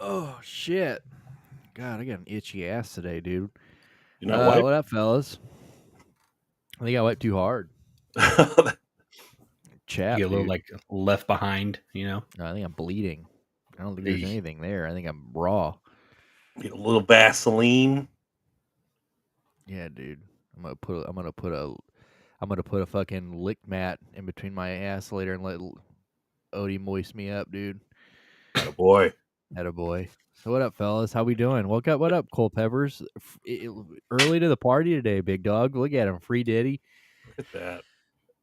Oh shit! God, I got an itchy ass today, dude. You're not wiped? What up, fellas? I think I wiped too hard. You Chap, get a little dude. like left behind, you know. No, I think I'm bleeding. I don't think there's Eesh. anything there. I think I'm raw. Get a little Vaseline. Yeah, dude. I'm gonna put a fucking lick mat in between my ass later and let Odie moist me up, dude. Attaboy. Attaboy. So what up, fellas? How we doing? What up, Cole Peppers? Early to the party today, big dog. Look at him, free Diddy. Look at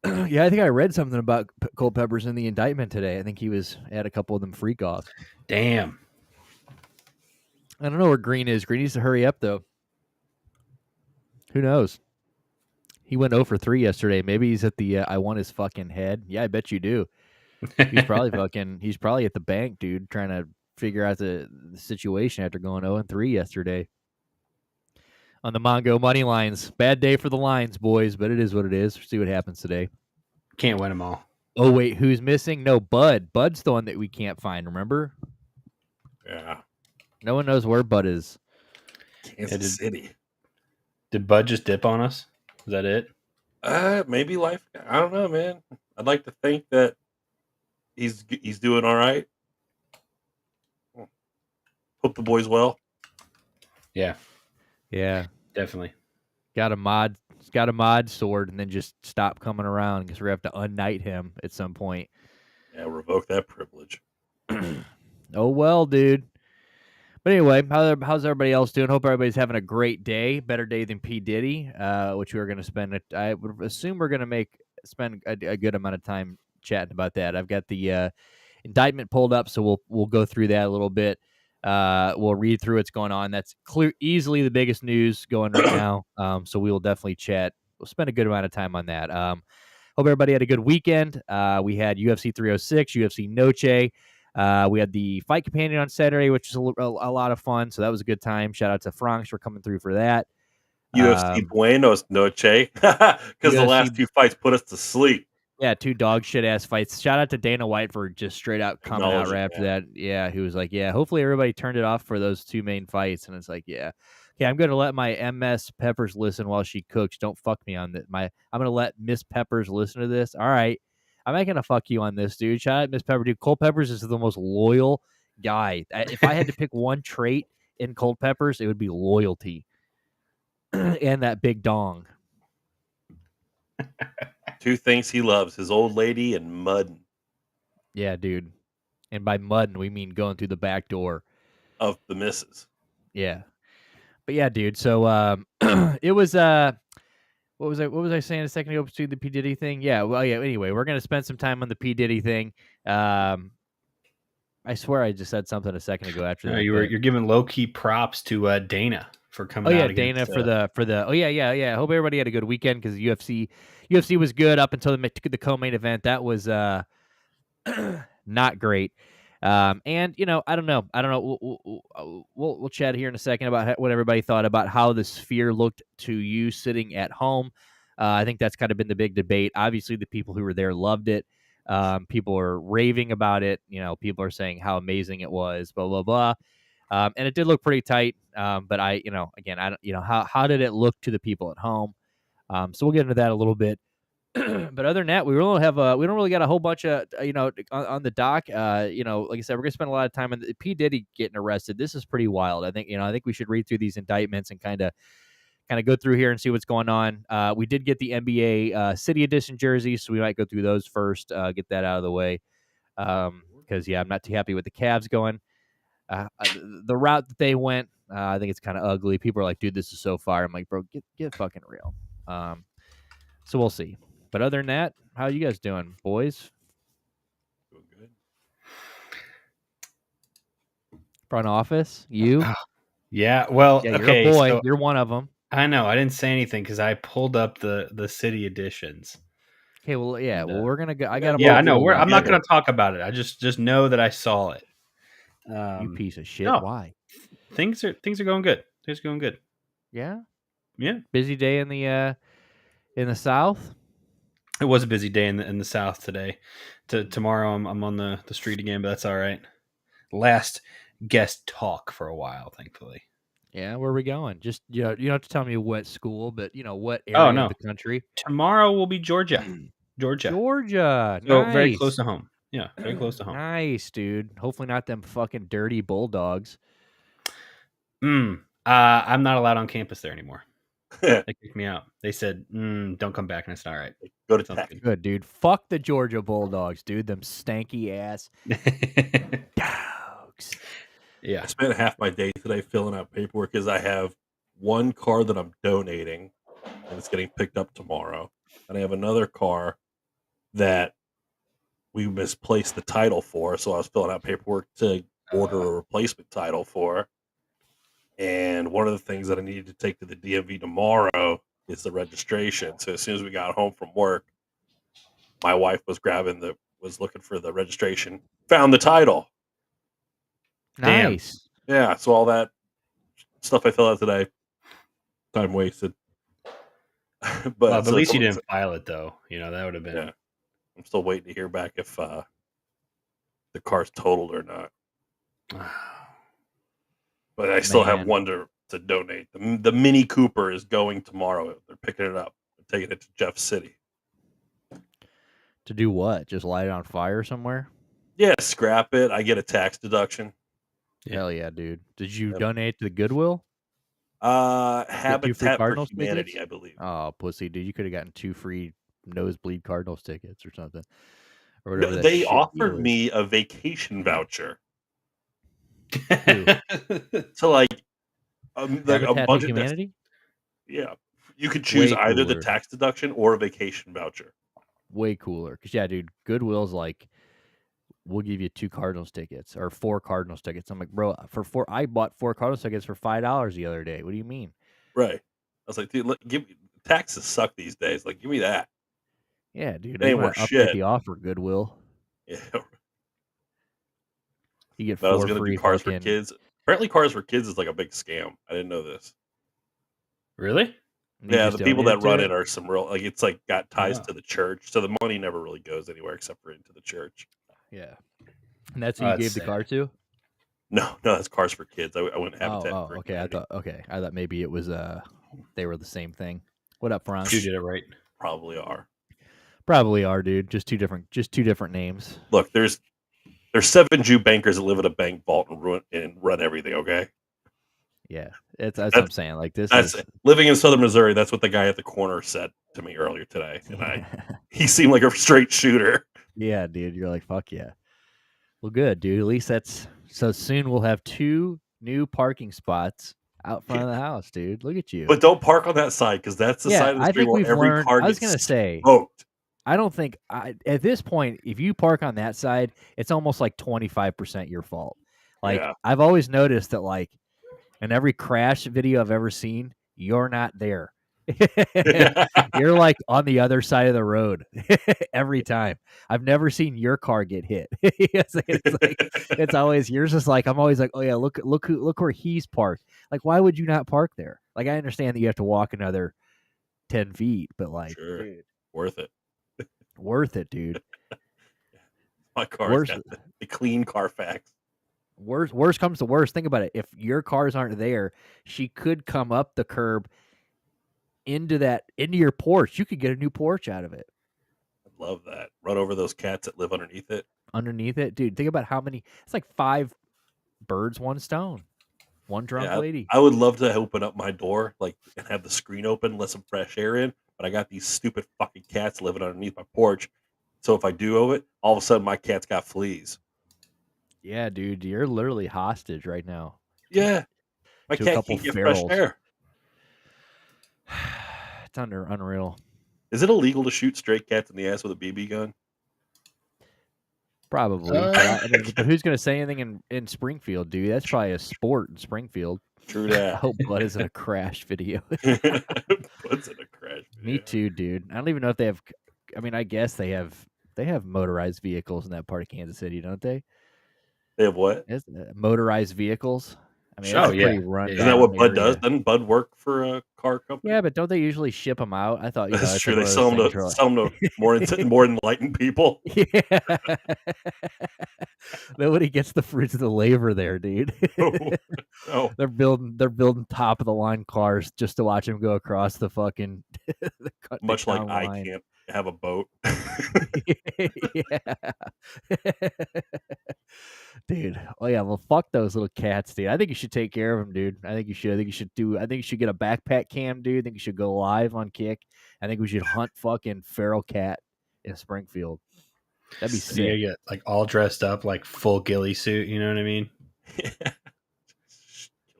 that. Yeah, I think I read something about Cole Peppers in the indictment today. I think he had a couple of them freak offs. Damn. I don't know where Green is. Green needs to hurry up, though. Who knows? He went 0 for 3 yesterday. Maybe he's at the I want his fucking head. Yeah, I bet you do. He's probably he's probably at the bank, dude, trying to figure out the situation after going 0 and 3 yesterday. On the Mongo money lines. Bad day for the lines, boys, but it is what it is. We'll see what happens today. Can't win them all. Oh, wait, who's missing? No, Bud. Bud's the one that we can't find, remember? Yeah. No one knows where Bud is. Kansas City. Did Bud just dip on us? Is that it? Maybe life. I don't know, man. I'd like to think that he's doing all right. Hope the boy's well. Yeah. Yeah. Definitely. Got a mod sword and then just stop coming around because we have to unnight him at some point. Yeah, revoke that privilege. Oh, well, dude. But anyway, how's everybody else doing? Hope everybody's having a great day. Better day than P. Diddy, which we're going to spend. I would assume we're going to spend a good amount of time chatting about that. I've got the indictment pulled up, so we'll go through that a little bit. We'll read through what's going on. That's easily the biggest news going right now. So we will definitely chat. We'll spend a good amount of time on that. Hope everybody had a good weekend. We had UFC 306, UFC Noche. We had the Fight Companion on Saturday, which was a lot of fun. So that was a good time. Shout out to Franks for coming through for that. UFC Buenos Noche, because the last 2 fights put us to sleep. Yeah, 2 dog shit ass fights. Shout out to Dana White for just straight out coming out right after that. Yeah, he was like, yeah, hopefully everybody turned it off for those 2 main fights. And it's like, yeah, I'm going to let my MS Peppers listen while she cooks. Don't fuck me on that. I'm going to let Miss Peppers listen to this. All right. I'm not going to fuck you on this, dude. Shout out Miss Pepper. Dude, Cole Peppers is the most loyal guy. If I had to pick one trait in Cole Peppers, it would be loyalty and that big dong. 2 things he loves, his old lady and mudding. Yeah, dude. And by mudding, we mean going through the back door. Of the missus. Yeah. But yeah, dude. So it was what was I saying a second ago to the P. Diddy thing? Yeah, well, yeah, anyway, we're gonna spend some time on the P. Diddy thing. I swear I just said something a second ago after that. You're giving low key props to Dana for coming out. Oh yeah, Dana for the oh yeah. I hope everybody had a good weekend because UFC was good up until the co-main event. That was not great. And I don't know. We'll chat here in a second about what everybody thought about how the Sphere looked to you sitting at home. I think that's kind of been the big debate. Obviously, the people who were there loved it. People are raving about it. People are saying how amazing it was. Blah blah blah. And it did look pretty tight. But how did it look to the people at home? So we'll get into that a little bit. But other than that, we don't really got a whole bunch of on the dock. Like I said, we're gonna spend a lot of time on the P. Diddy getting arrested. This is pretty wild. I think we should read through these indictments and kind of go through here and see what's going on. We did get the NBA City Edition jerseys, so we might go through those first. Get that out of the way, because I'm not too happy with the Cavs going the route that they went. I think it's kind of ugly. People are like, dude, this is so far. I'm like, bro, get fucking real. So we'll see. But other than that, how you guys doing, boys? Doing good. Front office, you? Yeah, well, yeah, you're okay, a boy. so You're one of them. I know. I didn't say anything because I pulled up the city editions. Okay, well, yeah. Well, we're gonna go. I got. Yeah, I know. I'm not gonna talk about it. I just know that I saw it. You piece of shit. No, Why? Things are going good. Things are going good. Yeah. Yeah. Busy day in the South. It was a busy day in the South today. Tomorrow I'm on the street again, but that's all right. Last guest talk for a while, thankfully. Yeah, where are we going? Just you don't have to tell me what school, but what Oh, area of no. the country. Tomorrow will be Georgia. Georgia, So nice. very close to home. Yeah, very close to home. Nice, dude. Hopefully not them fucking dirty bulldogs. I'm not allowed on campus there anymore. They kicked me out. They said, don't come back. And I said, all right. Go to Sounds tech. Good, dude. Fuck the Georgia Bulldogs, dude. Them stanky ass good. dogs. Yeah. I spent half my day today filling out paperwork because I have one car that I'm donating and it's getting picked up tomorrow. And I have another car that we misplaced the title for. So I was filling out paperwork to order a replacement title for. And one of the things that I needed to take to the DMV tomorrow is the registration. So as soon as we got home from work, my wife was looking for the registration, found the title. Damn. Nice. Yeah, so all that stuff I filled out today, time wasted. But Well, at so least you someone- didn't file it, though. That would have been. Yeah, I'm still waiting to hear back if the car's totaled or not. But I still have Man. one to donate. The Mini Cooper is going tomorrow. They're picking it up and taking it to Jeff City. To do what? Just light it on fire somewhere? Yeah, scrap it. I get a tax deduction. Yeah. Hell yeah, dude. Did you Yep. donate to the Goodwill? free Habitat for Cardinals Humanity, tickets? I believe. Oh, pussy, dude. You could have gotten 2 free nosebleed Cardinals tickets or something. Or No, whatever that they shit offered deal is. me a vacation voucher Who? to like a Habitat for budget. Humanity? Yeah, you could choose Way either the cooler. tax deduction or a vacation voucher. Way cooler. Because, yeah, dude, Goodwill's like, we'll give you 2 Cardinals tickets or 4 Cardinals tickets. I'm like, bro, I bought 4 Cardinals tickets for $5 the other day. What do you mean? Right. I was like, dude, give me, taxes suck these days. Like, give me that. Yeah, dude. It They ain't want worth to update shit. the offer, Goodwill. Yeah. You get But I was 4 gonna do free Cars for fucking. Kids. Apparently, Cars for Kids is like a big scam. I didn't know this. Really? You Yeah, just the people donated that run to it are some real it's like got ties Oh. to the church, so the money never really goes anywhere except for into the church. Yeah. And that's who Oh, you that's gave the sad. car to? No, that's Cars for Kids. I went Habitat for Okay. Humanity. I thought maybe it was they were the same thing. What up, Franz? You did it right. Probably are. Probably are, dude. Just two different names. Look, there's 7 Jew bankers that live at a bank vault and run everything. Okay, Yeah. That's what I'm saying. Like this that's is living in Southern Missouri. That's what the guy at the corner said to me earlier today, and he seemed like a straight shooter. Yeah, dude. You're like, fuck yeah. Well, good, dude. At least that's so soon we'll have 2 new parking spots out front of the house, dude. Look at you. But don't park on that side because that's the Yeah, side of the I street think where we've every learned. car I was gets gonna say, smoked. I don't think at this point, if you park on that side, it's almost like 25% your fault. Like Yeah. I've always noticed that, like in every crash video I've ever seen, you're not there. You're like on the other side of the road every time. I've never seen your car get hit. it's always yours. Is like I'm always like, oh yeah, look where he's parked. Like, why would you not park there? Like, I understand that you have to walk another 10 feet, but like, Sure. dude, Worth it. worth it, dude. My car's Worst- got the clean Carfax. Worst comes to worst. Think about it. If your cars aren't there, she could come up the curb into your porch. You could get a new porch out of it. I love that. Run over those cats that live underneath it. Underneath it, dude. Think about how many. It's like 5 birds, 1 stone. One drunk Yeah, lady. I would love to open up my door and have the screen open, let some fresh air in. But I got these stupid fucking cats living underneath my porch. So if I do it, all of a sudden my cat's got fleas. Yeah, dude. You're literally hostage right now. Yeah. My To a cat couple can't get fresh ferals. air. It's unreal. Is it illegal to shoot stray cats in the ass with a BB gun? Probably. But who's going to say anything in Springfield, dude? That's probably a sport in Springfield. True I that. hope Bud is in a crash video. Puts in a crash video. Me too, dude. I don't even know if they have. I mean, I guess they have motorized vehicles in that part of Kansas City, don't they? They have what? Motorized vehicles. I mean, Oh, it's a yeah. pretty Yeah. run Isn't that what Bud area. does? Doesn't Bud work for a car company? Yeah, but don't they usually ship them out? I thought, you know, That's it's true. like They one of those things where sell them to more enlightened people. yeah. Nobody gets the fruits of the labor there, dude. Oh, they're building top of the line cars just to watch them go across the fucking the much like town I line. can't have a boat. Yeah. Dude. Oh yeah, well fuck those little cats, dude. I think you should take care of them, dude. I think you should. I think you should get a backpack cam, dude. I think you should go live on Kick. I think we should hunt fucking feral cat in Springfield. That'd be You sick. get like all dressed up, like full ghillie suit. You know what I mean?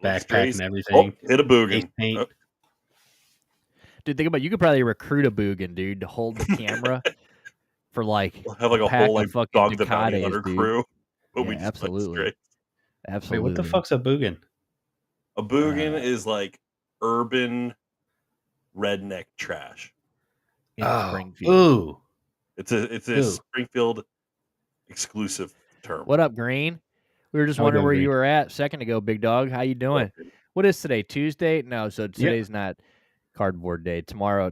Backpack and everything. Oh, hit a Face boogan. paint. Oh, Dude, think about it, you could probably recruit a Boogan, dude, to hold the camera for like we'll have a like a pack whole of like fucking Dog the Bounty Ducatis, Hunter dude. crew, but Yeah, we just play absolutely. straight. Wait, Absolutely. what the fuck's a boogan? A boogan is like urban redneck trash. in Springfield? Ooh. It's a Ooh. Springfield exclusive term. What up, Green? We were just How we wondering doing, where Green? you were at a second ago, big dog. How you doing? What is today? Tuesday? No, so today's not cardboard day. Tomorrow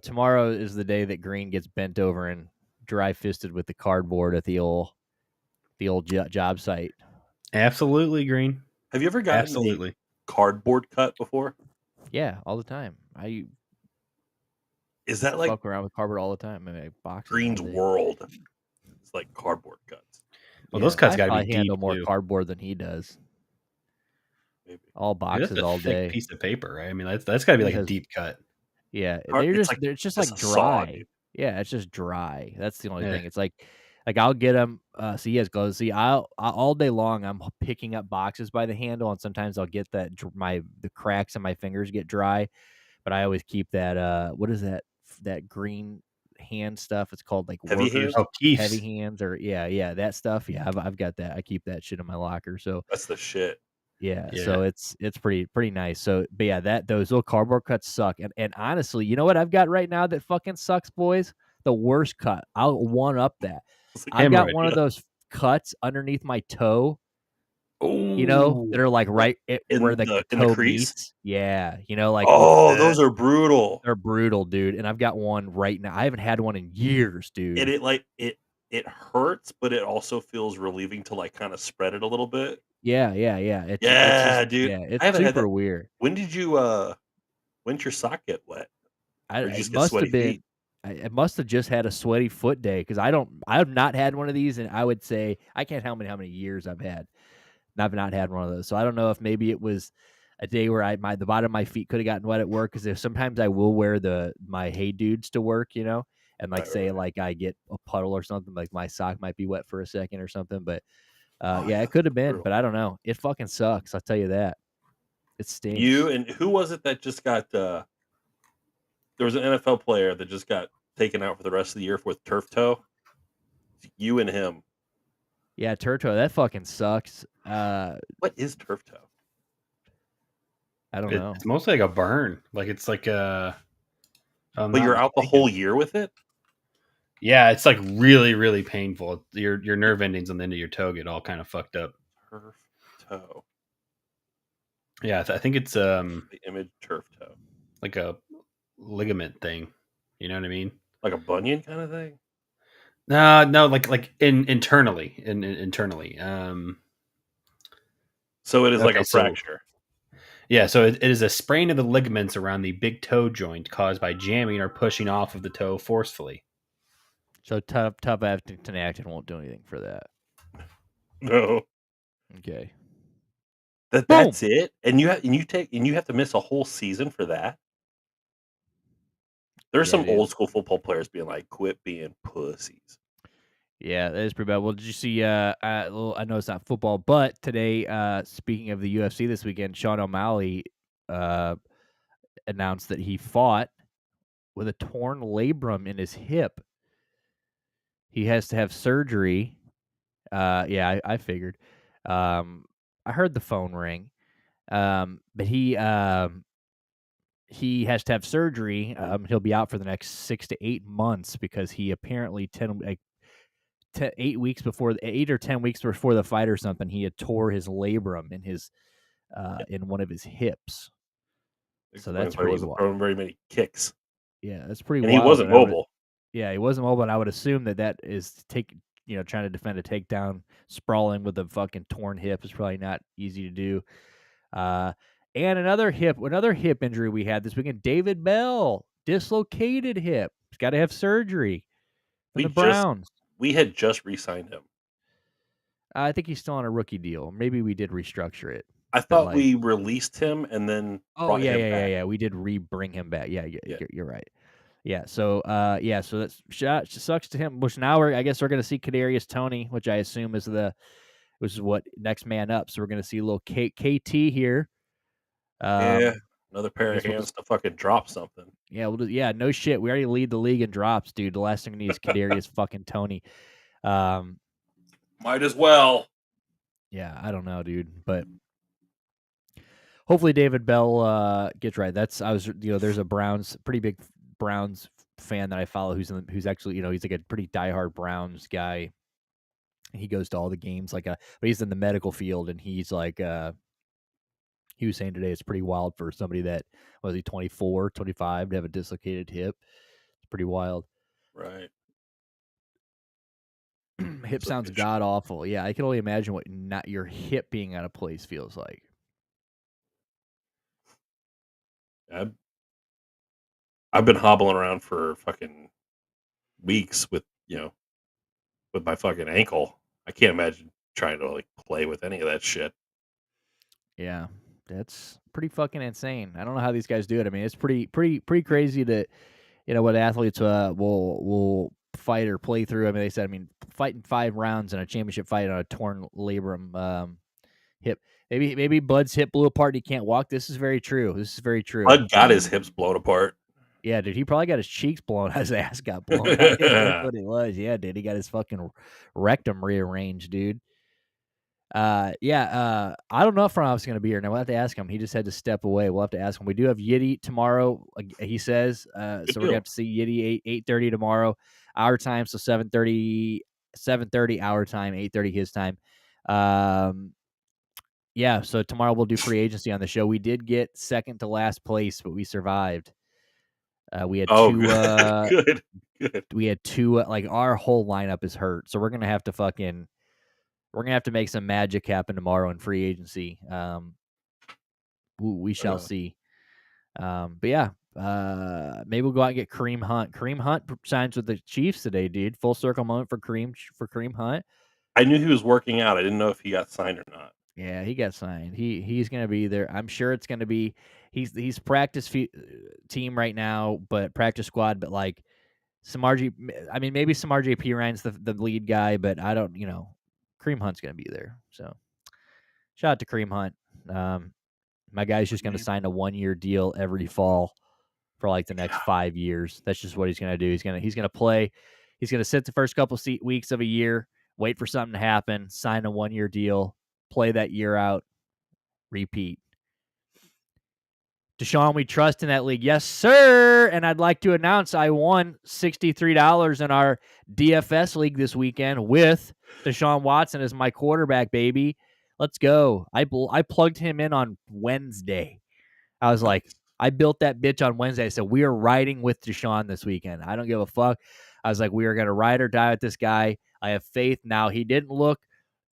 is the day that Green gets bent over and dry fisted with the cardboard at the old job site. Absolutely, Green. Have you ever gotten Absolutely. a cardboard cut before? Yeah, all the time. I Is that like fuck around with cardboard all the time. I mean, boxes Green's all day. world? It's like cardboard cuts. Well, those cuts got to be I handle deep more too. cardboard than he does. Maybe. All Dude, boxes that's a all thick day. piece of paper, right? I mean, that's got to be like a Because- deep cut. Yeah, It's it's just a like saw, dry. dude. Yeah, it's just dry. That's the only Yeah. thing. It's like I'll get them. See, yes, goes. See, I all day long I'm picking up boxes by the handle, and sometimes I'll get that the cracks in my fingers get dry, but I always keep that. What is that green hand stuff? It's called like Heavy workers, hands? Oh, Keith's. heavy hands, or yeah, that stuff. Yeah, I've got that. I keep that shit in my locker. So That's the shit. yeah, Yeah. so it's pretty nice. So, but yeah, those little cardboard cuts suck. And honestly, you know what I've got right now that fucking sucks, boys? The worst cut. I'll one up that. It's like I've got hemorrhoid, one of those cuts underneath my toe. You know, that are like right where the toe crease? meets. Yeah, you know, like Oh, those are brutal. they're brutal, dude. And I've got one right now. I haven't had one in years, dude. And it hurts, but it also feels relieving to like kind of spread it a little bit. Yeah. Dude. Yeah, I it's haven't had super that. weird. When'd your sock get wet? Or you It just get must sweaty have been. feet? I must have just had a sweaty foot day because I've not had one of these, and I would say I can't tell how many years I've had. And I've not had one of those, so I don't know if maybe it was a day where the bottom of my feet could have gotten wet at work because sometimes I will wear my Hey Dudes to work, you know, and like like I get a puddle or something, like my sock might be wet for a second or something, but yeah, it could have been, but I don't know. It fucking sucks. I'll tell you that. It stinks. You and who was it that just got? There was an NFL player that just got taken out for the rest of the year with turf toe. You and him. Yeah, turf toe. That fucking sucks. What is turf toe? I don't know. It's mostly like a burn. Like it's like a. But you're out the whole year with it. Yeah, it's like really, really painful. Your nerve endings on the end of your toe get all kind of fucked up. Turf toe. Yeah, I think it's The image turf toe, like a ligament thing. You know what I mean? like a bunion kind of thing. No, like internally. So it is like Okay, a fracture. Yeah, so it is a sprain of the ligaments around the big toe joint caused by jamming or pushing off of the toe forcefully. So tough actin won't do anything for that. No. Okay. That's it, and you have to miss a whole season for that. There's some old school football players being like, "Quit being pussies." Yeah, that is pretty bad. Well, did you see? I know it's not football, but today, speaking of the UFC this weekend, Sean O'Malley announced that he fought with a torn labrum in his hip. He has to have surgery. Yeah, I figured. I heard the phone ring. But he has to have surgery. He'll be out for the next 6 to 8 months because he apparently 8 weeks before 8 or 10 weeks before the fight or something, he had tore his labrum in his in one of his hips. So that's He pretty wasn't wild. throwing very many kicks. Yeah, that's pretty And wild. he wasn't mobile. Yeah, he wasn't mobile. And I would assume that is trying to defend a takedown, sprawling with a fucking torn hip is probably not easy to do. And another hip injury we had this weekend. David Bell, dislocated hip. He's got to have surgery from the Browns. We had just re-signed him. I think he's still on a rookie deal. Maybe we did restructure it. I thought we released him and then brought him back. Yeah. We did bring him back. Yeah. You're right. Yeah. So so that sucks to him. Which now I guess we're gonna see Kadarius Toney, which I assume is what next man up. So we're gonna see a little KT here. Another pair of hands to fucking drop something. Yeah, no shit. We already lead the league in drops, dude. The last thing we need is Kadarius fucking Toney. Might as well. Yeah, I don't know, dude, but hopefully David Bell gets right. There's a pretty big Browns fan that I follow who's actually, he's like a pretty diehard Browns guy. He goes to all the games but he's in the medical field, and he's like he was saying today it's pretty wild for somebody that was he 24, 25 to have a dislocated hip. It's pretty wild. Right. Hip sounds god awful. Yeah, I can only imagine what not your hip being out of place feels like. I've been hobbling around for fucking weeks with my fucking ankle. I can't imagine trying to like play with any of that shit. Yeah, that's pretty fucking insane. I don't know how these guys do it. I mean, it's pretty crazy that what athletes will fight or play through. I mean, they said, fighting 5 rounds in a championship fight on a torn labrum hip. Maybe Bud's hip blew apart and he can't walk. This is very true. Bud got his hips blown apart. Yeah, dude, he probably got his cheeks blown. His ass got blown out. That's what it was. Yeah, dude, he got his fucking rectum rearranged, dude. I don't know if Ronald's going to be here. Now we'll have to ask him. He just had to step away. We'll have to ask him. We do have Yiddy tomorrow. He says, so we're gonna have to see Yiddy 8:30 tomorrow, our time. So 7:30 our time, 8:30 his time. So tomorrow we'll do free agency on the show. We did get second to last place, but we survived. We had two. Good. We had two. Our whole lineup is hurt, so we're gonna have to make some magic happen tomorrow in free agency. We shall see. Maybe we'll go out and get Kareem Hunt. Kareem Hunt signs with the Chiefs today, dude. Full circle moment for Kareem Hunt. I knew he was working out. I didn't know if he got signed or not. Yeah, he got signed. He's going to be there. I'm sure it's going to be he's practice team right now, but practice squad. But maybe Samarji P. Ryan's the lead guy, but I don't. Kareem Hunt's going to be there. So shout out to Kareem Hunt. My guy's just going to sign a 1-year deal every fall for the next 5 years. That's just what he's going to do. He's going to play. He's going to sit the first couple weeks of a year, wait for something to happen, sign a 1-year deal, play that year out, repeat. Deshaun, we trust in that league. Yes, sir. And I'd like to announce I won $63 in our DFS league this weekend with Deshaun Watson as my quarterback, baby. Let's go. I plugged him in on Wednesday. I was like, I built that bitch on Wednesday. I said, we are riding with Deshaun this weekend. I don't give a fuck. I was like, we are going to ride or die with this guy. I have faith. Now, he didn't look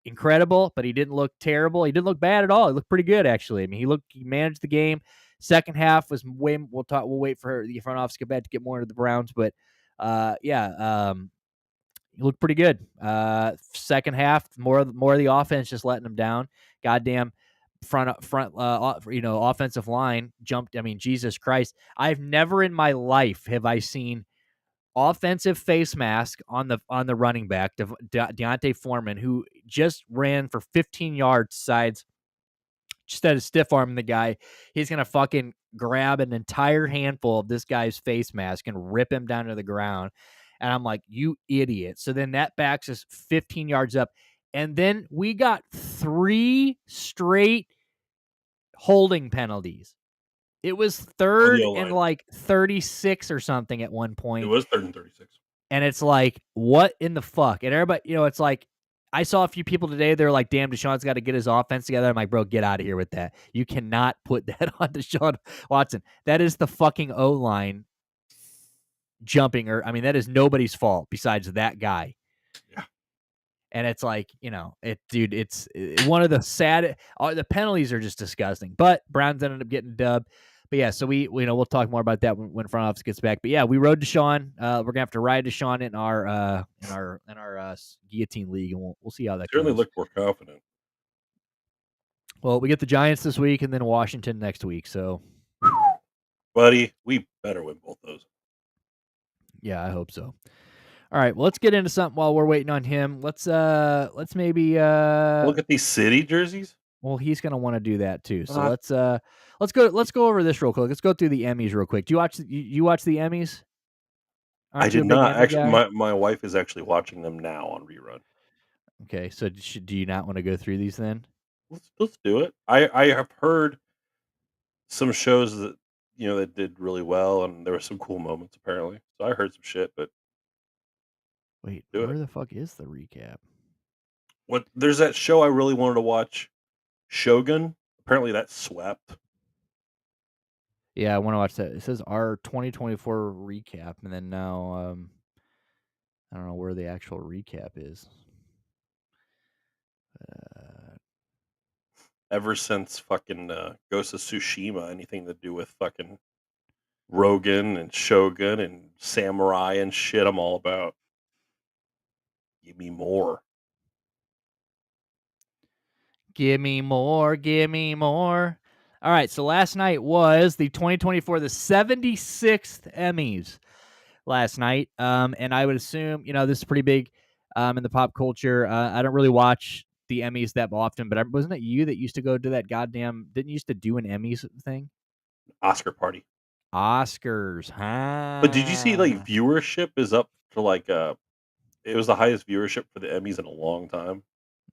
incredible, but he didn't look terrible. He didn't look bad at all. He looked pretty good, actually. I mean, he managed the game. Second half was we'll wait for the front office to get back to get more into the Browns, but he looked pretty good. Second half, more of the offense just letting him down. Goddamn front offensive line jumped. I mean, Jesus Christ. I've never in my life have I seen offensive face mask on the running back, Deontay Foreman, who just ran for 15 yards sides. Instead of stiff arming the guy, he's going to fucking grab an entire handful of this guy's face mask and rip him down to the ground. And I'm like, you idiot. So then that backs us 15 yards up. And then we got 3 straight holding penalties. It was third and 36 or something at one point. It was 3rd and 36. And it's like, what in the fuck? And everybody, it's like, I saw a few people today. They're like, "Damn, Deshaun's got to get his offense together." I'm like, "Bro, get out of here with that. You cannot put that on Deshaun Watson. That is the fucking O line jumping, or I mean, that is nobody's fault besides that guy." Yeah. And it's like, dude, it's one of the sad. The penalties are just disgusting. But Browns ended up getting dubbed. But yeah, so we'll talk more about that when front office gets back. But yeah, we rode Deshaun. We're gonna have to ride Deshaun in our guillotine league, and we'll see how that Certainly goes. looked more confident. Well, we get the Giants this week, and then Washington next week. So, buddy, we better win both those. Yeah, I hope so. All right, well, let's get into something while we're waiting on him. Let's maybe look at these city jerseys. Well, he's gonna want to do that too. So let's go over this real quick. Let's go through the Emmys real quick. Do you watch the Emmys? I Aren't you did a big not Emmy actually. guy? My wife is actually watching them now on rerun. Okay, so do you not want to go through these then? Let's do it. I have heard some shows that that did really well, and there were some cool moments apparently. So I heard some shit, but Wait, do where it. the fuck is the recap? What? There's that show I really wanted to watch, Shogun. Apparently that swept. Yeah, I want to watch that. It says our 2024 recap, and then now I don't know where the actual recap is. Ever since fucking Ghost of Tsushima, anything to do with fucking Rogan and Shogun and Samurai and shit, I'm all about. Give me more. Give me more, give me more. All right, so last night was the 2024, the 76th Emmys last night. And I would assume, this is pretty big in the pop culture. I don't really watch the Emmys that often, but wasn't it you that used to go to that goddamn, didn't you used to do an Emmys thing? Oscar party. Oscars, huh? But did you see like viewership is up to like it was the highest viewership for the Emmys in a long time.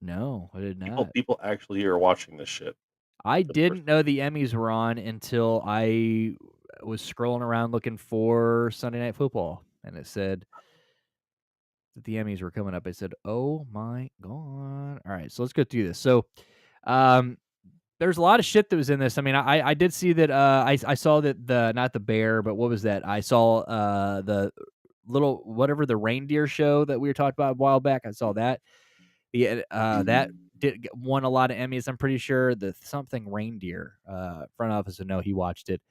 No, I did not. People actually are watching this shit. I didn't know the Emmys were on until I was scrolling around looking for Sunday Night Football, and it said that the Emmys were coming up. I said, "Oh my god!" All right, so let's go through this. So, there's a lot of shit that was in this. I mean, I did see that. I saw that not the bear, but what was that? I saw the little whatever the reindeer show that we were talking about a while back. I saw that. That won a lot of Emmys. I'm pretty sure the something reindeer front office would know he watched it.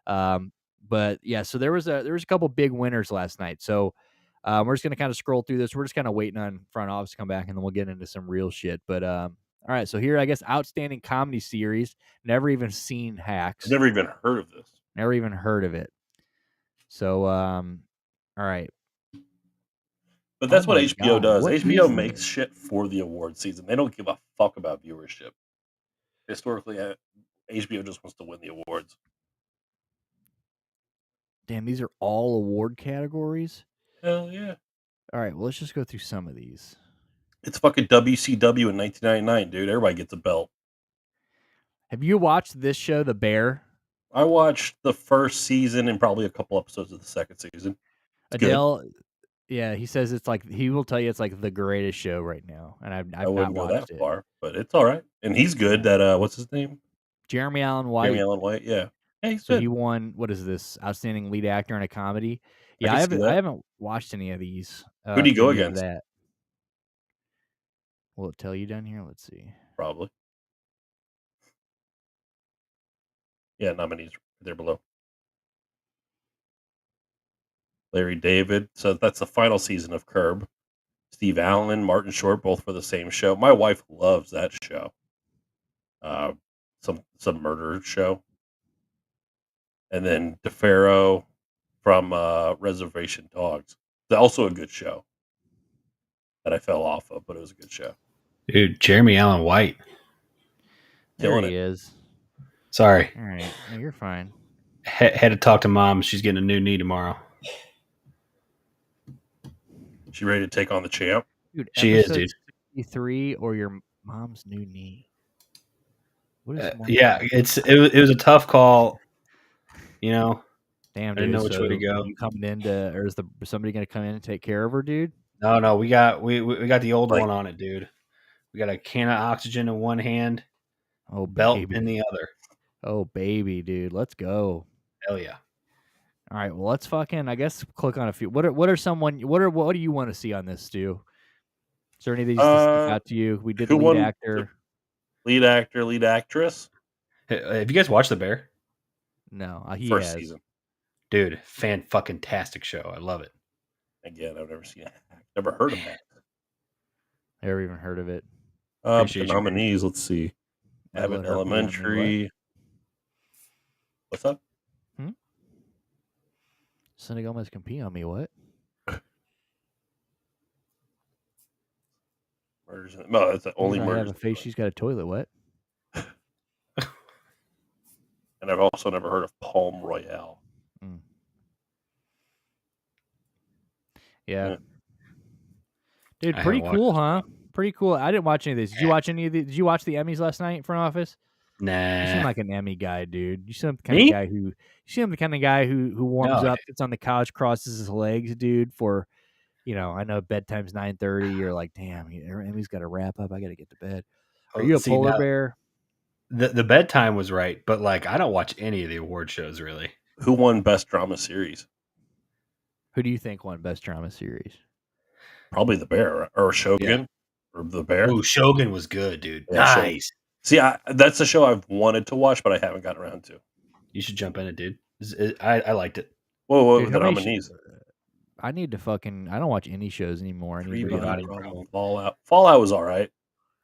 But yeah, so there was a couple big winners last night. So we're just gonna kind of scroll through this. We're just kind of waiting on front office to come back, and then we'll get into some real shit. But all right, so here I guess outstanding comedy series. Never even seen Hacks. I've never even heard of this. Never even heard of it. So all right. But that's Oh what my HBO God, does. what HBO is makes this? shit for the award season. They don't give a fuck about viewership. Historically, HBO just wants to win the awards. Damn, these are all award categories? Hell yeah. All right, well, let's just go through some of these. It's fucking WCW in 1999, dude. Everybody gets a belt. Have you watched this show, The Bear? I watched the first season and probably a couple episodes of the second season. It's Adele, good. Yeah, he says it's like, he will tell you it's like the greatest show right now, and I've I not wouldn't go watched that it. far, but it's all right. And he's good. Yeah. That what's his name? Jeremy Allen White. Jeremy Allen White. Yeah. Yeah, he's So good. he won. What is this? Outstanding lead actor in a comedy. Yeah, I I haven't watched any of these. Who do you go Any against? of that? Will it tell you down here? Let's see. Probably. Yeah, nominees there below. Larry David. So that's the final season of Curb. Steve Allen, Martin Short, both for the same show. My wife loves that show. Some murder show. And then DeFaro from Reservation Dogs. It's also a good show that I fell off of, but it was a good show. Dude, Jeremy Allen White. There he is. Sorry. All right. No, you're fine. Had to talk to Mom. She's getting a new knee tomorrow. She ready to take on the champ? Dude, she is, dude. 63 or your mom's new knee. What is yeah, it was a tough call. Damn, dude. I didn't know which way to go. You coming or is somebody going to come in and take care of her, dude? No, we got the old one on it, dude. We got a can of oxygen in one hand, Oh, belt baby. in the other. Oh, baby, dude. Let's go. Hell yeah. All right. Well, let's fucking, I guess, click on a few. What do you want to see on this, Stu? Is there any of these that stick out to you? We did Who lead won? actor. Lead actor, lead actress. Hey, have you guys watched The Bear? No, he First has. season. Dude, fan-fucking-tastic show. I love it. Again, I've never seen it. Never heard of that. Never even heard of it. The Appreciate you, man. nominees, let's see. Might Abbott let her pee on me, Elementary. What's up? Selena Gomez can pee on me. What? Murders. No, that's the only I murders. have a face. She's got a toilet. What? And I've also never heard of Palm Royale. Yeah. Yeah. Dude, I pretty haven't cool, watched huh? Pretty cool. I didn't watch any of these. Did you watch any of these? Did you watch the Emmys last night in front office? You seem Nah. like an Emmy guy, dude. You seem the kind Me? of guy who you seem the kind of guy who warms No, up, sits on the couch, crosses his legs, dude, for I know bedtime's 9:30. You're like, damn, Emmy's got to wrap up. I got to get to bed. Are you a See, polar now, bear? the bedtime was right, but like I don't watch any of the award shows really. Who won Best Drama Series? Who do you think won Best Drama Series? Probably The Bear or Shogun or The Bear. Oh, Shogun was good, dude. Yeah, Nice. See, that's a show I've wanted to watch, but I haven't gotten around to. You should jump in it, dude. I liked it. Whoa, what Dude, were the how many nominees? I need to fucking. I don't watch any shows anymore. I need to Three get Body on. Problem, Fallout. Fallout was all right.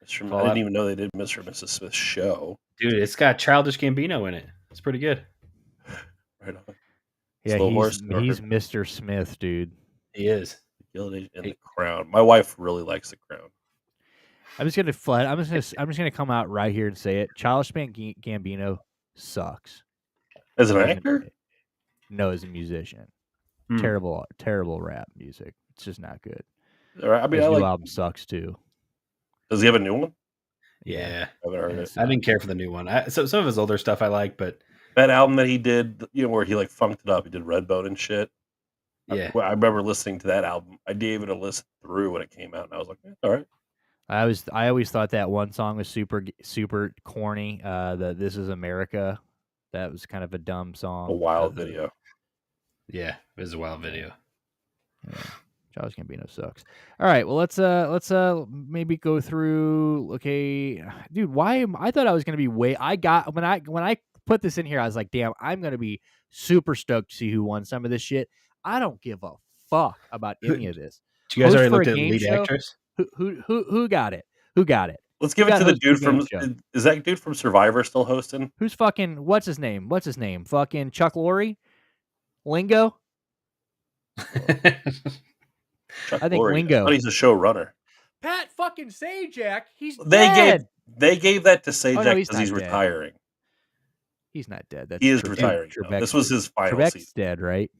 I Fallout. didn't even know they did Mr. and Mrs. Smith's show. Dude, it's got Childish Gambino in it. It's pretty good. Right on. Yeah, Slow he's Horse, Mr. Smith, dude. He is. Gilded and The Crown. My wife really likes The Crown. I'm just gonna come out right here and say it. Childish Gambino sucks. As an actor? No, as a musician. Terrible rap music. It's just not good. All right. I mean, his new album sucks too. Does he have a new one? Yeah. I haven't heard it. I didn't care for the new one. So some of his older stuff I like, but that album that he did, where he like funked it up, he did Redbone and shit. Yeah. I remember listening to that album. I gave it a listen through when it came out, and I was like, all right. I always thought that one song was super corny. The This Is America. That was kind of a dumb song. A wild video. Yeah, it was a wild video. Yeah. Childish Gambino sucks. All right, well let's maybe go through. Okay, dude, I thought I was gonna be when I put this in here, I was like, damn, I'm gonna be super stoked to see who won some of this shit. I don't give a fuck about any of this. Did you guys already looked at lead actress? Who got it? Who got it? Let's give it to the dude from. Is that dude from Survivor still hosting? Who's fucking? What's his name? Fucking Chuck Lorre? Lingo? Chuck I think Lorre. Lingo. I thought he's a showrunner. Pat fucking Sajak. He's dead. They gave that to Sajak because he's dead. retiring. He's not dead. He is retiring. This was his final Trebek's season. Dead, right?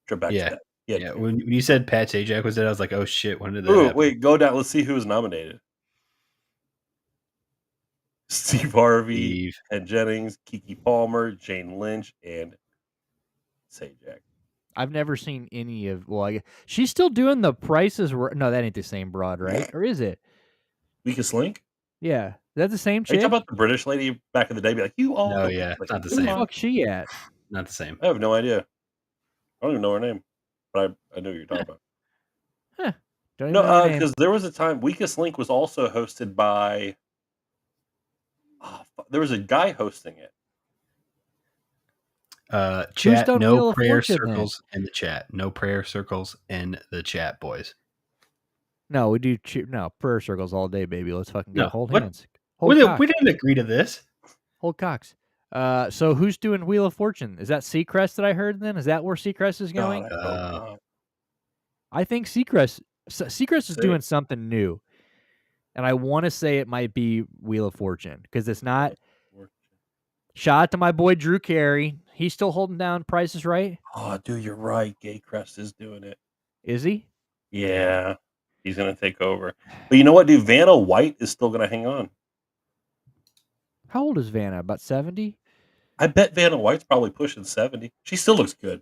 Trebek's dead. Yeah. When you said Pat Sajak was dead, I was like, oh shit, when did that happen? Wait, go down. Let's see who was nominated. Steve Harvey, Ted Jennings, Keke Palmer, Jane Lynch, and Sajak. I've never seen any of. Well, she's still doing The Price is Right. No, that ain't the same broad, right? Or is it? Weakest Link? Yeah, is that the same chick? Are you talking about the British lady back in the day? Be like, you all. No, yeah, it's not the same. Who the fuck's she at? Not the same. I have no idea. I don't even know her name, but I know what you're talking about. Huh. Don't even know her name. Because there was a time Weakest Link was also hosted by. There was a guy hosting it. Chat, no prayer circles in the chat. No prayer circles in the chat, boys. No, we do prayer circles all day, baby. Let's fucking go. Hold hands. We didn't agree to this. Hold cocks. So who's doing Wheel of Fortune? Is that Seacrest that I heard then? Is that where Seacrest is going? I think Seacrest is doing something new. And I want to say it might be Wheel of Fortune because it's not. Shout out to my boy Drew Carey. He's still holding down Price is Right. Oh, dude, you're right. Gaycrest is doing it. Is he? Yeah. He's going to take over. But you know what, dude? Vanna White is still going to hang on. How old is Vanna? About 70? I bet Vanna White's probably pushing 70. She still looks good.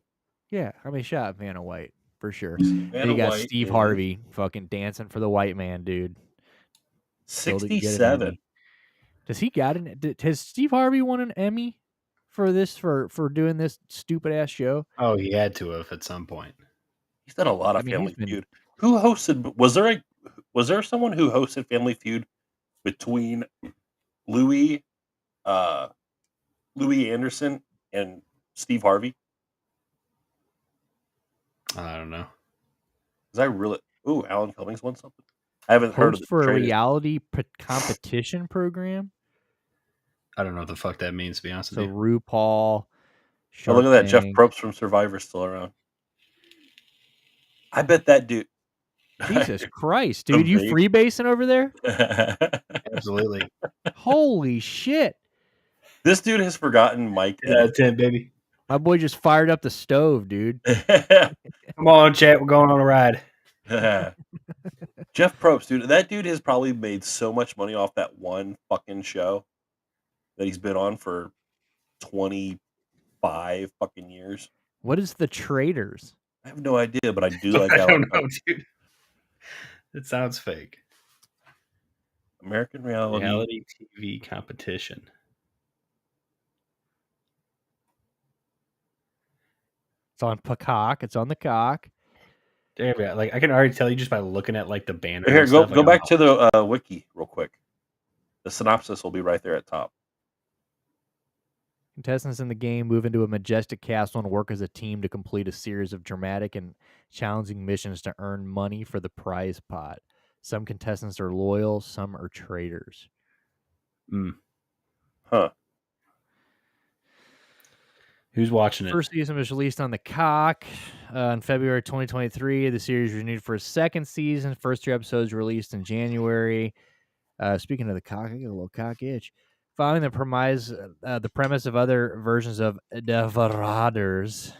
Yeah. I mean, shout out Vanna White for sure. You got Steve Harvey fucking dancing for the white man, dude. Still didn't get an 67. Emmy. Does he got an? Has Steve Harvey won an Emmy for this for doing this stupid ass show? Oh, he had to have at some point. He's done a lot of I mean, he's Family been- Feud. Who hosted? Was there someone who hosted Family Feud between Louis Anderson and Steve Harvey? I don't know. Because I really, Alan Cummings won something. I haven't heard of Host the for a trainers. reality competition program. I don't know what the fuck that means, to be honest So with you. RuPaul. Oh, look at that! Jeff Tank. Probst from Survivor's still around. I bet that dude. Jesus Christ, dude! You freebasing over there? Absolutely. Holy shit! This dude has forgotten Mike. 10, baby. My boy just fired up the stove, dude. Come on, chat. We're going on a ride. Jeff Probst, dude. That dude has probably made so much money off that one fucking show that he's been on for 25 fucking years. What is The Traitors? I have no idea, but I do like I Alan don't know, Cummings. dude. It sounds fake. American reality TV competition. It's on Peacock. It's on the cock. There we go. Like I can already tell you just by looking at like the banner. Here, and stuff, go back to the wiki real quick. The synopsis will be right there at top. Contestants in the game move into a majestic castle and work as a team to complete a series of dramatic and challenging missions to earn money for the prize pot. Some contestants are loyal, some are traitors. Huh. Who's watching it? First season was released on the cock in February 2023. The series was renewed for a second season. First 2 episodes released in January. Speaking of the cock, I get a little cock itch. Following the premise of other versions of Devoraders,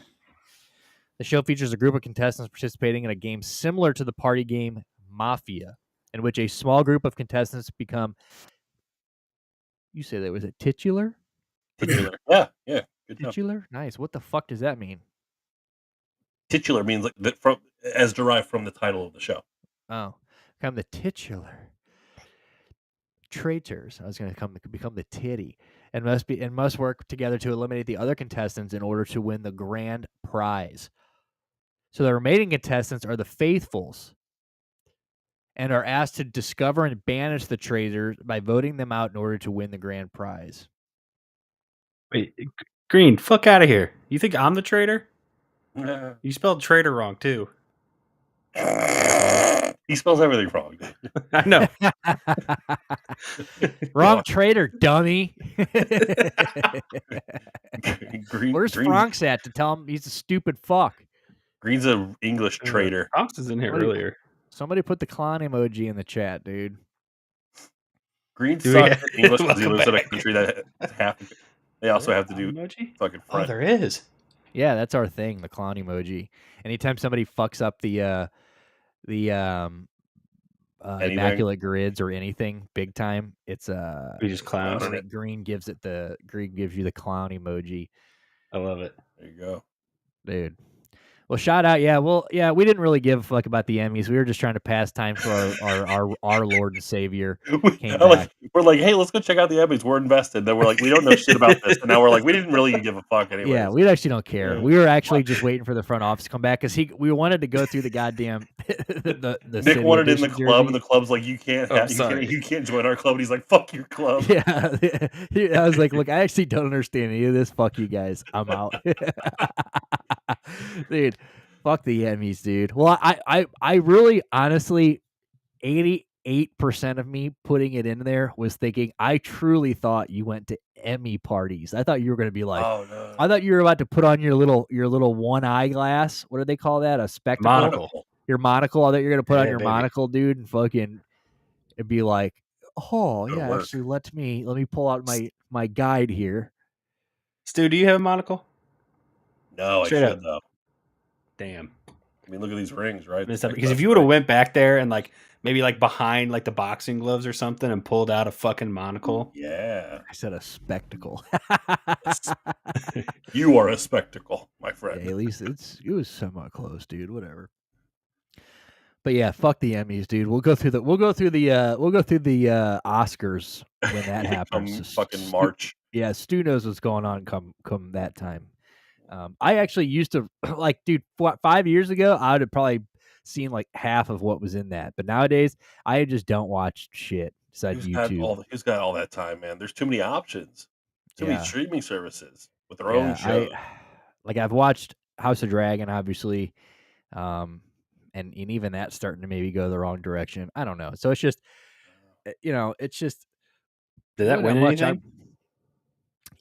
the show features a group of contestants participating in a game similar to the party game Mafia, in which a small group of contestants become. You say that was it titular? Titular. Yeah. Good job. Titular? Nice. What the fuck does that mean? Titular means like that from as derived from the title of the show. Oh, become the titular. Traitors. I was going to become the titty, and must work together to eliminate the other contestants in order to win the grand prize. So the remaining contestants are the faithfuls, and are asked to discover and banish the traitors by voting them out in order to win the grand prize. Wait, Green, fuck out of here. You think I'm the traitor? Yeah. You spelled traitor wrong too. He spells everything wrong. I know. Wrong traitor, dummy. Where's Green, Franks at to tell him he's a stupid fuck? Green's an English traitor. Franks is in here earlier. Somebody put the clown emoji in the chat, dude. Green sucks at English because he lives in a country that half. They also have to do emoji? fucking Oh, French. there is. Yeah, that's our thing, the clown emoji. Anytime somebody fucks up the immaculate grids or anything big time, it's We just clowns. Green gives you the clown emoji. I love it. There you go, dude. Well, shout out, we didn't really give a fuck about the Emmys. We were just trying to pass time for our Lord and Savior. We're like, hey, let's go check out the Emmys. We're invested. Then we're like, we don't know shit about this, and now we're like, we didn't really give a fuck anyway. Yeah, we actually don't care. We were actually just waiting for the front office to come back because we wanted to go through the goddamn the Nick wanted it in the club, jersey. And the club's like, you can't join our club. And he's like, fuck your club. Yeah, I was like, look, I actually don't understand any of this. Fuck you guys, I'm out, dude. Fuck the Emmys, dude. Well, I really, honestly, 88% of me putting it in there was thinking, I truly thought you went to Emmy parties. I thought you were going to be like, oh, no. I thought you were about to put on your little one eyeglass. What do they call that? A spectacle? Monocle. Your monocle. I thought you were going to put on your monocle, dude, and fucking it'd be like, oh, yeah, actually, let me pull out my guide here. Stu, do you have a monocle? No, Straight I up. should, though. Damn. I mean, look at these rings, right? Because if you would have went back there and like maybe like behind like the boxing gloves or something and pulled out a fucking monocle. Yeah. I said a spectacle. You are a spectacle, my friend. Yeah, at least it was somewhat close, dude. Whatever. But yeah, fuck the Emmys, dude. We'll go through the Oscars when that happens. Come fucking March. Stu knows what's going on come that time. I actually used to like, dude, 5 years ago, I would have probably seen like half of what was in that. But nowadays, I just don't watch shit besides YouTube. Who's got all that time, man? There's too many options. Too many Yeah. streaming services with their own Yeah, shows. I've watched House of Dragon, obviously, and even that's starting to maybe go the wrong direction. I don't know. So it's just, it's just. Did that win anything?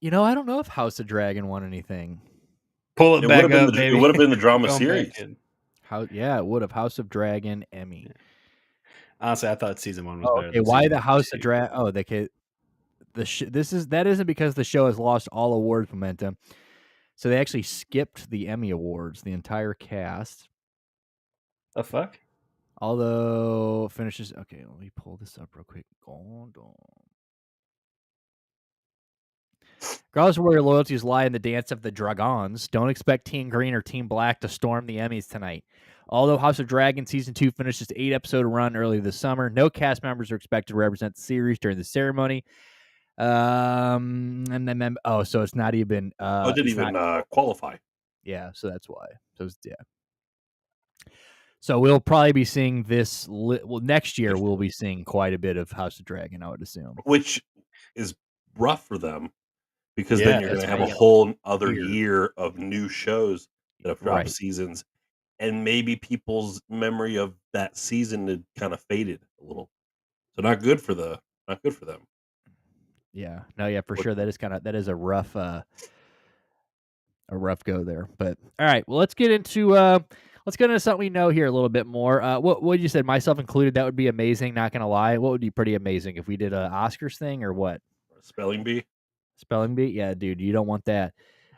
I don't know if House of Dragon won anything. Pull it back up, baby. It would have been the drama series. It would have. House of Dragon Emmy. Honestly, I thought season 1 was better. Okay, why the House of Dragon? Oh, that isn't because the show has lost all awards momentum. So they actually skipped the Emmy Awards, the entire cast. The fuck? Although finishes. Okay, let me pull this up real quick. Regardless of where your loyalties lie in the dance of the dragons, don't expect Team Green or Team Black to storm the Emmys tonight. Although House of Dragon Season 2 finished its 8-episode run earlier this summer, no cast members are expected to represent the series during the ceremony. So it's not even. It didn't even qualify. Yeah, so that's why. So we'll probably be seeing this. Next year we'll be seeing quite a bit of House of Dragon, I would assume. Which is rough for them because then you're going to have a whole other year of new shows that have dropped seasons, and maybe people's memory of that season had kind of faded a little. So not good for them. Yeah, no, yeah, for sure. That is a rough go there. But all right, well, let's get into something we know here a little bit more. What you said, myself included, that would be amazing. Not gonna lie, what would be pretty amazing if we did a Oscars thing or what? Spelling bee. Yeah, dude, you don't want that.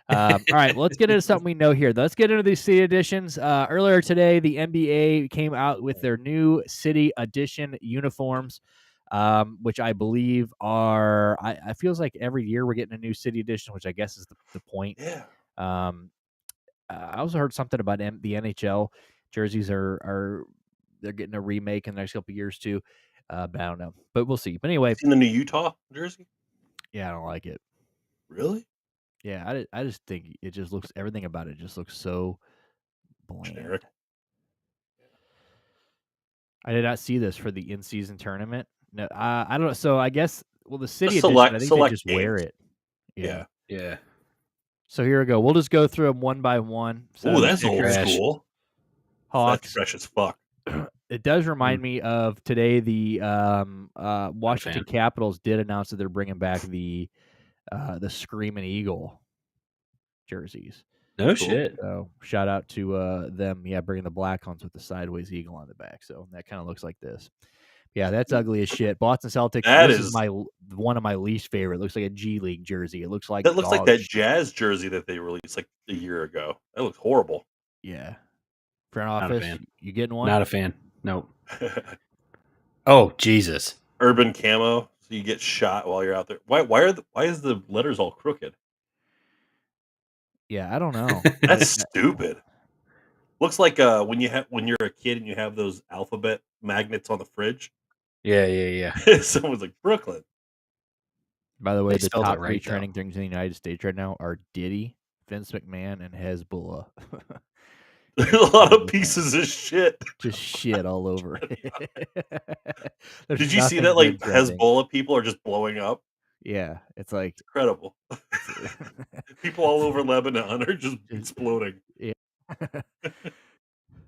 All right, well, let's get into something we know here. Let's get into these city editions. Earlier today, the NBA came out with their new city edition uniforms, which I believe are. I feels like every year we're getting a new city edition, which I guess is the point. Yeah. I also heard something about the NHL jerseys are they're getting a remake in the next couple of years too. But I don't know. But we'll see. But anyway, seen the new Utah jersey? Yeah, I don't like it. Really? Yeah, I just think it just looks, everything about it just looks so bland. Generic. I did not see this for the in-season tournament. No, I don't know. So I guess the city edition, I think they just wear it. Yeah. So here we go. We'll just go through them one by one. Oh, that's old school. Hawks. That's fresh as fuck. It does remind me of today. The Washington Capitals did announce that they're bringing back the Screaming Eagle jerseys. No shit. So shout out to them. Yeah, bringing the black ones with the sideways eagle on the back. So that kind of looks like this. Yeah, that's ugly as shit. Boston Celtics. This is one of my least favorite. It looks like a G League jersey. It looks like that Jazz jersey that they released like a year ago. That looks horrible. Yeah. Front office, you getting one? Not a fan. Nope. Oh Jesus. Urban camo, so you get shot while you're out there. Why is the letters all crooked? Yeah, I don't know. That's stupid. Looks like when you're a kid and you have those alphabet magnets on the fridge. Yeah. Someone's like Brooklyn. By the way, the top three trending things in the United States right now are Diddy, Vince McMahon, and Hezbollah. There's a lot of pieces of shit. Just shit all over. Did you see that? Like Hezbollah people are just blowing up. Yeah, it's like incredible. People all over Lebanon are just exploding. Yeah.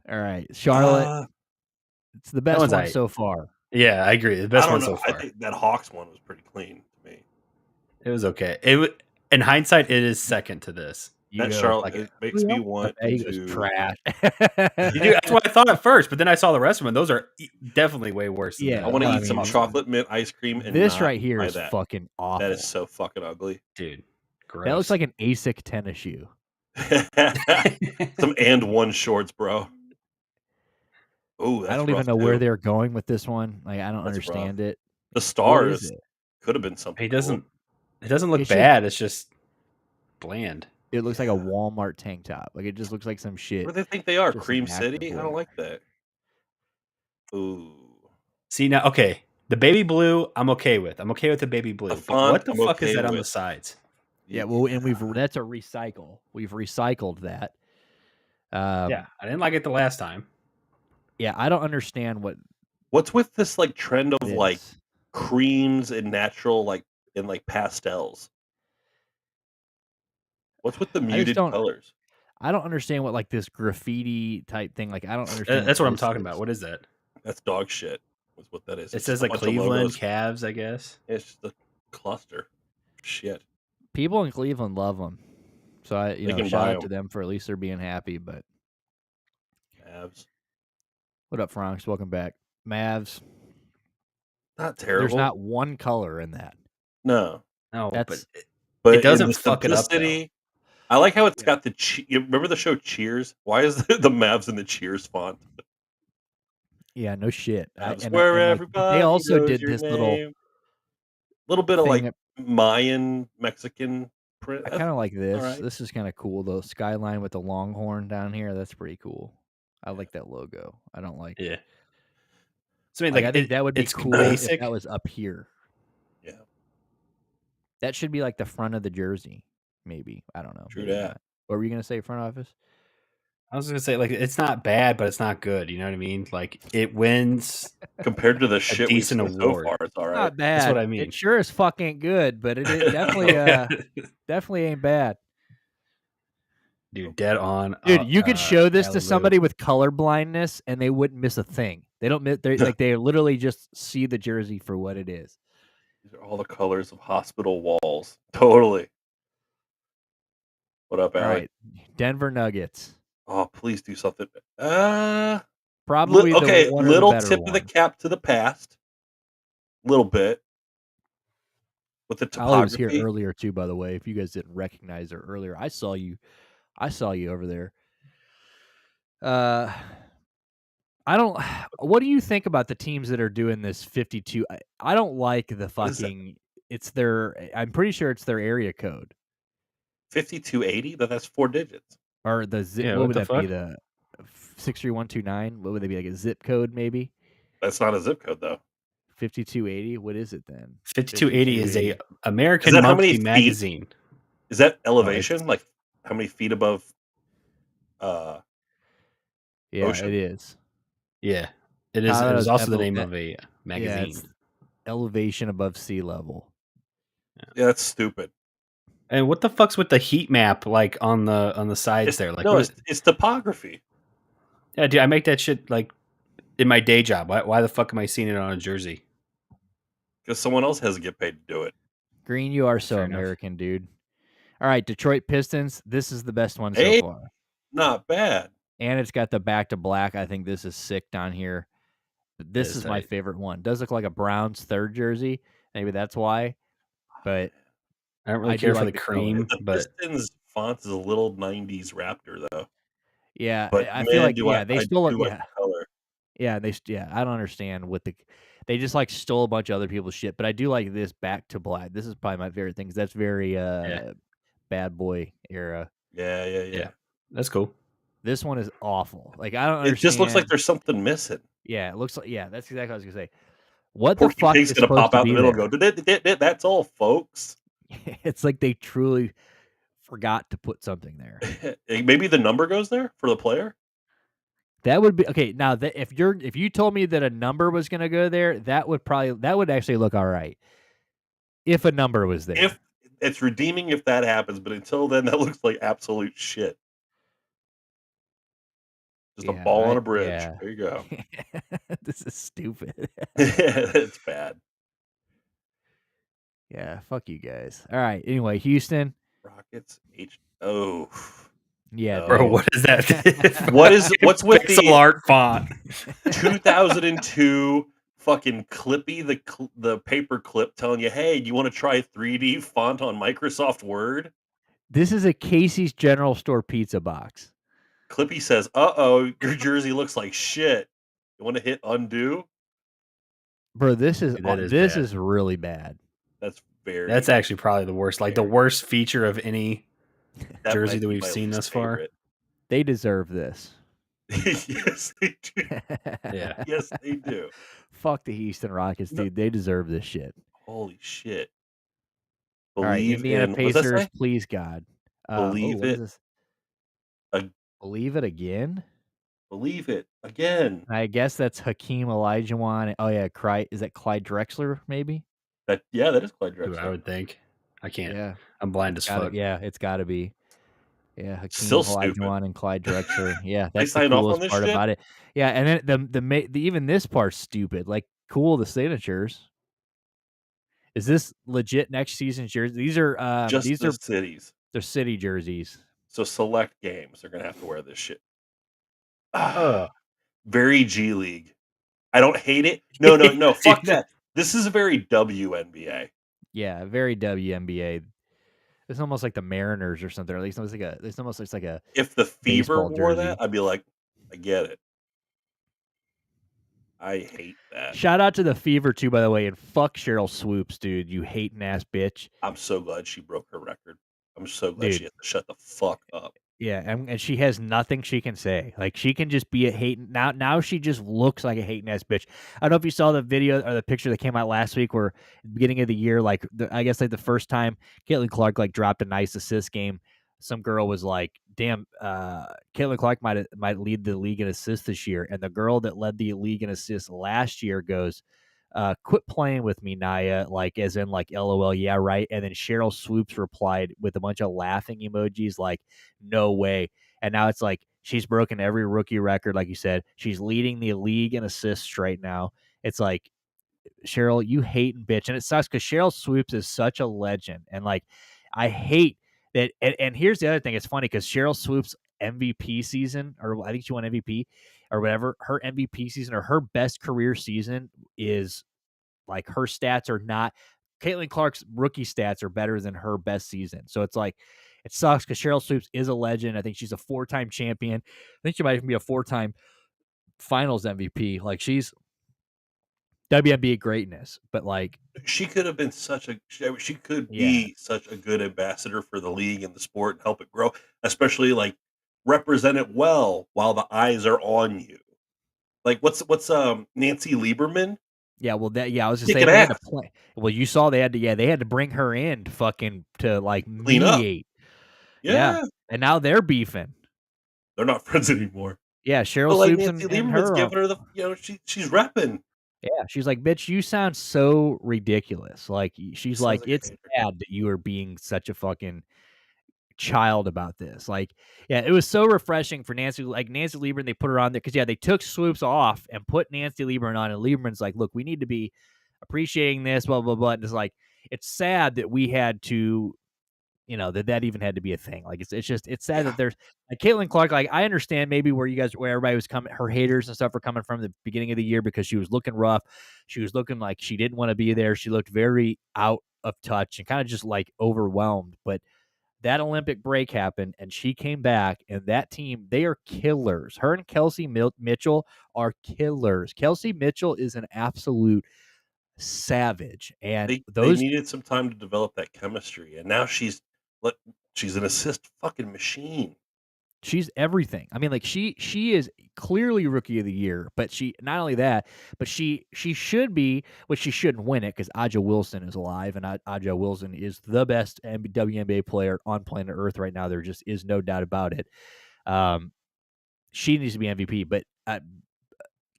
All right, Charlotte. It's the best one so far. Yeah, I agree. The best one so far. I think that Hawks one was pretty clean to me. It was okay. In hindsight, it is second to this. That Charlotte it makes me want to trash. That's what I thought at first, but then I saw the rest of them. Those are definitely way worse. Yeah, I want to eat some chocolate mint ice cream. And this right here is fucking awful. That is so fucking ugly, dude. Gross. That looks like an ASIC tennis shoe. Some and one shorts, bro. Oh, I don't even know where they're going with this one. Like, I don't understand it. The stars could have been something. It doesn't look bad. It's just bland. It looks like a Walmart tank top. Like, it just looks like some shit. Where do they think they are? Cream City? I don't like that. Ooh. See now, okay. The baby blue, I'm okay with. I'm okay with the baby blue. The But font, what the I'm fuck is okay that on the with. sides? Yeah, well, and that's a recycle. We've recycled that. Yeah, I didn't like it the last time. Yeah, I don't understand what's with this like trend of it like is. creams and natural like and like pastels. What's with the I just muted don't. colors? I don't understand what like this graffiti type thing. Like, I don't understand That's what what I'm this talking is. about. What is that? That's dog shit. Is what that is. It It's just says a like bunch of Cleveland logos. Cavs, I guess. It's just a cluster. Shit. People in Cleveland love them, so They can shout buy out to them. them for at least they're being happy. But Mavs. what up, Franks? Welcome back, Mavs. Not There's terrible. not one color in that. No. No, That's But it in doesn't the fuck it up though. simplicity, I like how it's Yeah. got the. You remember the show Cheers? Why is the Mavs in the Cheers font? yeah, no shit. Mavs, And where like they everybody also knows did your this little name. Little bit of like thing. Mayan Mexican print. I kind of like All this. right. This is kind of cool. The skyline with the longhorn down here. That's pretty cool. I Yeah. like that logo. I don't like. Yeah. So I mean, Like, like I think that would be it's cool if basic. that was up here. Yeah. That should be like the front of the jersey. Maybe. I don't know. True Maybe that. not. What were you gonna say, front office? I was gonna say like it's not bad, but it's not good. You know what I mean? Like it wins Compared to the a shit we've decent seen so award. far, it's all right. Not bad. That's what I mean. It sure as fuck ain't good, but it definitely definitely ain't bad. Dude, dead on. Dude, you could show this Alley to somebody with color blindness and they wouldn't miss a thing. They don't miss. They like they literally just see the jersey for what it is. These are all the colors of hospital walls. Totally. What up, All Allie? right, Denver Nuggets. Oh, please do something. Probably okay, the one of the little better tip of the ones. cap to the past. Little bit. With the Ali was here topography. earlier too, by the way. If you guys didn't recognize her earlier, I saw you over there. I don't. What do you think about the teams that are doing this 52? I don't like the fucking. It's their. I'm pretty sure it's their area code 5280? That's 4 digits. or the zip. Yeah, what what would the that be? fuck? The 63129. What would they be, like a zip code maybe? That's not a zip code though. 5280. What is it then? 5280 is a 5280. American Is that how many monthly feet? magazine. Is that Oh, elevation? Like how many feet above Yeah, ocean? it is. Yeah, it is. It is also the name of a magazine. Yeah, it's elevation above sea level. Yeah, that's stupid. And what the fuck's with the heat map like on the sides there? Like, no, what is? it's topography. Yeah, dude, I make that shit like in my day job. Why the fuck am I seeing it on a jersey? Because someone else has to get paid to do it. Green, you are so Fair enough. American, dude. All right, Detroit Pistons. This is the best one Hey. so far. Not bad. And it's got the back to black. I think this is sick down here. This is is my tight. favorite one. Does look like a Browns third jersey. Maybe that's why. But I don't really I care do for like the the color. cream, The but Pistons font is a little 90s Raptor though. yeah, But I man, feel like do I they I stole it. do like Yeah, the color. yeah, I don't understand what they just like stole a bunch of other people's shit. But I do like this back to black. This is probably my favorite thing. 'Cause that's very bad boy era. Yeah. that's cool. This one is awful. Like I don't It understand. just looks like there's something missing. Yeah, it looks like that's exactly what I was gonna say. What Porky the fuck Pig's is gonna supposed pop to out in be the middle there? and go, that's all, folks. It's like they truly forgot to put something there. Maybe the number goes there for the player. That would be okay. Now, if you told me that a number was going to go there, that would actually look all right. If a number was there, If it's redeeming if that happens, but until then, that looks like absolute shit. Just a ball on a bridge. Yeah. There you go. This is stupid. It's bad. Yeah, fuck you guys. All right. Anyway, Houston. Rockets Oh. Yeah, No. Bro, what is that? What's with pixel the art font? 2002 fucking Clippy, the paper clip telling you, hey, you want to try 3D font on Microsoft Word? This is a Casey's General Store pizza box. Clippy says, uh-oh, your jersey looks like shit. You want to hit undo? Bro, this is Dude, this bad. is really bad. That's actually probably the worst. Like the worst feature of any that jersey might that be we've my seen least thus far. favorite. They deserve this. Yes, they do. Yeah. Yes, they do. Fuck the Houston Rockets, No, dude. They deserve this shit. holy shit. All right, Believe Indiana in what does that Pacers, say? please God. Believe What is it. this? ag- Believe it again? Believe it again. I guess that's Hakeem Olajuwon. Oh yeah, is that Clyde Drexler? Maybe. That is Clyde Who I Drexler. would think. I can't. Yeah, I'm blind as fuck. it's got to be. Yeah, Still Hakeem stupid. Olajuwon and Clyde Drexler. Yeah, They that's the signed off on coolest this part shit. about it. Yeah, and then even this part's stupid. Like, cool, the signatures. Is this legit next season's jersey? Just These the are cities. their city jerseys. So select games are gonna have to wear this shit. Oh, Very G League. I don't hate it. No. Fuck Dude, that. This is a very WNBA. yeah, very WNBA. It's almost like the Mariners or something. Or at least it's almost looks like a If the Fever baseball wore that, jersey. I'd be like, I get it. I hate that. Shout out to the Fever too, by the way, and fuck Cheryl Swoops, dude. You hating ass bitch, I'm so glad she broke her record. I'm so glad she dude. had to shut the fuck up. Yeah, and she has nothing she can say. Like, she can just be a hating now. Now she just looks like a hating ass bitch. I don't know if you saw the video or the picture that came out last week, where at the beginning of the year, like I guess like the first time Caitlin Clark like dropped a nice assist game, some girl was like, "Damn, Caitlin Clark might lead the league in assists this year," and the girl that led the league in assists last year goes, quit playing with me, Naya, like as in like LOL, yeah, right. And then Cheryl Swoops replied with a bunch of laughing emojis, like, no way. And now it's like she's broken every rookie record, like you said. She's leading the league in assists right now. It's like, Cheryl, you hating bitch. And it sucks because Cheryl Swoops is such a legend. And like, I hate that. And here's the other thing. It's funny because Cheryl Swoops MVP season, or I think she won MVP or whatever, her MVP season or her best career season is like, her stats are not, Caitlin Clark's rookie stats are better than her best season. So it's like, it sucks because Cheryl Swoops is a legend. I think she's a 4-time champion. I think she might even be a 4-time finals MVP. Like, she's WNBA greatness, but like, She could have been she could yeah, be such a good ambassador for the league and the sport and help it grow, especially like represent it well while the eyes are on you. Like what's Nancy Lieberman yeah. Well, I was just kicking saying they had to ass, play. Well, you saw they had to bring her in to like clean up. mediate. Yeah, Yeah, and now they're beefing. they're not friends anymore. Yeah, Cheryl But like Swoops Nancy and Lieberman's her. giving her she's repping. Yeah, she's like, "Bitch, you sound so ridiculous." Like, she's Sounds like, like a "It's hater. sad that you are being such a fucking child about this." Like, yeah, it was so refreshing for Nancy Lieberman. They put her on there because, yeah, they took Swoops off and put Nancy Lieberman on, and Lieberman's like, "Look, we need to be appreciating this, blah blah blah." And it's like, it's sad that we had to, that even had to be a thing. Like, it's sad that Yeah, there's like Caitlin Clark. Like, I understand maybe where everybody was coming, her haters and stuff were coming from the beginning of the year because she was looking rough. She was looking like she didn't want to be there. She looked very out of touch and kind of just like overwhelmed. But that Olympic break happened and she came back, and that team, they are killers. Her and Kelsey Mitchell are killers. Kelsey Mitchell is an absolute savage. And they those needed some time to develop that chemistry, and now like she's an assist fucking machine. She's everything. I mean, like, she is clearly rookie of the year, but she not only that, but she should be, which she shouldn't win it because Aja Wilson is alive, and Aja Wilson is the best WNBA player on planet Earth right now. There just is no doubt about it. Um, she needs to be MVP, but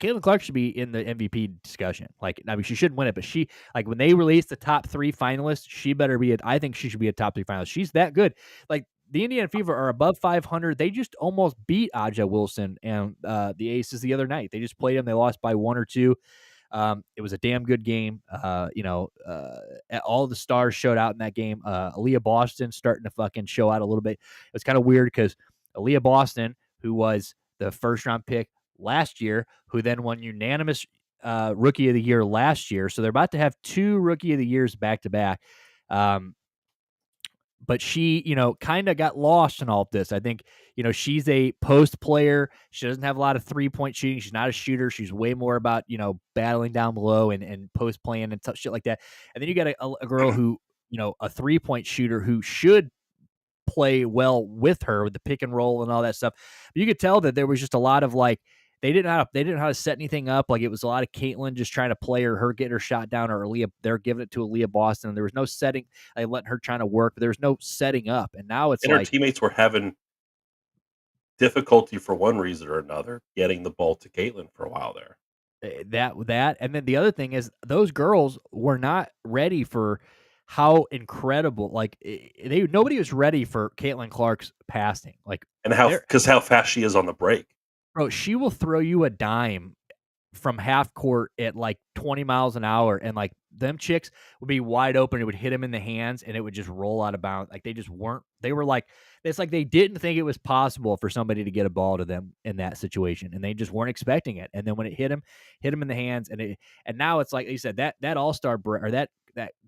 Caitlin Clark should be in the MVP discussion. Like, I mean, she shouldn't win it, but she, like, when they release the top 3 finalists, she better be I think she should be a top 3 finalist. She's that good. Like, the Indiana Fever are above 500. They just almost beat Aja Wilson and the Aces the other night. They just played them. They lost by 1 or 2. It was a damn good game. All the stars showed out in that game. Aaliyah Boston starting to fucking show out a little bit. It was kind of weird because Aaliyah Boston, who was the first round pick last year, who then won unanimous rookie of the year last year. So they're about to have 2 rookie of the years back to back. But she, kind of got lost in all of this. I think, she's a post player. She doesn't have a lot of 3-point shooting. She's not a shooter. She's way more about, battling down below and post playing and shit like that. And then you got a girl who, a 3-point shooter who should play well with her with the pick and roll and all that stuff. But you could tell that there was just a lot of like they didn't know how to set anything up. Like it was a lot of Caitlyn just trying to play her get her shot down, or Aaliyah they're giving it to Aaliyah Boston. And there was no setting, like letting her trying to work, but there was no setting up. And now it's And her like teammates were having difficulty for one reason or another getting the ball to Caitlyn for a while there. that and then the other thing is those girls were not ready for how incredible nobody was ready for Caitlin Clark's passing, like, and how fast she is on the break. Bro, she will throw you a dime from half court at like 20 miles an hour, and like them chicks would be wide open. It would hit them in the hands and it would just roll out of bounds. Like they were like, it's like they didn't think it was possible for somebody to get a ball to them in that situation, and they just weren't expecting it. And then when it hit them in the hands, and now it's like you said, that all-star break or that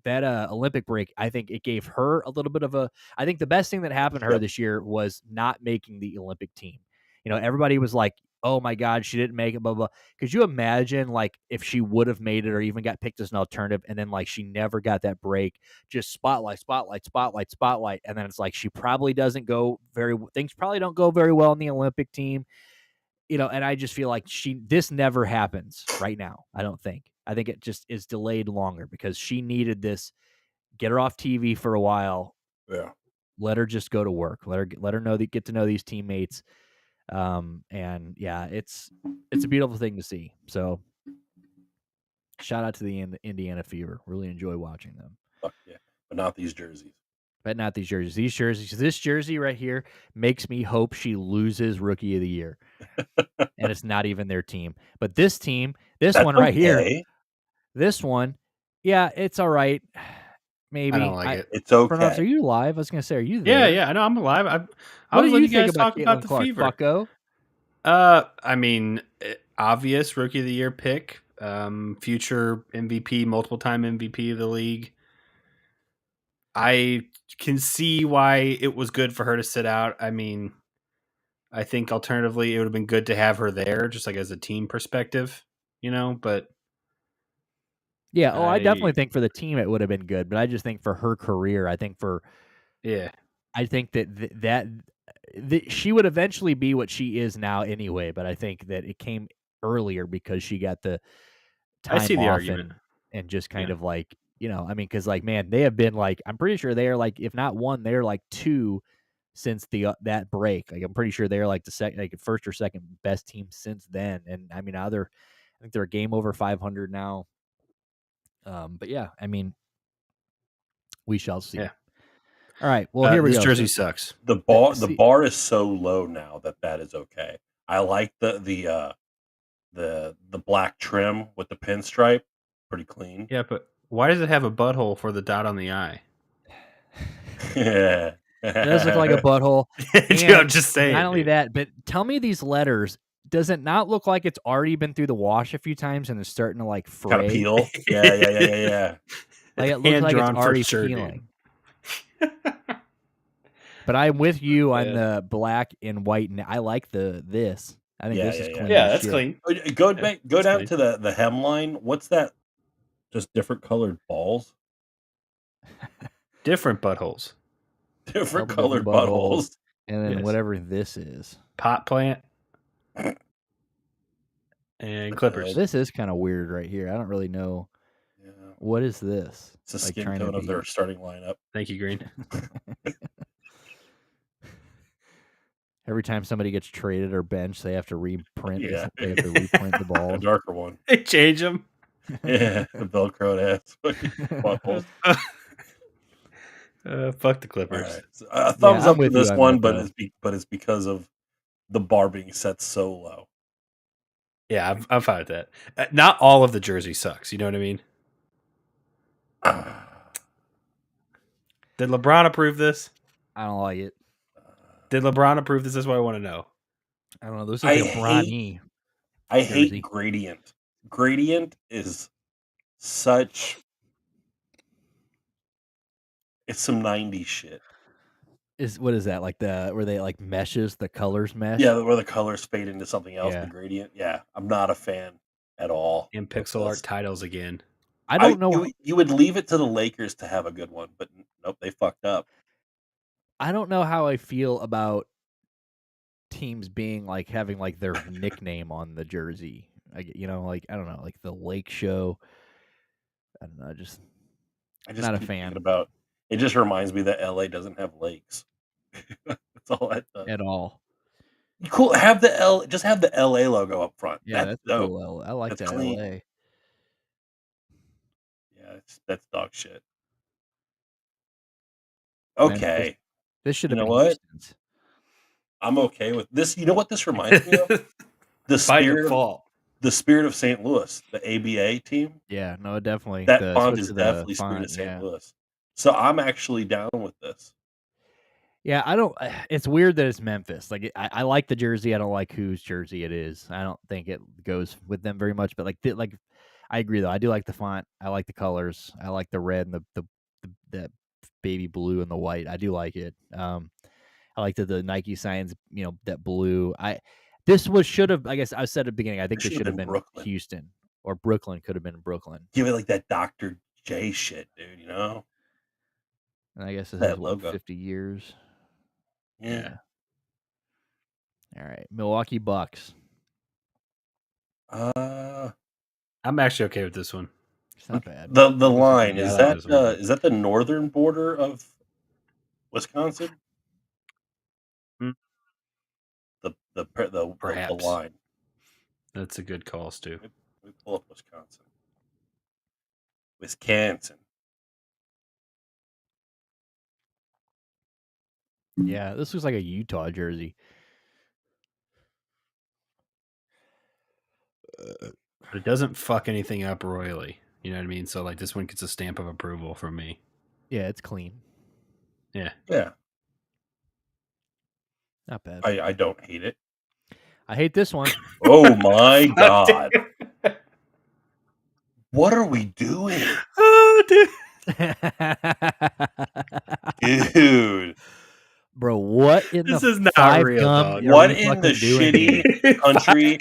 Olympic break, I think it gave her a little bit of I think the best thing that happened to her this year was not making the Olympic team. Everybody was like, oh my God, she didn't make it, blah, blah. Could you imagine like if she would have made it or even got picked as an alternative, and then like she never got that break, just spotlight. And then it's like she probably doesn't go things probably don't go very well in the Olympic team. And I just feel like this never happens right now. I don't think. I think it just is delayed longer because she needed this, get her off TV for a while. Yeah. Let her just go to work. Let her get to know these teammates. And yeah, it's a beautiful thing to see. So shout out to the Indiana Fever. Really enjoy watching them. Fuck yeah. But not these jerseys. This jersey right here makes me hope she loses Rookie of the Year. And it's not even their team. But this team, That's one right here, this one, yeah, it's all right. Maybe. I don't like it. It's okay. Pronounce, are you live? I was going to say, are you there? Yeah, I know I'm alive. I What was do letting you think guys about talk Caitlin about the Clark, Fever. Fucko? I mean, obvious Rookie of the Year pick, future MVP, multiple time MVP of the league. I can see why it was good for her to sit out. I mean, I think alternatively it would have been good to have her there, just like as a team perspective, but yeah, I definitely think for the team it would have been good, but I just think for her career, I think that she would eventually be what she is now anyway, but I think that it came earlier because she got the time I see the off argument. and just kind of like, I mean, because like, man, they have been like, I'm pretty sure they are like, if not one, they're like two since that break. Like I'm pretty sure they're like first or second best team since then. And I mean, I think they're a game over 500 now. But yeah, I mean, we shall see. Yeah. All right. Well, here we go. This jersey sucks. The bar is so low now that is okay. I like the black trim with the pinstripe, pretty clean. Yeah, but why does it have a butthole for the dot on the eye? It does look like a butthole. Dude, I'm just saying. Not only that, but tell me these letters. Does it not look like it's already been through the wash a few times and it's starting to like fray? Kind of peel. Yeah. Like it looks like it's already peeling. But I'm with you on the black and white, and I like this. I think this is clean. Yeah, that's clean. Go down to the hemline. What's that? Just different colored balls? Different buttholes. Different colored buttholes. And then whatever this is. Pot plant. And clippers. This is kind of weird right here. I don't really know. Yeah. What is this? It's a skin tone of their starting lineup. Thank you, Green. Every time somebody gets traded or benched, they have to reprint. Yeah. They have to reprint the ball. A darker one. They change them. Yeah, the Velcro ass buttholes. Fuck the Clippers. Right. So, thumbs up with this one, but it's because of the bar being set so low. Yeah, I'm fine with that. Not all of the jersey sucks. You know what I mean? Did LeBron approve this? I don't like it. Did LeBron approve this? That's what I want to know. I don't know. This is LeBron-y. I hate gradient. Gradient is such... It's some 90s shit. What is that? Like where they like meshes, the colors mesh? Yeah, where the colors fade into something else, the gradient. Yeah, I'm not a fan at all. And pixel art titles again. I don't know. You would leave it to the Lakers to have a good one, but nope, they fucked up. I don't know how I feel about teams being like having like their nickname on the jersey. Like I don't know, like the Lake Show. I don't know, just I just not a keep thinking fan about it. Just reminds me that LA doesn't have lakes. That's all that does. at all. Cool. Just have the LA logo up front. Yeah, That's that's dope. cool. I like That's that clean. LA. Yeah, that's dog shit. Memphis. Okay. This should You have know been what? Houston's. I'm okay with this. You know what this reminds me of? By The default. Spirit of St. Louis, the ABA team. Yeah, no, definitely. That font is Especially the definitely Spirit of font, St. yeah. Louis. So I'm actually down with this. Yeah, I don't. It's weird that it's Memphis. Like, I like the jersey. I don't like whose jersey it is. I don't think it goes with them very much. But like, I agree though. I do like the font. I like the colors. I like the red and the baby blue and the white. I do like it. I like the Nike signs. That blue. This should have. I guess I said at the beginning. I think this should have been Brooklyn. Houston or Brooklyn. Could have been Brooklyn. Give it like that Dr. J shit, dude. You know. And I guess this That is logo. 50 years. Yeah. All right, Milwaukee Bucks. I'm actually okay with this one. It's not bad. The line Yeah, is I like that is that the northern border of Wisconsin? The Perhaps. line. That's a good call, Stu. Let me pull up Wisconsin. Yeah, this looks like a Utah jersey. But it doesn't fuck anything up royally. You know what I mean? So like this one gets a stamp of approval from me. Yeah, it's clean. Yeah. Yeah. Not bad. I don't hate it. I hate this one. Oh my god. What are we doing? Oh, Dude. Bro, what in this the is not five real, gum dog. What in the doing here? shitty country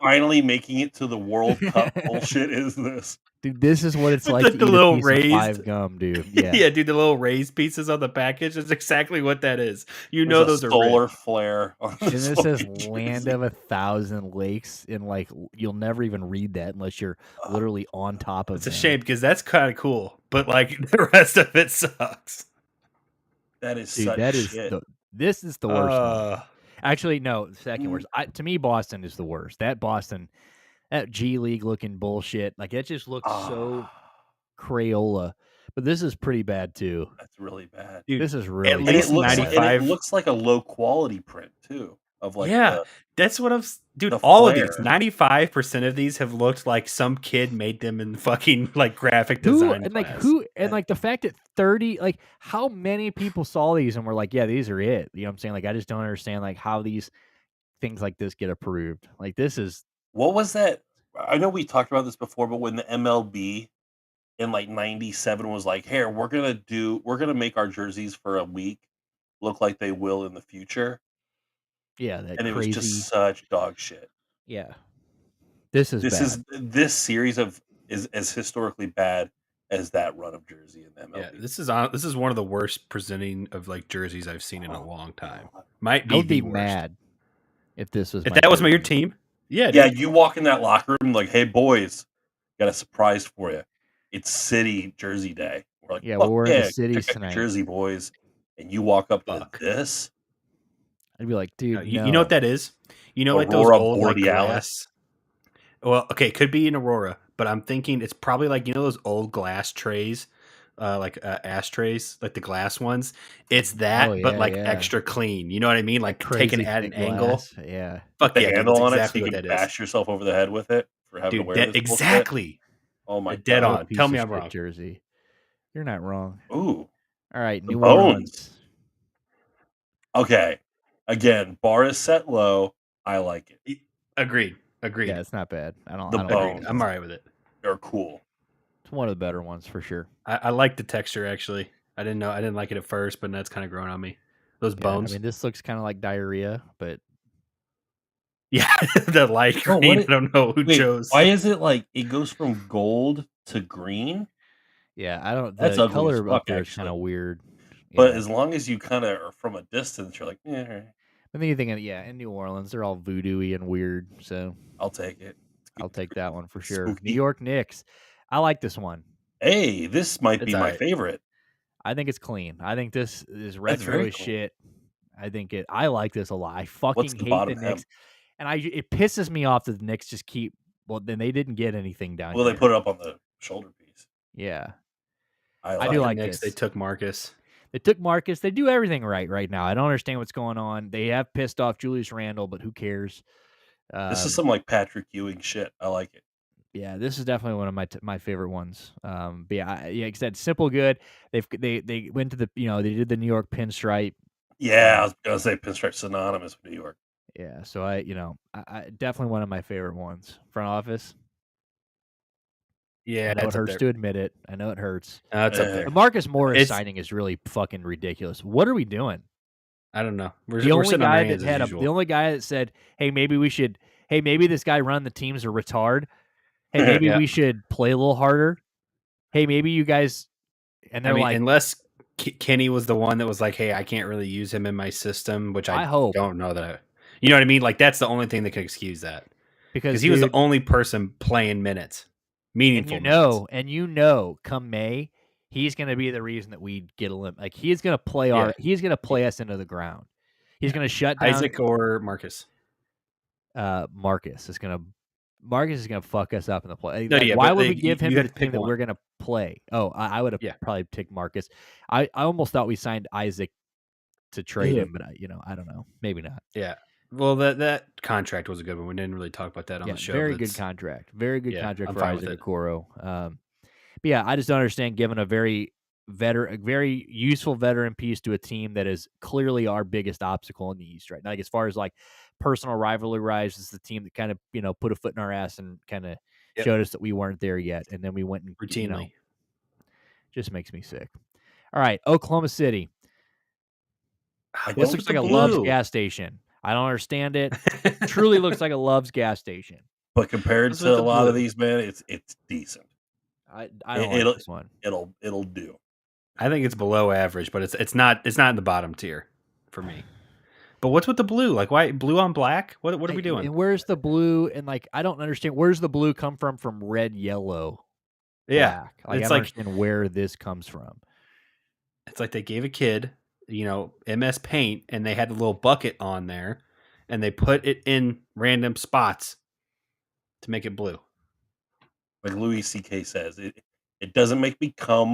finally making it to the World Cup bullshit is this? Dude, this is what it's With like the to eat little a piece raised- of 5 gum, dude. Yeah. Yeah, dude, the little raised pieces on the package is exactly what that is. You know There's those a are solar red. flare on And this this says fucking land jersey. of 1,000 lakes, and like you'll never even read that unless you're literally on top of It's a them. shame because that's kind of cool, but like the rest of it sucks. That is Dude, such that is shit. this is the worst one. Actually, no, the second Mm. worst. To me, Boston is the worst. That G League looking bullshit, like it just looks so Crayola. But this is pretty bad too. That's really bad. Dude, This is really at And least it looks 95. it looks like a low quality print too. Of like that's what I'm. Dude, the all of these, flare. 95% of these have looked like some kid made them in fucking like graphic design class. Like the fact that 30, like how many people saw these and were like, yeah, these are it. You know what I'm saying? Like I just don't understand like how these things like this get approved. Like this is What was that? I know we talked about this before, but when the MLB in like 97 was like, "Here, we're gonna make our jerseys for a week look like they will in the future." Yeah, that And crazy. It was just such dog shit. Yeah. This is bad. This series is as historically bad as that run of jersey in the MLB. Yeah, this is one of the worst presenting of like jerseys I've seen in a long time. Might be I would the be worst. mad if this was if that was your team. Yeah, Yeah, dude. you walk in that locker room like, "Hey boys, got a surprise for you. It's City Jersey Day." We're like, yeah, "Fuck we're in the yeah, cities check out your tonight. Jersey boys," and you walk up to Fuck. this. I'd be like, dude, You know what that is? You know, like those Aurora old like Borealis? glass. Well, okay, it could be an Aurora, but I'm thinking it's probably like those old glass trays, like ashtrays, like the glass ones. It's that, but like extra clean. You know what I mean? Like taken at an angle. Yeah. Fuck The yeah, dude, handle that's on exactly it, so what you can that is. bash yourself over the head with it for having to Dude, wear this bullshit. exactly. Oh my Dead god! on. Tell me I'm wrong. Jersey. You're not wrong. Ooh. All right, The New bones. Orleans. Okay. Again, bar is set low. I like it. Agreed. Yeah, it's not bad. I don't bones. I'm all right with it. They're cool. It's one of the better ones for sure. I like the texture actually. I didn't like it at first, but that's kind of grown on me. Those bones. I mean, this looks kind of like diarrhea, but yeah, the light green. I don't know who chose. Why is it like it goes from gold to green? Yeah, I don't. That's The ugly as color fuck, up there is actually. kind of weird. But as long as you kind of are from a distance, you're like, yeah. I think you think, in New Orleans, they're all voodoo-y and weird. So I'll take it. I'll take that one for sure. Spooky. New York Knicks. I like this one. Hey, this might be my favorite. I think it's clean. I think this is retro as shit. I like this a lot. I fucking hate the Knicks. And it pisses me off that the Knicks just keep. Well, then they didn't get anything down. Well, they put it up on the shoulder piece. Yeah, I do like Knicks. They took Marcus. They took Marcus. They do everything right now. I don't understand what's going on. They have pissed off Julius Randle, but who cares? This is some like Patrick Ewing shit. I like it. Yeah, this is definitely one of my favorite ones. But like I said, simple good. They went to the they did the New York pinstripe. Yeah, I was gonna say pinstripe synonymous with New York. Yeah, so I definitely one of my favorite ones. Front office. Yeah, I know it hurts to admit it. I know it hurts. It's up there. The Marcus Morris signing is really fucking ridiculous. What are we doing? I don't know. The only guy that said, "Hey, maybe we should. Hey, maybe this guy running the teams are retard. Hey, maybe we should play a little harder. Hey, maybe you guys." And they're like, unless Kenny was the one that was like, "Hey, I can't really use him in my system," which I hope. Don't know that. You know what I mean? Like that's the only thing that could excuse that because he was the only person playing minutes, meaningful. And come May, he's going to be the reason that we get a limp. Like he's going to play he's going to play us into the ground. He's going to shut down Isaac or Marcus. Marcus is going to fuck us up in the play. Why would we give him the thing that we're going to play? Oh, I would have probably picked Marcus. I almost thought we signed Isaac to trade him, but I don't know. Maybe not. Yeah. Well, that contract was a good one. We didn't really talk about that on the show. Very good contract. Very good contract for Isaac Okoro. But yeah, I just don't understand giving a very useful veteran piece to a team that is clearly our biggest obstacle in the East right now. Like as far as like personal rivalry rise, this is the team that kind of put a foot in our ass and kind of showed us that we weren't there yet, and then we went and routinely. Just makes me sick. All right, Oklahoma City. This looks like a Love's gas station. I don't understand it. Truly looks like a Love's gas station. But compared to a lot of these, man, it's decent. I don't like this one. It'll do. I think it's below average, but it's not in the bottom tier for me. But what's with the blue? Like why blue on black? What are we doing? And where's the blue? And like I don't understand. Where's the blue come from red, yellow, black? Like, I don't understand where this comes from. It's like they gave a kid MS Paint, and they had the little bucket on there, and they put it in random spots to make it blue. Like Louis C.K. says, it doesn't make me cum,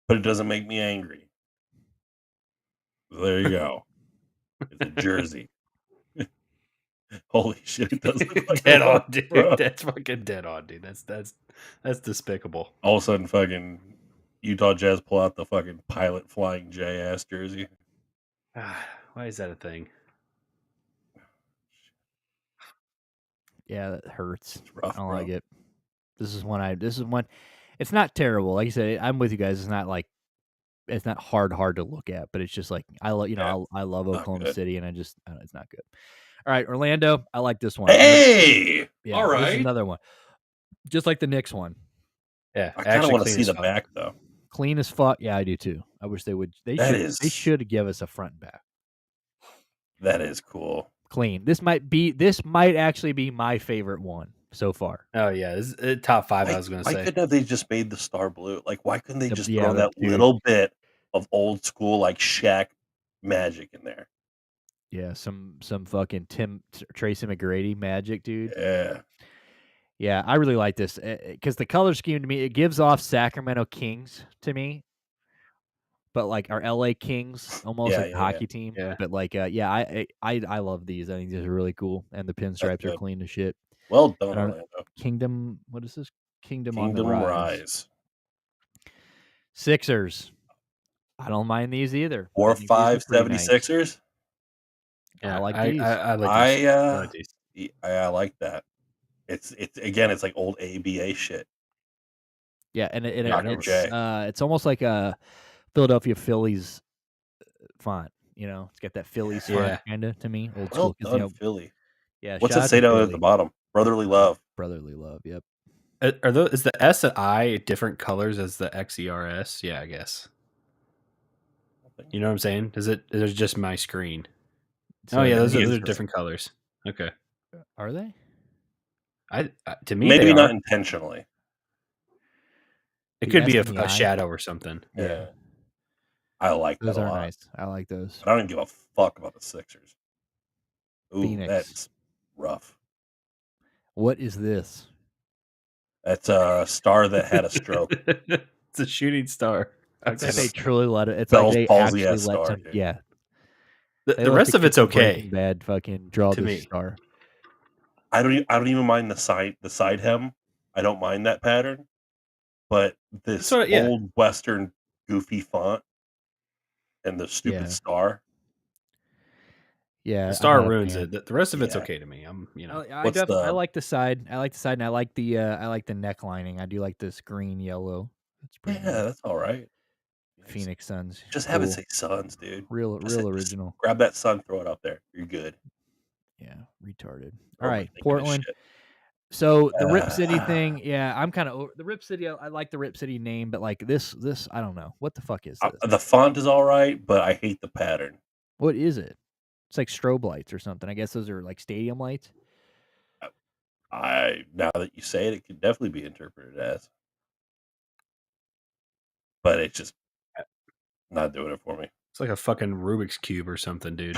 but it doesn't make me angry. There you go. It's a jersey. Holy shit! It does look like dead on, dude. Bro. That's fucking dead on, dude. That's despicable. All of a sudden, fucking Utah Jazz pull out the fucking Pilot Flying J-ass jersey. Why is that a thing? Yeah, that hurts. It's rough, I don't like it. This is one. It's not terrible. Like you said, I'm with you guys. It's not hard to look at, but it's just like I love Oklahoma City, and it's not good. All right, Orlando. I like this one. Hey, yeah, all right, this is another one, just like the Knicks one. Yeah, I kind of want to see the back though. Clean as fuck. Yeah, I do too. I wish they would. They should give us a front and back. That is cool. Clean. This might actually be my favorite one so far. Oh yeah, this is top 5. I was going to say. Why couldn't they just made the star blue? Like, why couldn't they just throw that little bit of old school like Shaq magic in there? Yeah, some fucking Tracy McGrady magic, dude. Yeah, I really like this because the color scheme to me, it gives off Sacramento Kings to me, but like our LA Kings, almost like a hockey team. Yeah. But like, I love these. I think these are really cool, and the pinstripes are clean as shit. Well done, Orlando. Kingdom. What is this? Kingdom on the Rise. Sixers. I don't mind these either. 4-5 76ers. Yeah, I like these. I like these. I like that. It's it's like old ABA shit. Yeah, and it's almost like a Philadelphia Phillies font. It's got that Phillies font kind of to me. Old school. Well done, Philly. Yeah. What's it say down at the bottom? Brotherly love. Brotherly love. Yep. Is the S and I different colors as the XERS? Yeah, I guess. something. You know what I'm saying? Is it just my screen? So Oh yeah, those think are it's different colors. Okay. Are they? To me maybe they not are. intentionally. It The could S be and the a I? shadow or something. Yeah. I like that Those a are lot. nice. I like those. But I don't give a fuck about the Sixers. Ooh, Phoenix. that's rough. What is this? That's a star that had a stroke. It's a shooting star. It's like Okay. they truly let it. It's Bell's like they palsy actually ass let star, some. dude. Yeah, The, they the let rest the of it's kid from okay Breaking Bad fucking draw to this me. star. I don't even mind the side hem. I don't mind that pattern. But this old Western goofy font and the stupid star. Yeah, The I'm star not a ruins fan. it. The rest of it's okay to me. I like the side. I like the side, and I like the neck lining. I do like this green yellow. That's pretty Yeah, nice. that's all right. Phoenix Suns. Just cool. have it say Suns, dude. Real original. Grab that sun, throw it out there. You're good. Yeah, retarded. Or All am I right, thinking of Portland. shit? So the Rip City thing, yeah, I'm kind of the Rip City. I like the Rip City name, but like this, I don't know what the fuck is this. The font is all right, but I hate the pattern. What is it? It's like strobe lights or something. I guess those are like stadium lights. Now that you say it, it could definitely be interpreted as, but it's just not doing it for me. It's like a fucking Rubik's cube or something, dude.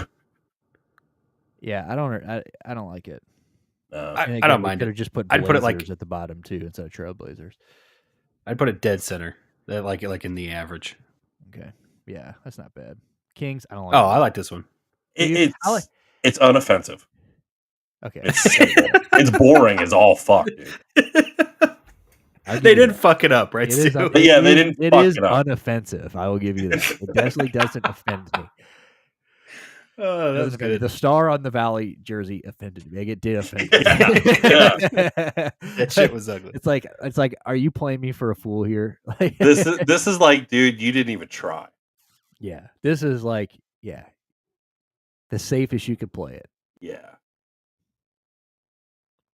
Yeah, I don't like it. No. And again, I don't we mind could it. have just put I'd put it Blazers like at the bottom too instead of Trailblazers. I'd put it dead center. They like it like in the average. Okay, yeah, that's not bad. Kings, I don't like. Oh, I like this one. It's unoffensive. Okay, it's boring as all fuck, dude. They didn't fuck it up, right? They didn't. It is unoffensive. I will give you that. It definitely doesn't offend me. Oh, that's good. The star on the Valley jersey offended me. It did offend me. That shit was ugly. It's like, are you playing me for a fool here? This is like, dude, you didn't even try. Yeah, this is like, yeah, the safest you could play it. Yeah.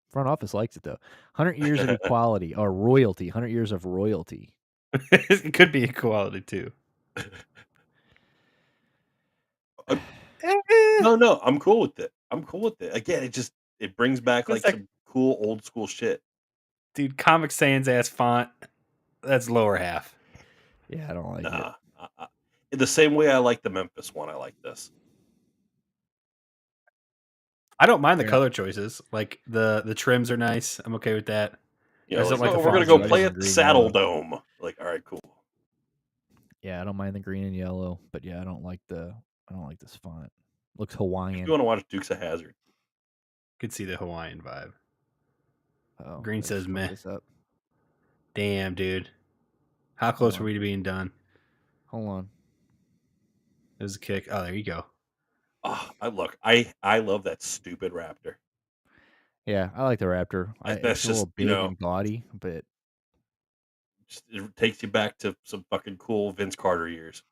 Front office likes it though. 100 years of equality or royalty. 100 years of royalty. It could be equality too. No, I'm cool with it. Again, it brings back like some cool old school shit. Dude, Comic Sans ass font. That's lower half. Yeah, I don't like it. In the same way I like the Memphis one, I like this. I don't mind the color choices. Like the trims are nice. I'm okay with that. You know, we're gonna go play at the Saddle Dome. Like, all right, cool. Yeah, I don't mind the green and yellow, but yeah, I don't like this font. Looks Hawaiian. If you want to watch Dukes of Hazzard, could see the Hawaiian vibe. Oh, green says meh. This up. Damn, dude. How close were we to being done? Hold on. There's a kick. Oh, there you go. Oh, I love that stupid Raptor. Yeah, I like the Raptor. It's a little big and gaudy, but it takes you back to some fucking cool Vince Carter years.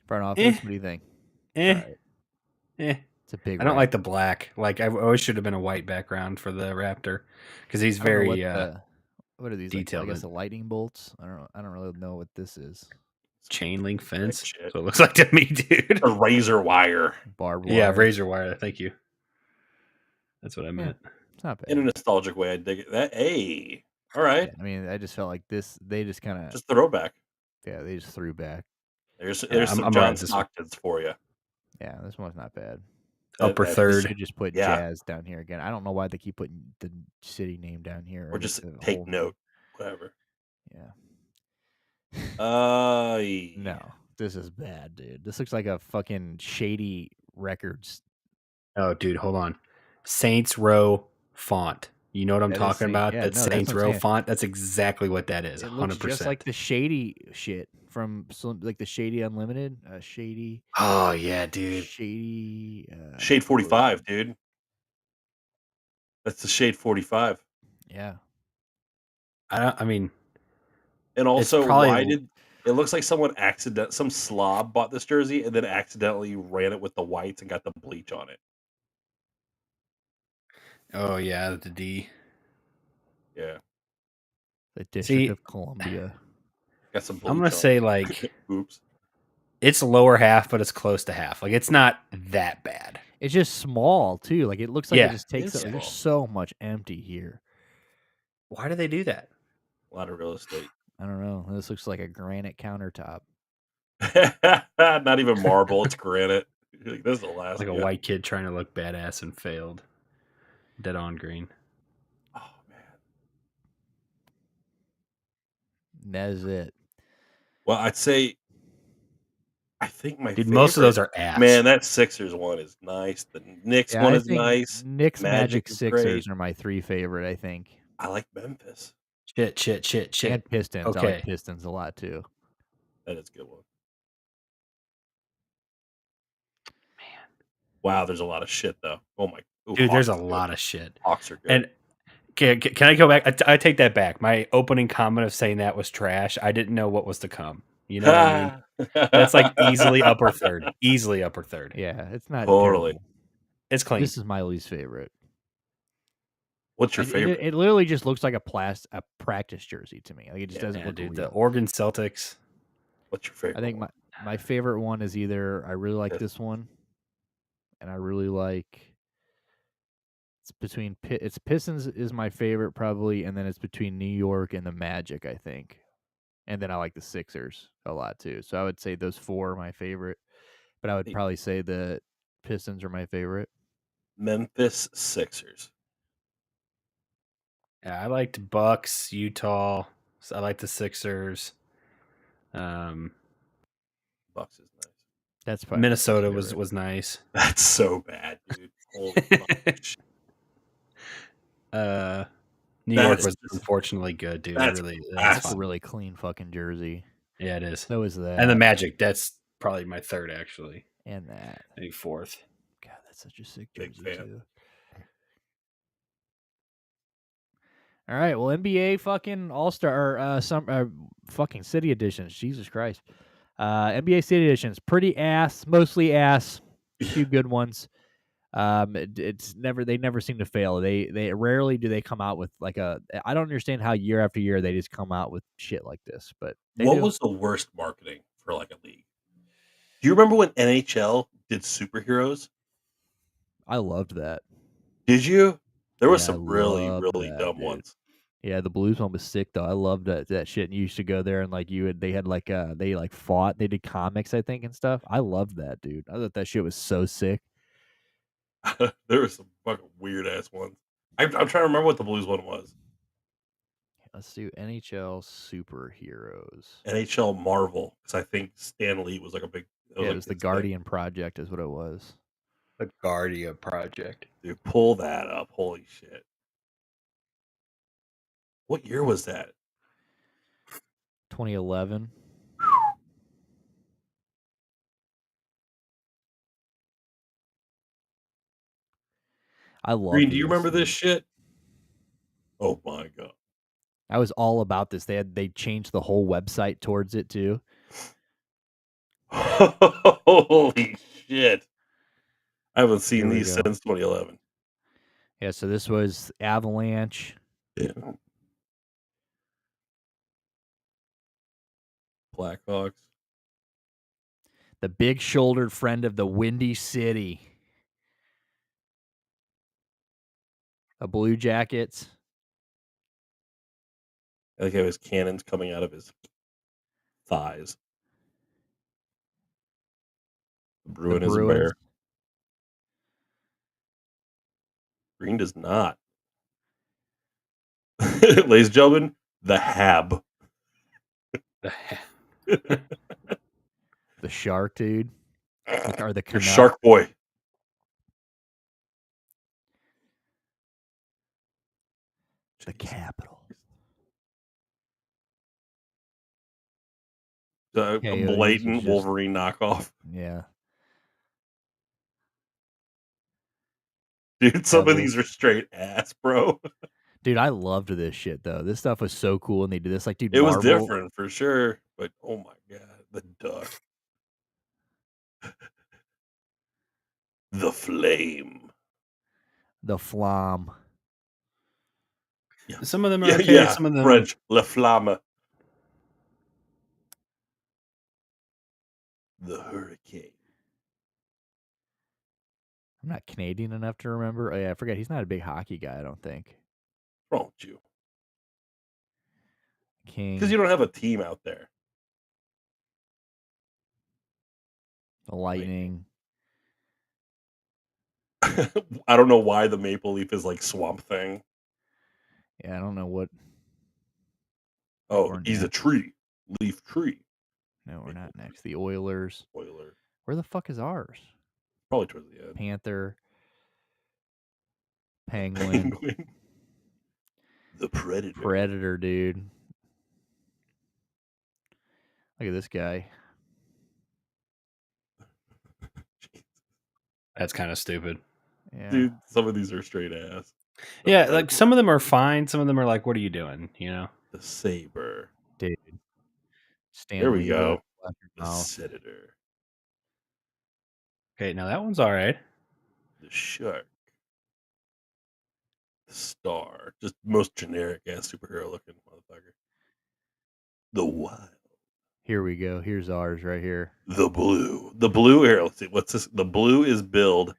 Front office, what do you think? It's a big. I don't like the black. Like I always should have been a white background for the Raptor because he's very what are these detailed? I guess the lightning bolts. I don't really know what this is. Chain link fence. So it looks like to me, dude. A razor wire. Barbed wire. Yeah, razor wire. Thank you. That's what I meant. It's not bad. In a nostalgic way, I dig it. Hey, all right. Yeah, I mean, I just felt like this. They just kind of just throwback. Yeah, they just threw back. There's some John Stocktons for you. Yeah, this one's not bad. Upper third. Should just put Jazz down here again. I don't know why they keep putting the city name down here. Or just take note. Whatever. Yeah. No, this is bad, dude. This looks like a fucking Shady Records. Oh, dude, hold on. Saints Row font. You know what I'm talking about? Yeah, Saints Row font. That's exactly what that is. 100%. Just like the Shady shit from like the Shady Unlimited. Shady. Oh yeah, dude. Shady. Shade 45, dude. That's the Shade 45. Yeah. I mean. And also, it looks like some slob bought this jersey and then accidentally ran it with the whites and got the bleach on it. Oh yeah, the D. Yeah. The District of Columbia. Got some bleach I'm gonna say like oops. It's lower half, but it's close to half. Like, it's not that bad. It's just small too. Like it looks like it just takes up. Like, there's so much empty here. Why do they do that? A lot of real estate. I don't know. This looks like a granite countertop. Not even marble. It's granite. Like, this is the last. Like a white kid trying to look badass and failed. Dead on green. Oh man. That's it. Well, I'd say. I think my Dude, favorite, most of those are ass. Man, that Sixers one is nice. The Knicks one is nice. Knicks, Magic, is Sixers great. are my 3 favorite. I think. I like Memphis. Shit. And Pistons. Okay. I like Pistons a lot too. That is a good one. Man. Wow, there's a lot of shit though. Oh my. Ooh, dude, there's a lot of shit. Hawks are good. And can I go back? I take that back. My opening comment of saying that was trash. I didn't know what was to come. You know what I mean? That's like easily upper third. Easily upper third. Yeah, it's not totally. terrible. It's clean. This is my least favorite. What's your favorite? It literally just looks like a practice jersey to me. Like it just doesn't look dude, real. The Oregon Celtics. What's your favorite? I think my favorite one is either I really like this one, and I really like. It's Pistons is my favorite probably, and then it's between New York and the Magic, I think. And then I like the Sixers a lot too. So I would say those 4 are my favorite. But I would probably say the Pistons are my favorite. Memphis Sixers. Yeah, I liked Bucks, Utah. I like the Sixers. Bucks is nice. That's probably Minnesota was nice. That's so bad, dude. Holy fuck. New York was unfortunately good, dude. That's a really clean fucking jersey. Yeah, it is. So is that. And the Magic, that's probably my third, actually. And that. Maybe fourth. God, that's such a sick jersey, too. All right, well, NBA fucking All-Star, fucking City Editions. Jesus Christ. NBA City Editions, pretty ass, mostly ass. A few good ones. They never seem to fail. They rarely do they come out with like I don't understand how year after year they just come out with shit like this. But what was the worst marketing for like a league? Do you remember when NHL did superheroes? I loved that. Did you? There was some really dumb ones. Yeah, the Blues one was sick though. I loved that shit. And you used to go there and like they had like they like fought. They did comics, I think, and stuff. I loved that, dude. I thought that shit was so sick. There were some fucking weird ass ones. I'm trying to remember what the Blues one was. Let's do NHL superheroes. NHL Marvel, because I think Stan Lee was like a big. It was the Guardian Project, is what it was. The Guardian Project. Dude, pull that up. Holy shit. What year was that? 2011. I love. Green, do you remember this shit? Oh my god. I was all about this. They changed the whole website towards it too. Holy shit. I haven't seen these since 2011. Yeah, so this was Avalanche. Yeah. Blackhawks. The big-shouldered friend of the Windy City. The Blue Jackets. I think it was cannons coming out of his thighs. The Bruin is a bear. Green does not. Ladies and gentlemen, the Hab. The Shark, dude. Or the Shark Boy. The Capital. A blatant Wolverine knockoff. Yeah. Dude, some of these are straight ass, bro. Dude, I loved this shit though. This stuff was so cool, and they did this like, dude. It was different for sure, but oh my god, the duck, the flame, the flam. Yeah. Some of them are okay. Yeah. Some of them French, la flamme. The Hurricane. I'm not Canadian enough to remember. Oh, yeah, I forget. He's not a big hockey guy, I don't think. What's wrong with you? King. Because you don't have a team out there. The Lightning. I don't know why the Maple Leaf is like Swamp Thing. Yeah, I don't know what. Oh, he's a tree. Leaf tree. No, we're not next. The Oilers. Oiler. Where the fuck is ours? Probably towards the end. Panther. Penguin. The Predator. Predator, dude. Look at this guy. That's kind of stupid. Yeah. Dude, some of these are straight ass. Yeah, like some of them are fine. Some of them are like, what are you doing? You know? The Saber. Dude. There we go. The Senator. Okay, now that one's all right. The Shark. The Star. Just most generic ass superhero looking motherfucker. The Wild. Here we go. Here's ours right here. The Blue. The Blue here. Let's see. What's this? The Blue is billed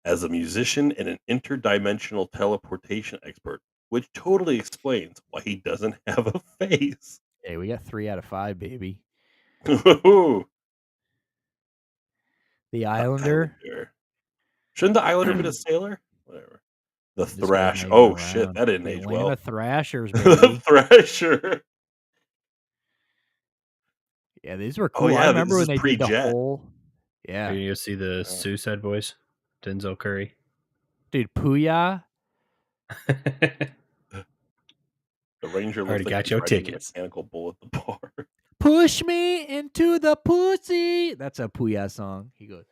as a musician and an interdimensional teleportation expert, which totally explains why he doesn't have a face. Hey, we got 3 out of 5, baby. The Islander. Shouldn't the Islander been a sailor? Whatever. The This guy's Thrash. not even Oh around. shit, that didn't age well. The Thrashers, The baby. Thrasher. Yeah, these were cool. Oh, yeah, I remember this when is they did the pre-Jet. whole. Yeah. Are you gonna see the Suicide Boys? Denzel Curry. Dude, Puya. The Ranger Already looks like got he's your riding a tickets. mechanical bull at the bar. Push me into the pussy. That's a Puya song. He goes,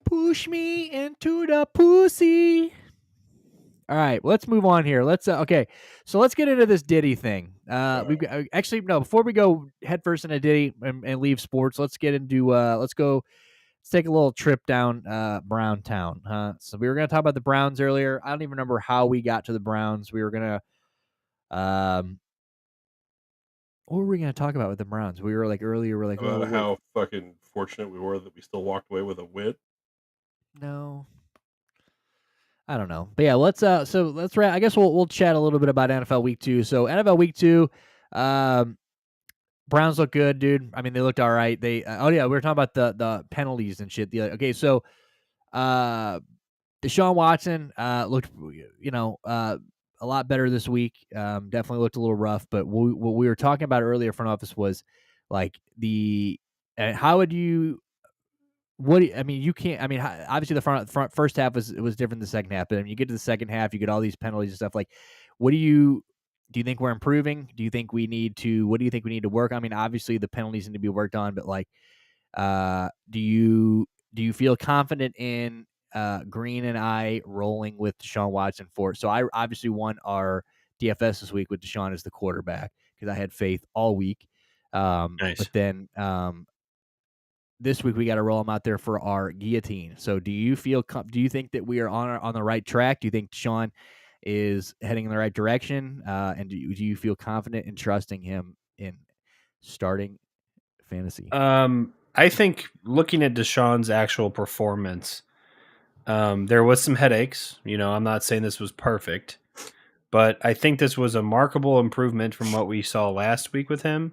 push me into the pussy. All right, let's move on here. Let's okay. So let's get into this Diddy thing. We've got, actually no. Before we go headfirst into Diddy and leave sports, let's get into let's take a little trip down Brown Town. So we were gonna talk about the Browns earlier. I don't even remember how we got to the Browns. We were gonna what were we gonna talk about with the Browns? We were like earlier. We're like, About how fucking fortunate we were that we still walked away with a win. No. I don't know. But yeah, let's wrap. I guess we'll chat a little bit about NFL Week 2. So NFL Week 2, Browns look good, dude. I mean, they looked all right. They we were talking about the penalties and shit. Okay, so Deshaun Watson looked a lot better this week. Definitely looked a little rough, but what we were talking about earlier front office was like how would you you can't. I mean, obviously the front first half was different than the second half. But I mean, you get to the second half, you get all these penalties and stuff. Like, what do you think we're improving? Do you think we need to? What do you think we need to work on? I mean, obviously the penalties need to be worked on, but like, do you feel confident in Green and I rolling with Deshaun Watson for? So I obviously won our DFS this week with Deshaun as the quarterback because I had faith all week. Nice. But then this week we got to roll him out there for our guillotine. So do you think that we are on the right track? Do you think Sean is heading in the right direction? And do you feel confident in trusting him in starting fantasy? I think looking at Deshaun's actual performance, there was some headaches. I'm not saying this was perfect, but I think this was a markable improvement from what we saw last week with him.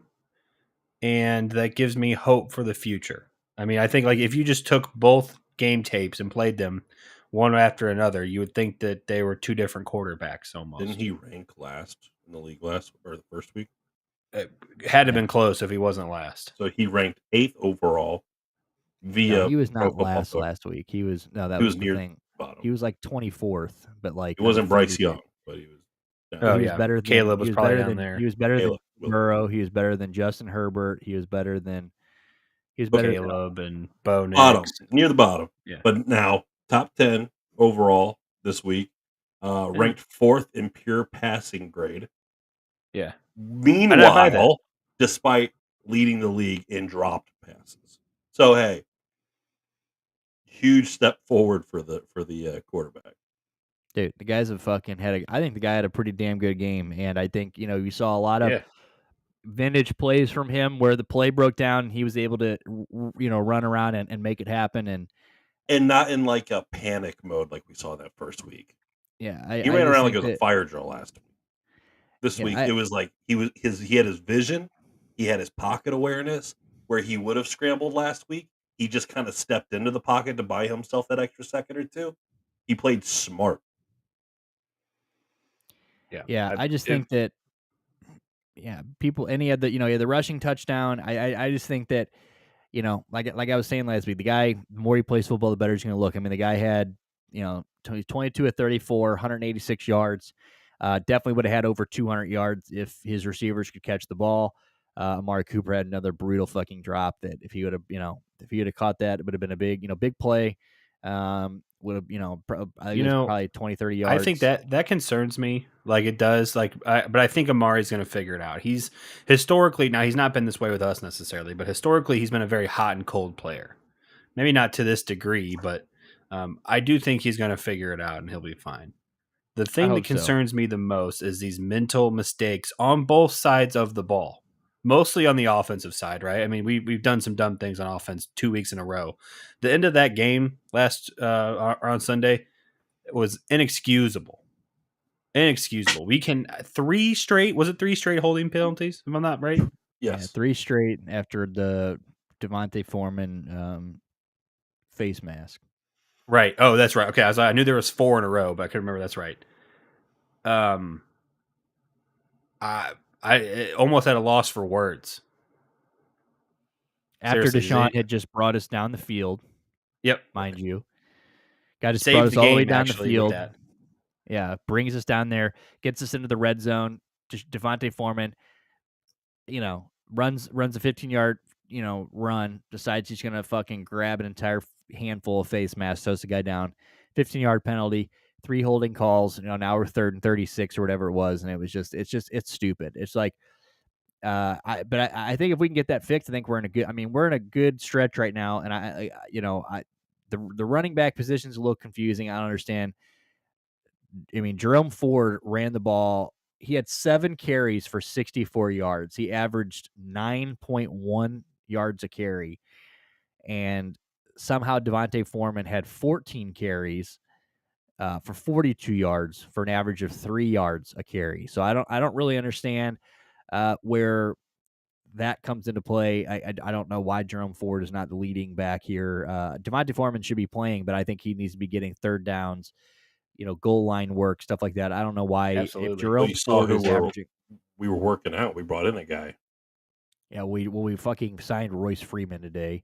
And that gives me hope for the future. I mean, I think like if you just took both game tapes and played them one after another, you would think that they were two different quarterbacks almost. Didn't he rank last in the league the first week? It had to have been close if he wasn't last. So he ranked 8th overall via. He was not last week. He was that was near the thing. Bottom. He was like 24th, but like it wasn't Bryce Young, but he was. Oh, he was better. Caleb was probably down there. He was better than Burrow. He was better than Justin Herbert. He was better than. Caleb and Bo Nix. Bottom, near the bottom. Yeah. But now top 10 overall this week, ranked 4th in pure passing grade. Yeah. Meanwhile, despite leading the league in dropped passes, so hey, huge step forward for the quarterback. Dude, the guys have fucking I think the guy had a pretty damn good game, and I think you saw a lot of vintage plays from him where the play broke down. He was able to, run around and make it happen. And not in like a panic mode like we saw that first week. Yeah, He I ran just around like think it was a that, fire drill last week. This week yeah, it was like he had his vision, he had his pocket awareness where he would have scrambled last week. He just kind of stepped into the pocket to buy himself that extra second or two. He played smart. yeah. I just think that, people, and he had the rushing touchdown. I just think that, like I was saying last week, the guy, the more he plays football, the better he's going to look. I mean, the guy had, 22 of 34, 186 yards. Definitely would have had over 200 yards if his receivers could catch the ball. Amari Cooper had another brutal fucking drop that if he would have caught that, it would have been a big play. Would have, I think it was probably 20, 30 yards. I think that concerns me. Like it does. But I think Amari's going to figure it out. He's historically, now he's not been this way with us necessarily, but historically he's been a very hot and cold player. Maybe not to this degree, but I do think he's going to figure it out and he'll be fine. The thing that concerns me the most is these mental mistakes on both sides of the ball, mostly on the offensive side, right? I mean, we've done some dumb things on offense 2 weeks in a row. The end of that game on Sunday was inexcusable. We can 3 straight. Was it 3 straight holding penalties? If I'm not right. Yes, yeah, 3 straight after the Devontae Foreman face mask. Right. Oh, that's right. Okay, I knew there was 4 in a row, but I couldn't remember. That's right. I almost had a loss for words. After Deshaun had just brought us down the field. Yep. Mind you. Guy just Saved brought us the all the game, way down the actually, field. with that. Yeah, brings us down there, gets us into the red zone. Devontae Foreman, runs a 15-yard, run, decides he's going to fucking grab an entire handful of face masks, toss the guy down. 15-yard penalty, 3 holding calls, now we're 3rd and 36 or whatever it was, and it's stupid. It's like, I think if we can get that fixed, I think we're in a good stretch right now, and the running back position is a little confusing. I don't understand. I mean, Jerome Ford ran the ball. He had 7 carries for 64 yards. He averaged 9.1 yards a carry. And somehow Devontae Foreman had 14 carries for 42 yards for an average of 3 yards a carry. So I don't really understand where that comes into play. I don't know why Jerome Ford is not the leading back here. Devontae Foreman should be playing, but I think he needs to be getting third downs, goal line work, stuff like that. I don't know why. Absolutely. If Jerome Ford is averaging, we were working out. We brought in a guy. Yeah, we fucking signed Royce Freeman today.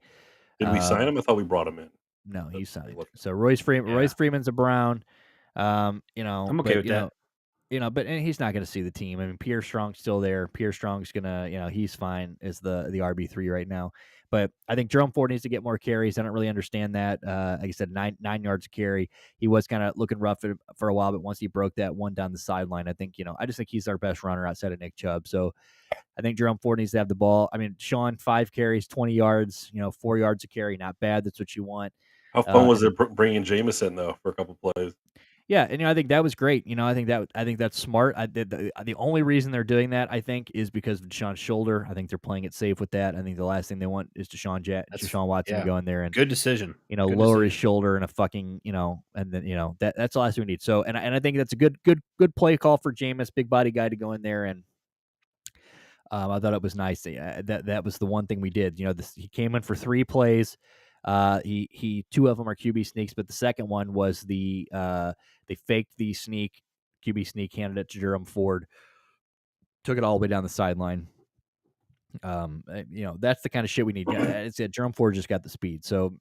Did we sign him? I thought we brought him in. No, he signed. So Royce Freeman's a Brown. I'm okay with that. But he's not going to see the team. I mean, Pierre Strong's still there. Pierre Strong's gonna, he's fine as the RB3 right now. But I think Jerome Ford needs to get more carries. I don't really understand that. Like I said, 9 yards a carry. He was kind of looking rough for a while, but once he broke that one down the sideline, I think, I just think he's our best runner outside of Nick Chubb. So I think Jerome Ford needs to have the ball. I mean, Sean, 5 carries, 20 yards, 4 yards a carry, not bad. That's what you want. How fun was it bringing Jameson though for a couple plays? Yeah, and I think that was great. I think that's smart. The only reason they're doing that, I think, is because of Deshaun's shoulder. I think they're playing it safe with that. I think the last thing they want is Deshaun Watson to go in there and good decision. Lower his shoulder and a fucking and then that's the last thing we need. So and I think that's a good play call for Jameis, big body guy, to go in there and. I thought it was nice. That was the one thing we did. He came in for 3 plays. He 2 of them are QB sneaks, but the second one was they faked the QB sneak, handed it to Jerome Ford, took it all the way down the sideline. That's the kind of shit we need. It's Jerome Ford just got the speed, so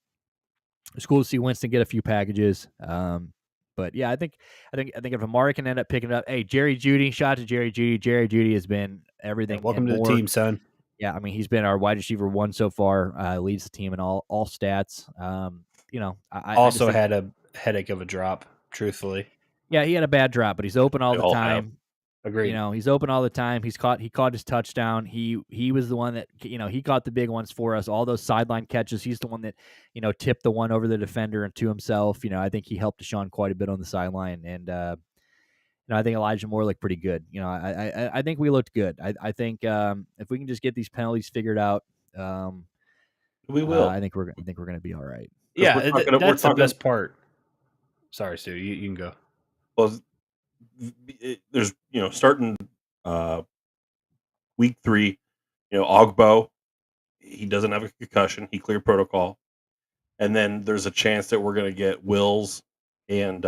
it's cool to see Winston get a few packages. But yeah, I think if Amari can end up picking it up, hey, Jerry Jeudy, shout out to Jerry Jeudy. Jerry Jeudy has been everything. Welcome to the team, son. Yeah, I mean, he's been our wide receiver 1 so far. Leads the team in all stats. I also had a headache of a drop, truthfully. Yeah, he had a bad drop, but he's open all the time. Agreed. He's open all the time. He caught his touchdown. He was the one that he caught the big ones for us. All those sideline catches. He's the one that tipped the one over the defender and to himself. I think he helped Deshaun quite a bit on the sideline, and I think Elijah Moore looked pretty good. I think we looked good. I think if we can just get these penalties figured out, We will. I think we're going to be all right. Yeah, we're that's the talking. best part. Sorry, Stu, you can go. Well, there's starting week 3, Ogbo, he doesn't have a concussion. He cleared protocol. And then there's a chance that we're going to get Wills and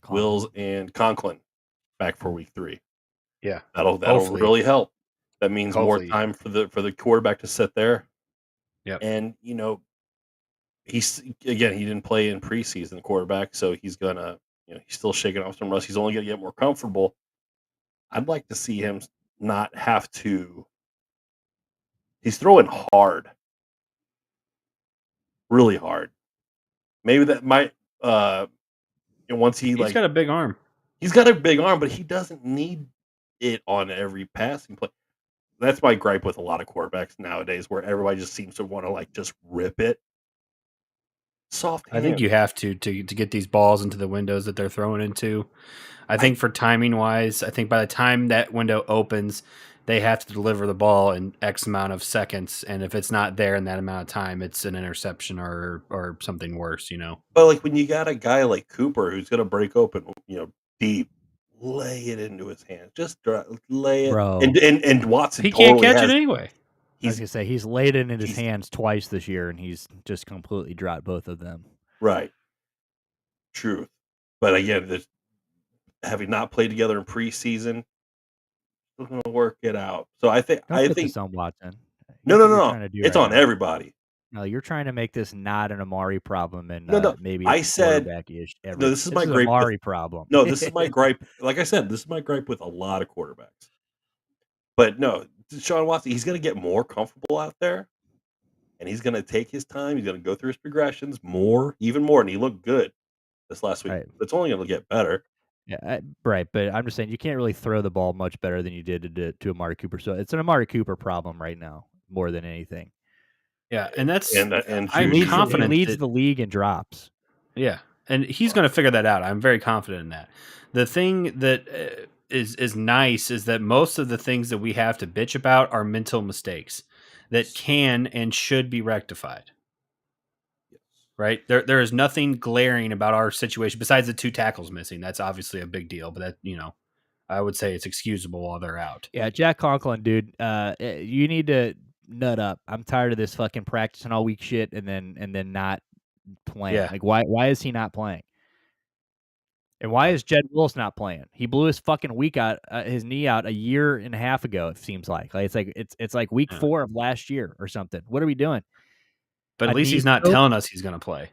Wills and Conklin back for week 3. Yeah, that'll hopefully. really help. That means Hopefully. more time for the quarterback to sit there. Yep. And he didn't play in preseason, quarterback, so he's gonna he's still shaking off some rust. He's only gonna get more comfortable. I'd like to see him not have to. He's throwing hard, really hard. Maybe that might once he's got a big arm. He's got a big arm, but he doesn't need it on every passing play. That's my gripe with a lot of quarterbacks nowadays, where everybody just seems to want to just rip it. Soft hand. I think you have to get these balls into the windows that they're throwing into. I think for timing wise, I think by the time that window opens, they have to deliver the ball in X amount of seconds, and if it's not there in that amount of time, it's an interception or something worse, But when you got a guy like Cooper who's going to break open, deep, lay it into his hands, just lay it, bro. And Watson, he can't catch it anyway. I was gonna say he's laid it in his hands twice this year, and he's just completely dropped both of them. Right. Truth, but again, having not played together in preseason, we're going to work it out. So I think this on Watson. No. It's on everybody. No, you're trying to make this not an Amari problem, and maybe I said no, this is my gripe. Amari problem. No, this is my gripe. Like I said, this is my gripe with a lot of quarterbacks. But no, Deshaun Watson, he's going to get more comfortable out there, and he's going to take his time. He's going to go through his progressions even more, and he looked good this last week. Right. It's only going to get better. Yeah, right. But I'm just saying you can't really throw the ball much better than you did to Amari Cooper. So it's an Amari Cooper problem right now more than anything. Yeah, and that's and I'm confident he leads the league in drops. Yeah, and he's going to figure that out. I'm very confident in that. The thing that is nice is that most of the things that we have to bitch about are mental mistakes that can and should be rectified. Right? There is nothing glaring about our situation besides the 2 tackles missing. That's obviously a big deal, but that, I would say it's excusable while they're out. Yeah, Jack Conklin, dude, you need to nut up. I'm tired of this fucking practicing all week shit and then not playing. Yeah. Like why is he not playing? And why is Jed Willis not playing? He blew his fucking his knee out a year and a half ago. It seems like it's like week 4 of last year or something. What are we doing? But at least he's not telling us he's going to play.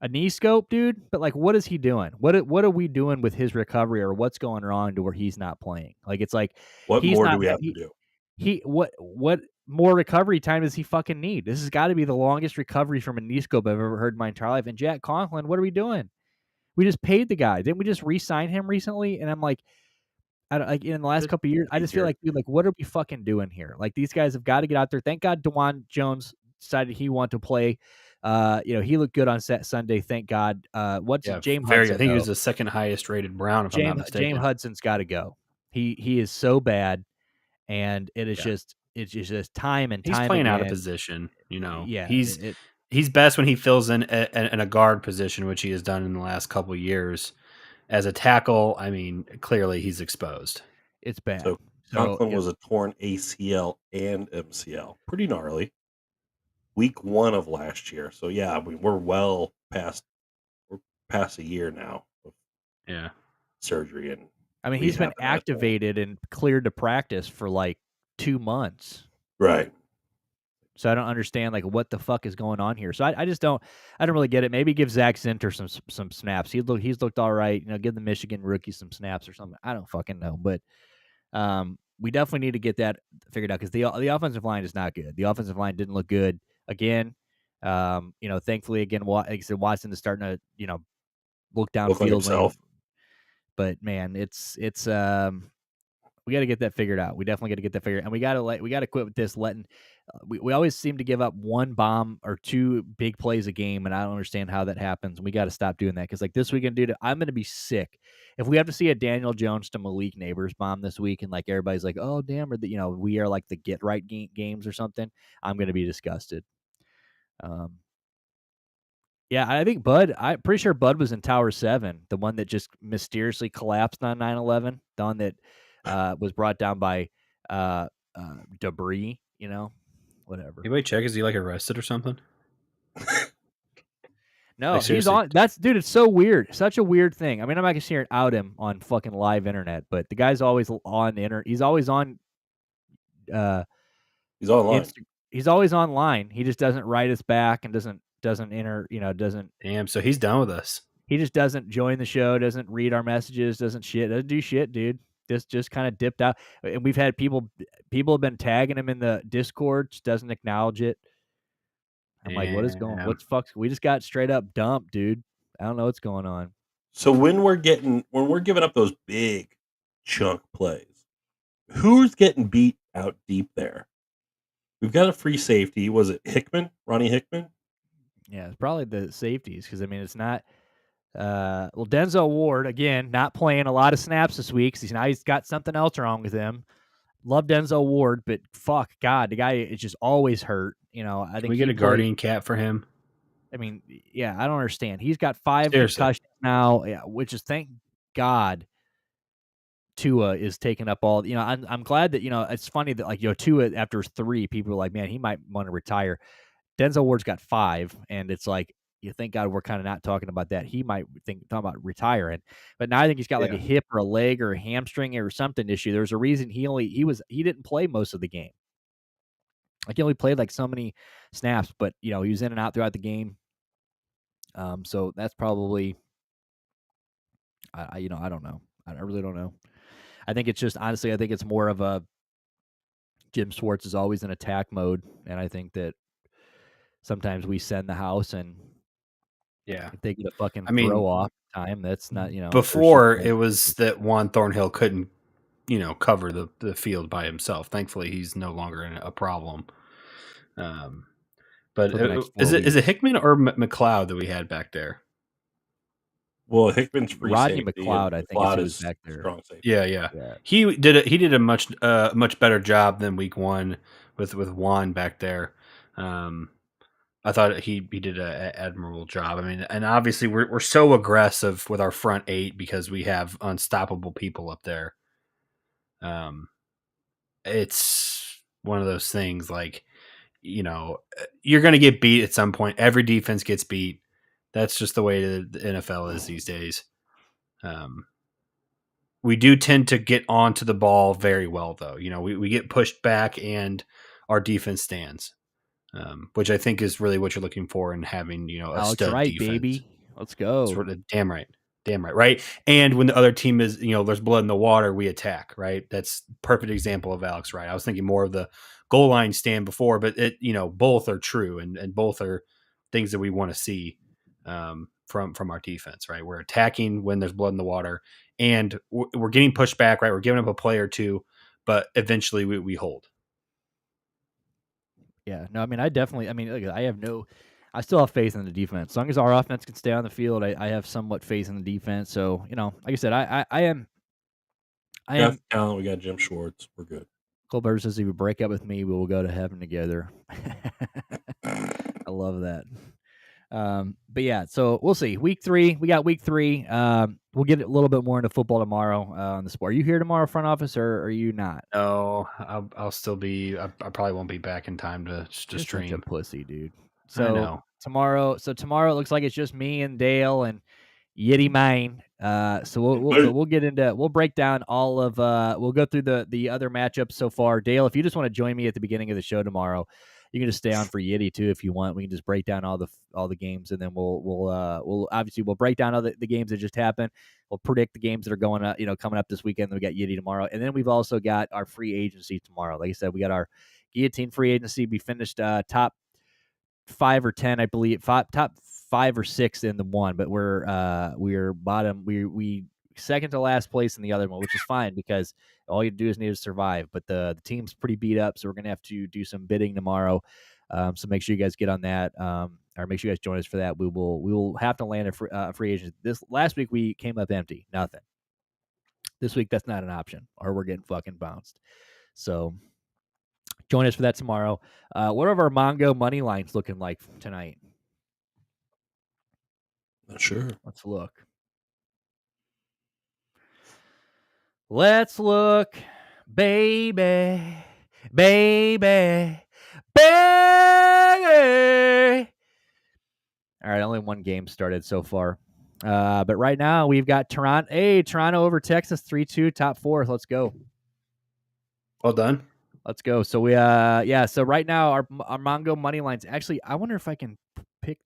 A knee scope, dude. But what is he doing? What are we doing with his recovery, or what's going wrong to where he's not playing? It's like what more do we have to do? What more recovery time does he fucking need? This has got to be the longest recovery from a knee scope I've ever heard in my entire life. And Jack Conklin, what are we doing? We just paid the guy. Didn't we just re-sign him recently? And I'm like, in the last couple of years, I just feel like, dude, what are we fucking doing here? These guys have got to get out there. Thank God DeJuan Jones decided he wanted to play. He looked good on Sunday. Thank God. James Hudson? I think he was the second highest rated Brown, if I'm not mistaken. James Hudson's got to go. He is so bad, and it is just time and time. He's playing again. Out of position. Yeah, he's best when he fills in a guard position, which he has done in the last couple of years. As a tackle, I mean, clearly he's exposed. It's bad. So Conklin was a torn ACL and MCL. Pretty gnarly. Week 1 of last year. So yeah, we're past a year now of surgery, and I mean he's been activated and cleared to practice for 2 months. Right. So I don't understand what the fuck is going on here. So I just don't really get it. Maybe give Zach Zinter some snaps. He's looked all right. Give the Michigan rookie some snaps or something. I don't fucking know, but we definitely need to get that figured out because the offensive line is not good. The offensive line didn't look good again. Thankfully again, Watson is starting to look downfield. Himself. But man, it's We got to get that figured out. We definitely got to get that figured out. And we got to quit with this letting. We always seem to give up one bomb or two big plays a game, and I don't understand how that happens. We got to stop doing that because like this weekend, dude, I'm gonna be sick if we have to see a Daniel Jones to Malik Neighbors bomb this week, and like everybody's like, oh damn, or we are like the get right games or something. I'm gonna be disgusted. Yeah, I think I'm pretty sure Bud was in Tower 7, the one that just mysteriously collapsed on 9/11, the one that was brought down by debris, whatever. Anybody check? Is he like arrested or something? No, Like, he's seriously. on. Dude, it's so weird. Such a weird thing. I mean, I'm not going to sit here and out him on fucking live internet, but the guy's always on he's always on He's online. He's always online. He just doesn't write us back and doesn't enter, doesn't. Damn, so he's done with us. He just doesn't join the show, doesn't read our messages, doesn't do shit, dude. Just kind of dipped out. And we've had people have been tagging him in the Discord, just doesn't acknowledge it. I'm like, what is going? What's fuck? We just got straight up dumped, dude. I don't know what's going on. So when we're giving up those big chunk plays, who's getting beat out deep there? We've got a free safety. Was it Hickman? Ronnie Hickman? Yeah, it's probably the safeties because I mean it's not. Well, Denzel Ward again not playing a lot of snaps this week. He's got something else wrong with him. Love Denzel Ward, but fuck God, the guy is just always hurt. I think Can we get a guardian cap for him? I mean, yeah, I don't understand. He's got 5 concussions now, which is thank God. Tua is taking up all. I'm glad that it's funny that like Tua after 3, people are like, man, he might want to retire. Denzel Ward's got 5, and it's like, you thank God we're kind of not talking about that. He might talking about retiring, but now I think he's got like a hip or a leg or a hamstring or something issue. There's a reason he didn't play most of the game. Like he only played like so many snaps, but he was in and out throughout the game. So that's probably, I don't know. I really don't know. I think it's just honestly, I think it's more of a Jim Schwartz is always in attack mode, and I think that sometimes we send the house and if they get a fucking throw off time, that's not Before it was that Juan Thornhill couldn't cover the field by himself. Thankfully, he's no longer a problem. But is it Hickman or McLeod that we had back there? Well, Hickman's free Rodney safety. McLeod, I think, is back there. Strong safety. Yeah. He did a much better job than week 1 with Juan back there. I thought he did an admirable job. I mean, and obviously we're so aggressive with our front 8 because we have unstoppable people up there. It's one of those things like, you're going to get beat at some point. Every defense gets beat. That's just the way the NFL is these days. We do tend to get onto the ball very well, though. We get pushed back and our defense stands, which I think is really what you're looking for in having, a stud defense. Baby. Let's go. Damn right. Right. And when the other team is, there's blood in the water, we attack, right? That's perfect example of Alex Wright. I was thinking more of the goal line stand before, but both are true and both are things that we want to see from our defense, right? We're attacking when there's blood in the water and we're getting pushed back, right? We're giving up a play or two, but eventually we hold. Yeah, no, I mean, I still have faith in the defense. As long as our offense can stay on the field, I have somewhat faith in the defense. So, like I said, I am. Talent. We got Jim Schwartz. We're good. Colbert says he would break up with me, but we'll go to heaven together. I love that. But yeah, so we'll see. Week 3, we got week 3. We'll get a little bit more into football tomorrow on the sport. Are you here tomorrow, front office, or are you not? No, I'll still be. I probably won't be back in time to stream. Such a pussy, dude. So tomorrow it looks like it's just me and Dale and Yitty Mine. So we'll break down all of we'll go through the other matchups so far. Dale, if you just want to join me at the beginning of the show tomorrow, you can just stay on for Yitty too if you want. We can just break down all the games, and then we'll obviously break down all the games that just happened. We'll predict the games that are going up, coming up this weekend. Then we got Yitty tomorrow, and then we've also got our free agency tomorrow. Like I said, we got our guillotine free agency. We finished top 5 or 10, I believe, top 5 or 6 in the one, but we're bottom. We second to last place in the other one, which is fine because All you do is need to survive. But the team's pretty beat up, so we're gonna have to do some bidding tomorrow. So make sure you guys get on that, or make sure you guys join us for that. We will have to land a free agent. This last week we came up empty, nothing. This week that's not an option, or we're getting fucking bounced. So join us for that tomorrow. What are our Mongo money lines looking like tonight? Not sure. Let's look. Let's look, baby, baby, baby. All right, only one game started so far. But right now we've got Toronto. Hey, Toronto over Texas, 3-2, top four. Let's go. Well done. Let's go. So we so right now our Mongo money lines. Actually, I wonder if I can pick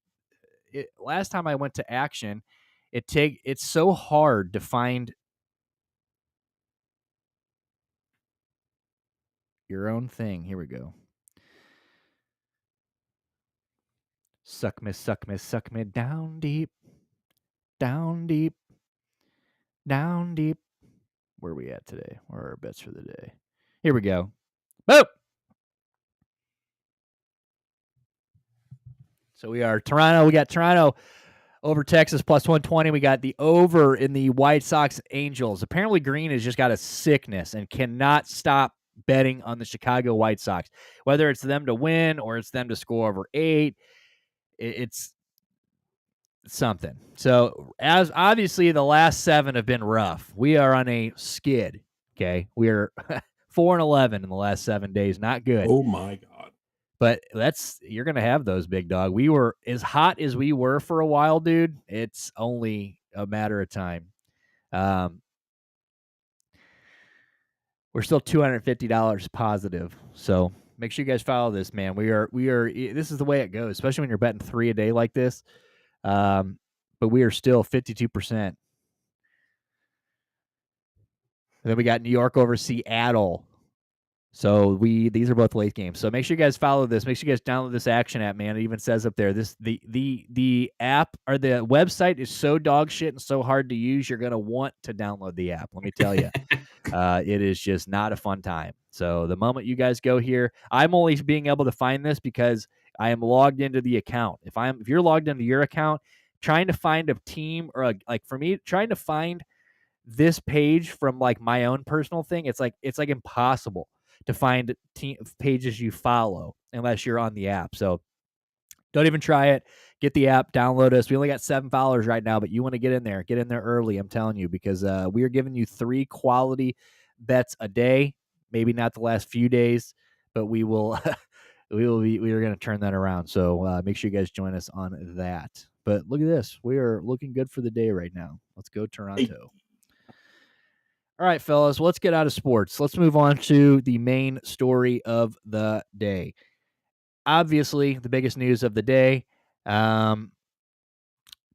it. Last time I went to Action, it's so hard to find your own thing. Here we go. Suck me, suck me, suck me down deep. Down deep. Down deep. Where are we at today? Where are our bets for the day? Here we go. Boom! So we are Toronto. We got Toronto over Texas plus 120. We got the over in the White Sox Angels. Apparently Green has just got a sickness and cannot stop betting on the Chicago White Sox. Whether it's them to win or it's them to score over 8, it's something. So as obviously the last 7 have been rough. We are on a skid. Okay. We're 4-11 in the last 7 days. Not good. Oh my God. But you're going to have those, big dog. We were as hot as we were for a while, dude. It's only a matter of time. We're still $250 positive. So make sure you guys follow this, man. We are, this is the way it goes, especially when you're betting 3 a day like this. But we are still 52%. And then we got New York over Seattle. So these are both late games. So make sure you guys follow this. Make sure you guys download this Action app, man. It even says up there, the app or the website is so dog shit and so hard to use. You're gonna want to download the app. Let me tell you, it is just not a fun time. So the moment you guys go here, I'm only being able to find this because I am logged into the account. If you're logged into your account, trying to find a team or for me, trying to find this page from like my own personal thing, it's like impossible to find pages you follow unless you're on the app. So don't even try it. Get the app, download us. We only got 7 followers right now, but you want to get in there early. I'm telling you, because we are giving you 3 quality bets a day. Maybe not the last few days, but we will. we are going to turn that around. So make sure you guys join us on that. But look at this. We are looking good for the day right now. Let's go Toronto. Hey. All right, fellas, let's get out of sports. Let's move on to the main story of the day. Obviously, the biggest news of the day,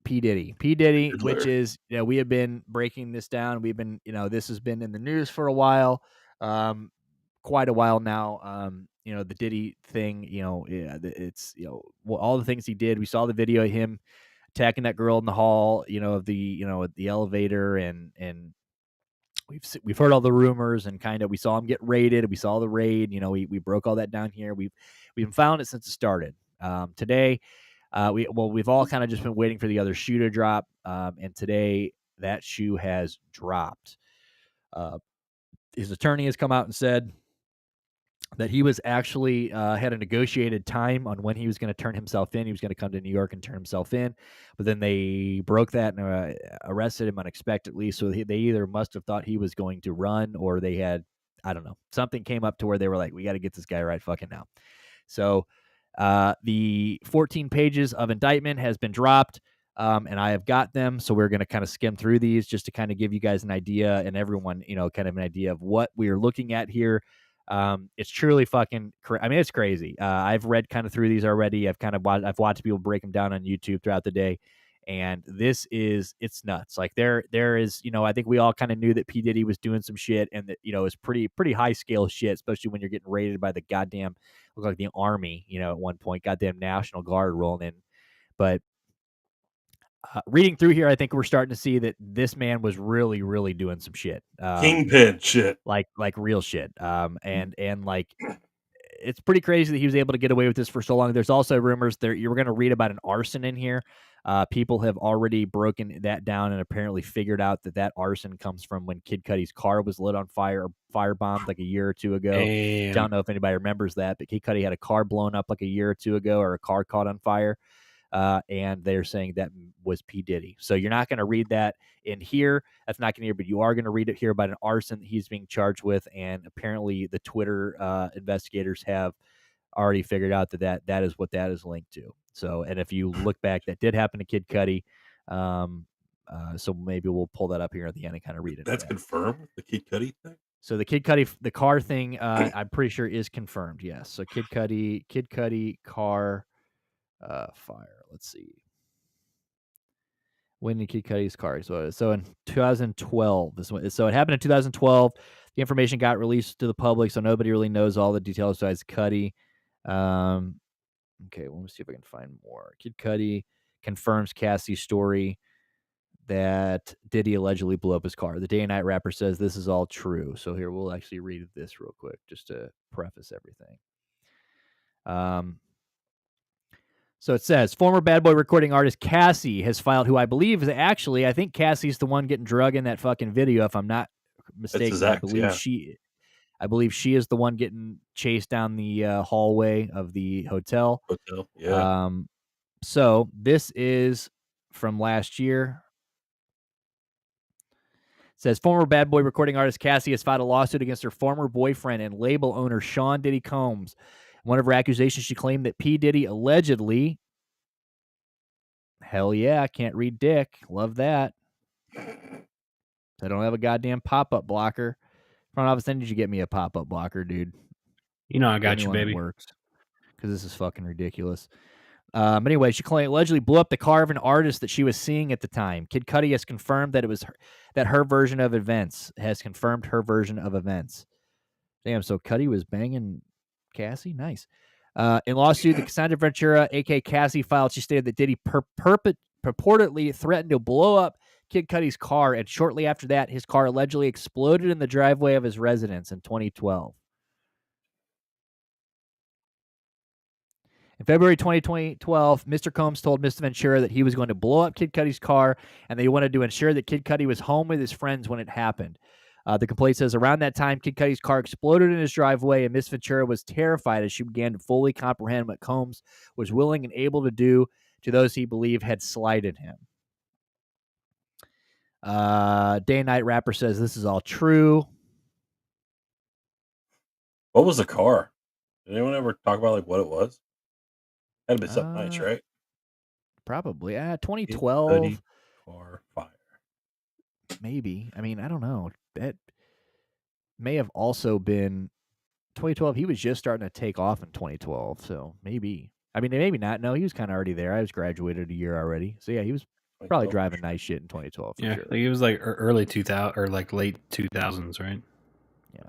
P. Diddy, which is, we have been breaking this down. We've been, this has been in the news for a while, quite a while now. The Diddy thing, it's, all the things he did. We saw the video of him attacking that girl in the hall, of the, the elevator, and we've heard all the rumors, and kind of we saw him get raided. We saw the raid. We broke all that down here. We've found it since it started. Today, we've all kind of just been waiting for the other shoe to drop, and today that shoe has dropped. His attorney has come out and said that he was actually had a negotiated time on when he was going to turn himself in. He was going to come to New York and turn himself in, but then they broke that and arrested him unexpectedly. So they either must have thought he was going to run, or they had, I don't know, something came up to where they were like, we got to get this guy right fucking now. So the 14 pages of indictment has been dropped, and I have got them. So we're going to kind of skim through these just to kind of give you guys an idea, and everyone, kind of an idea of what we are looking at here. It's truly fucking it's crazy. I've read kind of through these already. I've watched people break them down on YouTube throughout the day, and it's nuts. Like there is, I think we all kind of knew that P. Diddy was doing some shit, and that, it was pretty high scale shit, especially when you're getting raided by the goddamn, look like the army, at one point, goddamn National Guard rolling in. But reading through here, I think we're starting to see that this man was really, really doing some shit. Kingpin shit. Like real shit. And like, it's pretty crazy that he was able to get away with this for so long. There's also rumors there. You're going to read about an arson in here. People have already broken that down and apparently figured out that arson comes from when Kid Cudi's car was lit on fire or firebombed like a year or two ago. Damn. Don't know if anybody remembers that, but Kid Cudi had a car blown up like a year or two ago, or a car caught on fire. And they're saying that was P. Diddy. So you're not going to read that in here. That's not going to hear, but you are going to read it here about an arson that he's being charged with. And apparently the Twitter investigators have already figured out that is what that is linked to. So, and if you look back, that did happen to Kid Cudi. So maybe we'll pull that up here at the end and kind of read it. That's confirmed, the Kid Cudi thing? So the Kid Cudi, the car thing, I'm pretty sure is confirmed. Yes. So Kid Cudi car fire. Let's see. When did Kid Cudi's car? So in 2012. So it happened in 2012. The information got released to the public, so nobody really knows all the details besides Cudi. Okay, let me see if I can find more. Kid Cudi confirms Cassie's story that Diddy allegedly blew up his car. The Day and Night rapper says this is all true. So here, we'll actually read this real quick just to preface everything. So it says, former Bad Boy recording artist Cassie has filed, who I believe is actually, I think Cassie's the one getting drug in that fucking video, if I'm not mistaken. I believe she is the one getting chased down the hallway of the hotel. Yeah. So this is from last year. It says, former Bad Boy recording artist Cassie has filed a lawsuit against her former boyfriend and label owner Sean Diddy Combs. One of her accusations, she claimed that P. Diddy allegedly, hell yeah, can't read dick, love that. I don't have a goddamn pop-up blocker. Front office, then did you get me a pop-up blocker, dude? You know I got you, baby. Works, because this is fucking ridiculous. But anyway, she allegedly blew up the car of an artist that she was seeing at the time. Kid Cudi has confirmed that it was her version of events. Damn, so Cudi was banging Cassie? Nice. In lawsuit, the Cassandra Ventura, a.k.a. Cassie, filed. She stated that Diddy purportedly threatened to blow up Kid Cudi's car, and shortly after that, his car allegedly exploded in the driveway of his residence in 2012. In February 2012, Mr. Combs told Mr. Ventura that he was going to blow up Kid Cudi's car, and they wanted to ensure that Kid Cudi was home with his friends when it happened. The complaint says around that time, Kid Cudi's car exploded in his driveway, and Miss Ventura was terrified as she began to fully comprehend what Combs was willing and able to do to those he believed had slighted him. Day and Night rapper says this is all true. What was the car? Did anyone ever talk about like what it was? Had to be something nice, right? Probably. 2012 car fire. Maybe. I mean, I don't know. That may have also been 2012. He was just starting to take off in 2012, so maybe. I mean, maybe not. No, he was kind of already there. I was graduated a year already, so yeah, he was probably driving nice shit in 2012. For sure. Like it was like early 2000 or like late 2000s, right? Yeah.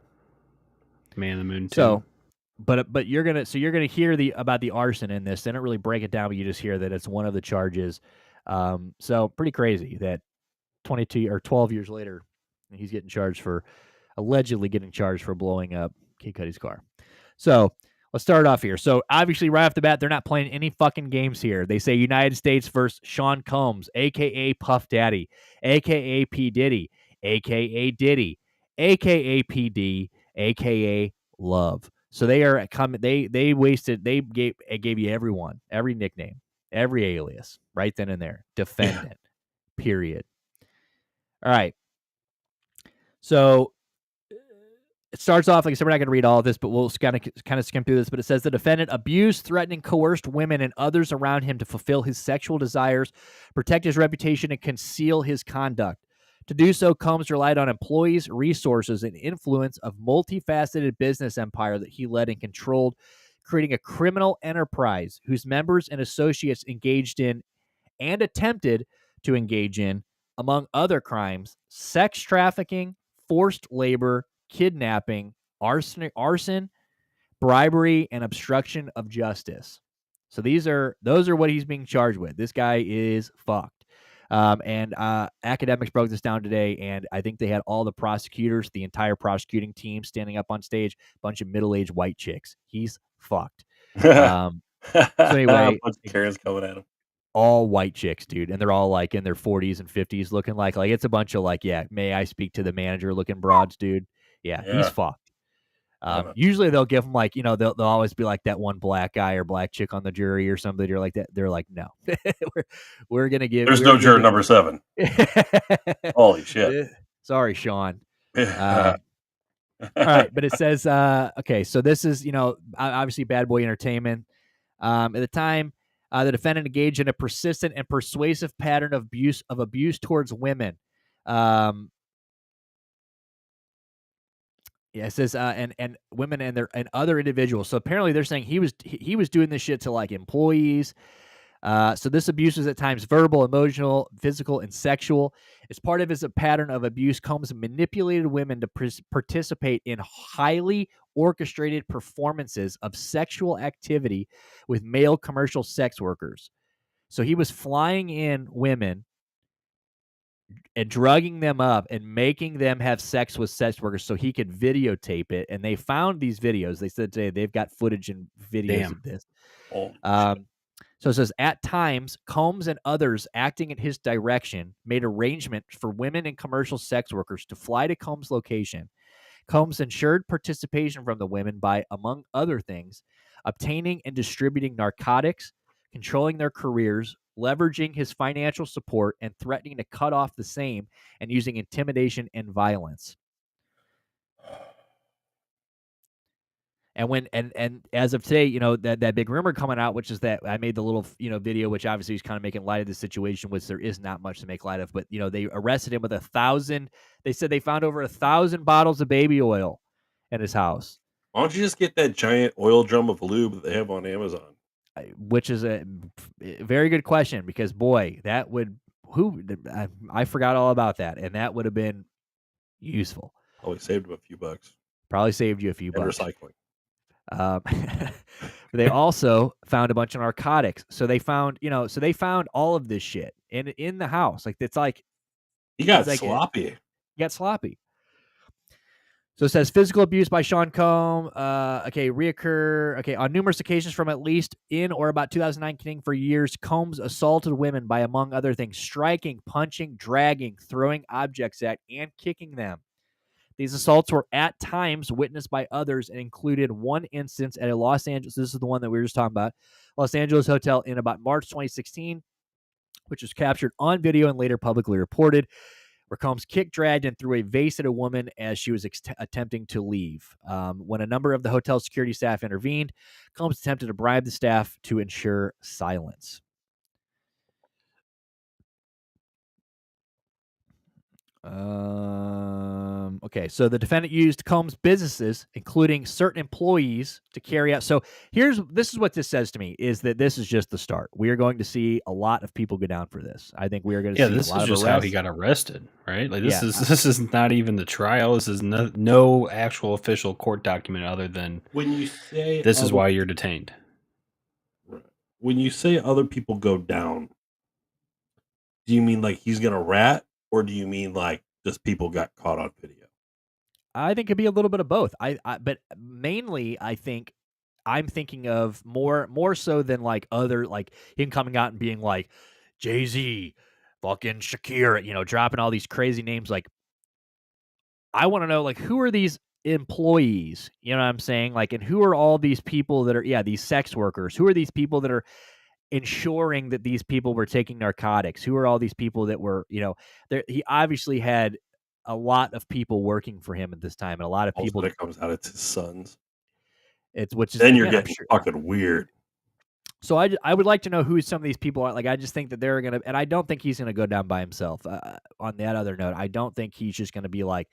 Man in the Moon 2. So, but you're gonna hear about the arson in this. They don't really break it down, but you just hear that it's one of the charges. So pretty crazy that 22 or 12 years later, he's allegedly getting charged for blowing up Kid Cudi's car. So let's start off here. So obviously, right off the bat, they're not playing any fucking games here. They say United States versus Sean Combs, a.k.a. Puff Daddy, a.k.a. P. Diddy, a.k.a. Diddy, a.k.a. PD, a.k.a. Love. So they are coming. They gave you every nickname, every alias, right then and there. Defendant. Period. All right. So it starts off, like I said, we're not going to read all of this, but we'll kind of skim through this. But it says the defendant abused, threatened, and coerced women and others around him to fulfill his sexual desires, protect his reputation, and conceal his conduct. To do so, Combs relied on employees, resources, and influence of multifaceted business empire that he led and controlled, creating a criminal enterprise whose members and associates engaged in and attempted to engage in, among other crimes, sex trafficking, forced labor, kidnapping, arson, bribery, and obstruction of justice. So those are what he's being charged with. This guy is fucked. And academics broke this down today, and I think they had all the prosecutors, the entire prosecuting team, standing up on stage, bunch of middle-aged white chicks. He's fucked. So anyway, a bunch of Karens coming at him. All white chicks, dude, and they're all like in their 40s and 50s, looking like it's a bunch of like, yeah, may I speak to the manager looking broads, dude. Yeah, he's fucked. Usually they'll give them like, they'll always be like that one black guy or black chick on the jury or something. You're like that. They're like, no, we're gonna give. There's no juror number 7. Holy shit! Sorry, Sean. All right, but it says, okay, so this is, obviously Bad Boy Entertainment. At the time, the defendant engaged in a persistent and persuasive pattern of abuse towards women. Yeah, it says and women and other individuals. So apparently they're saying he was doing this shit to like employees. So this abuse is at times verbal, emotional, physical, and sexual. As part of his pattern of abuse, Combs manipulated women to participate in highly orchestrated performances of sexual activity with male commercial sex workers. So he was flying in women and drugging them up and making them have sex with sex workers so he could videotape it. And they found these videos. They said today they've got footage and videos of this. So it says, at times, Combs and others acting in his direction made arrangements for women and commercial sex workers to fly to Combs' location. Combs ensured participation from the women by, among other things, obtaining and distributing narcotics, controlling their careers, leveraging his financial support, and threatening to cut off the same, and using intimidation and violence. And when and as of today, that big rumor coming out, which is that I made the little video, which obviously is kind of making light of the situation, which there is not much to make light of. But they arrested him with 1,000. They said they found over 1,000 bottles of baby oil in his house. Why don't you just get that giant oil drum of lube that they have on Amazon? Which is a very good question, because boy, that would I forgot all about that, and that would have been useful. Probably saved him a few bucks. Probably saved you a few bucks. Recycling. They also found a bunch of narcotics. So they found, all of this shit in the house. Like it's like he got sloppy. He got sloppy. So it says physical abuse by Sean Combs. Reoccur. Okay, on numerous occasions from at least in or about 2009, continuing for years, Combs assaulted women by, among other things, striking, punching, dragging, throwing objects at, and kicking them. These assaults were at times witnessed by others and included one instance at a Los Angeles. This is the one that we were just talking about. Los Angeles hotel in about March 2016, which was captured on video and later publicly reported, where Combs kicked, dragged, and threw a vase at a woman as she was attempting to leave. When a number of the hotel security staff intervened, Combs attempted to bribe the staff to ensure silence. Okay, so the defendant used Combs' businesses, including certain employees, to carry out. So this is what this says to me, is that this is just the start. We are going to see a lot of people go down for this. I think we are going to see this a lot is of just arrests. how he got arrested, right? Like this is not even the trial. This is no actual official court document other than when you say this is why you're detained. When you say other people go down, do you mean like he's gonna rat, or do you mean like just people got caught on video? I think it'd be a little bit of both. But mainly, I think I'm thinking of more so than like other, like him coming out and being like Jay-Z, fucking Shakira, dropping all these crazy names. Like, I want to know, like, who are these employees? You know what I'm saying? Like, and who are all these people that are, these sex workers? Who are these people that are ensuring that these people were taking narcotics? Who are all these people that were, he obviously had a lot of people working for him at this time, and a lot of people that comes out, it's his sons. Then you're getting fucking weird. So I would like to know who some of these people are. Like, I just think that they're gonna, and I don't think he's gonna go down by himself. On that other note, I don't think he's just gonna be like,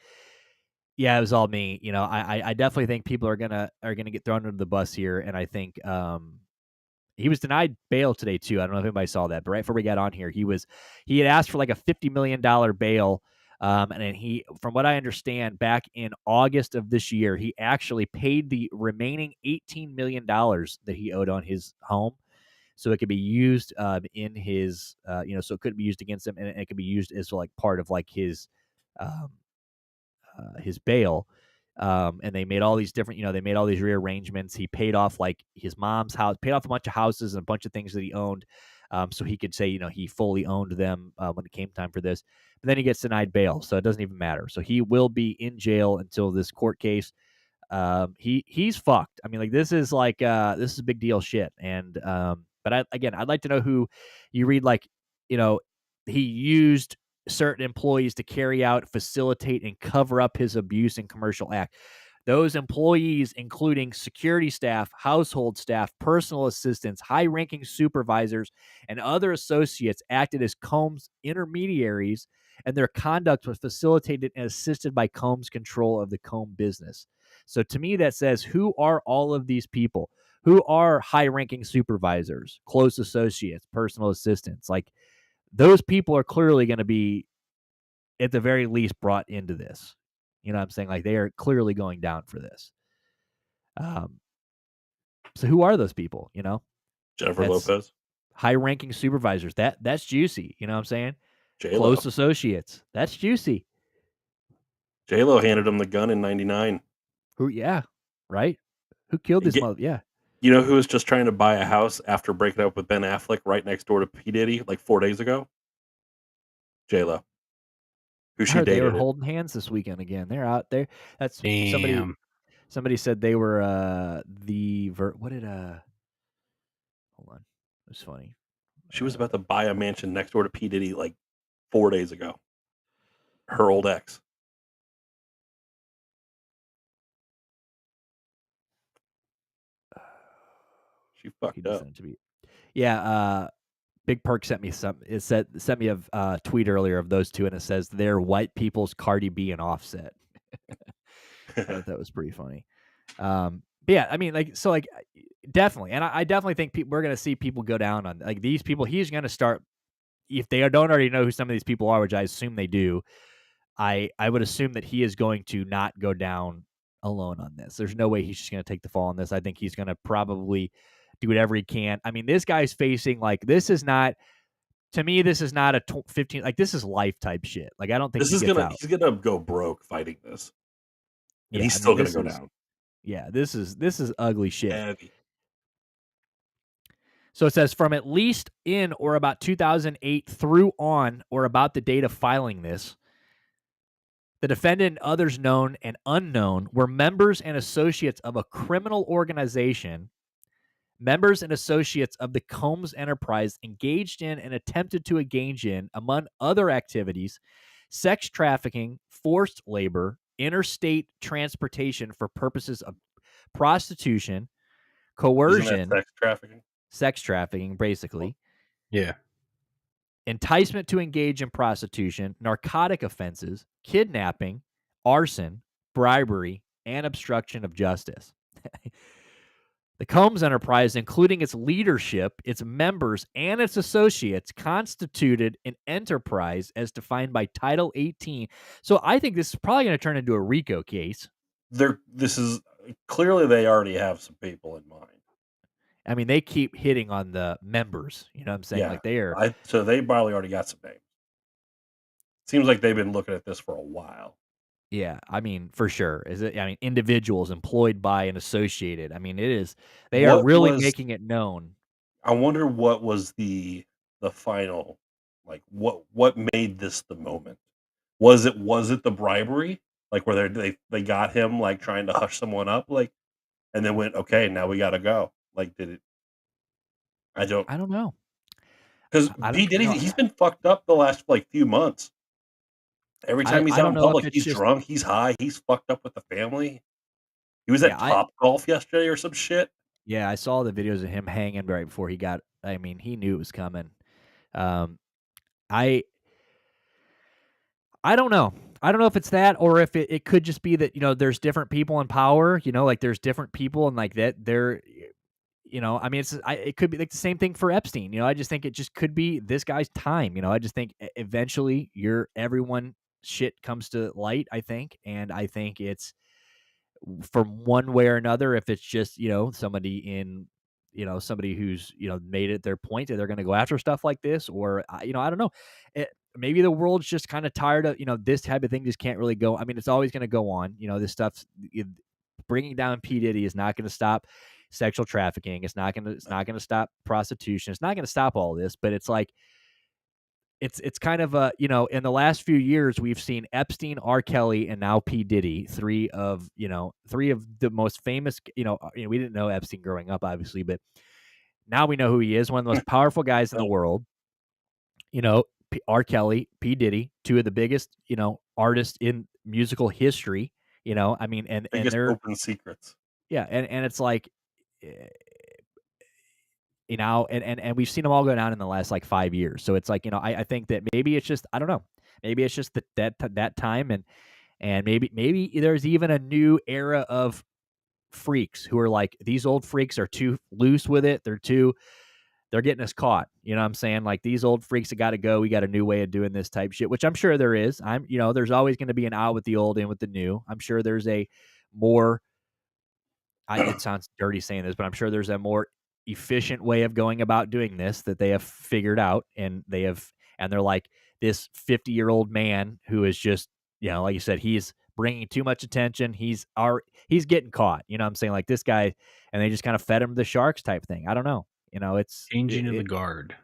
yeah, it was all me. I definitely think people are gonna get thrown under the bus here, and I think he was denied bail today too. I don't know if anybody saw that, but right before we got on here, he had asked for like a $50 million bail. And he, from what I understand, back in August of this year, he actually paid the remaining $18 million that he owed on his home. so it could be used in his, so it could be used against him, and it could be used as like part of like um, his bail. And they made all these different, they made all these rearrangements. He paid off like his mom's house, paid off a bunch of houses and a bunch of things that he owned, so he could say, he fully owned them when it came time for this. But then he gets denied bail, so it doesn't even matter. So he will be in jail until this court case. He's fucked. I mean, like this is big deal shit. And but I'd like to know who you read, like, he used certain employees to carry out, facilitate, and cover up his abuse and commercial act. Those employees, including security staff, household staff, personal assistants, high-ranking supervisors, and other associates, acted as Combs' intermediaries, and their conduct was facilitated and assisted by Combs' control of the Combs business. So to me, that says, who are all of these people? Who are high-ranking supervisors, close associates, personal assistants? Like, those people are clearly going to be, at the very least, brought into this. You know what I'm saying? Like, they are clearly going down for this. So who are those people? Jennifer That's Lopez, high-ranking supervisors. That's juicy. You know what I'm saying? J-Lo. Close associates. That's juicy. J-Lo handed him the gun in '99. Who? Yeah, right. Who killed this mother? Yeah. You know who was just trying to buy a house after breaking up with Ben Affleck right next door to P. Diddy like 4 days ago? J-Lo. Who I she heard they were dated. holding hands this weekend again. They're out there. That's Damn. somebody said they were what did hold on. It was funny. She was about to buy a mansion next door to P. Diddy like 4 days ago. Her old ex. She fucked up. Yeah, Big Perk sent me sent me a tweet earlier of those two, and it says they're white people's Cardi B and Offset. I thought that was pretty funny. But yeah, I mean, definitely, and I definitely think we're gonna see people go down on like these people. He's gonna start, if they don't already know who some of these people are, which I assume they do. I would assume that he is going to not go down alone on this. There's no way he's just going to take the fall on this. I think he's going to probably do whatever he can. I mean, this guy's facing this is not, to me, this is not a 15, this is life type shit. Like, I don't think he's gonna go broke fighting this. And he's still gonna go down. Yeah, this is ugly shit. Heavy. So it says, from at least in or about 2008 through on or about the date of filing this, the defendant and others known and unknown were members and associates of a criminal organization, members and associates of the Combs enterprise, engaged in and attempted to engage in, among other activities, sex trafficking, forced labor, interstate transportation for purposes of prostitution, coercion, Isn't that sex trafficking, basically. Yeah. Enticement to engage in prostitution, narcotic offenses, kidnapping, arson, bribery, and obstruction of justice. The Combs enterprise, including its leadership, its members, and its associates, constituted an enterprise as defined by Title 18. So I think this is probably going to turn into a RICO case. This is clearly, they already have some people in mind. I mean, they keep hitting on the members. You know what I'm saying? Yeah. Like, they are. So they probably already got some names. Seems like they've been looking at this for a while. Yeah, I mean, for sure. Individuals employed by and associated. I mean, it is. They are really making it known. I wonder what was the final, like what made this the moment? Was it the bribery? Like where they got him like trying to hush someone up, like, and then went, okay, now we got to go. Like, did it? I don't know. Because he's been fucked up the last few months. Every time he's out in public, he's drunk, he's high, he's fucked up with the family. He was at Top Golf yesterday or some shit. Yeah, I saw the videos of him hanging right before he got. I mean, he knew it was coming. I don't know. I don't know if it's that, or if it could just be that there's different people in power. Like there's different people, and like that they're. I mean, it could be like the same thing for Epstein. I just think it just could be this guy's time. I just think eventually everyone shit comes to light, I think. And I think it's from one way or another, if it's just, somebody in somebody who's made it their point that they're going to go after stuff like this, or I don't know. Maybe the world's just kind of tired of this type of thing just can't really go. I mean, it's always going to go on. This stuff's bringing down P Diddy is not going to stop sexual trafficking. It's not going to stop prostitution. It's not going to stop all this. But it's like it's kind of a in the last few years we've seen Epstein, R. Kelly, and now P Diddy, three of the most famous. We didn't know Epstein growing up, obviously, but now we know who he is. One of the most powerful guys in the world. R. Kelly, P Diddy, two of the biggest artists in musical history. I mean, and biggest they're open secrets. Yeah, and it's like, and we've seen them all go down in the last like 5 years. So it's like, I think that maybe it's just, I don't know, maybe it's just that time, and maybe there's even a new era of freaks who are like, these old freaks are too loose with it. They're getting us caught. You know what I'm saying? Like, these old freaks have got to go. We got a new way of doing this type shit, which I'm sure there is. There's always going to be an out with the old, in with the new. I'm sure there's a more, it sounds dirty saying this, but I'm sure there's a more efficient way of going about doing this that they have figured out, and they're like, this 50-year-old man who is just, like you said, he's bringing too much attention. He's getting caught. You know what I'm saying? Like, this guy, and they just kind of fed him the sharks type thing. I don't know. Changing of the guard.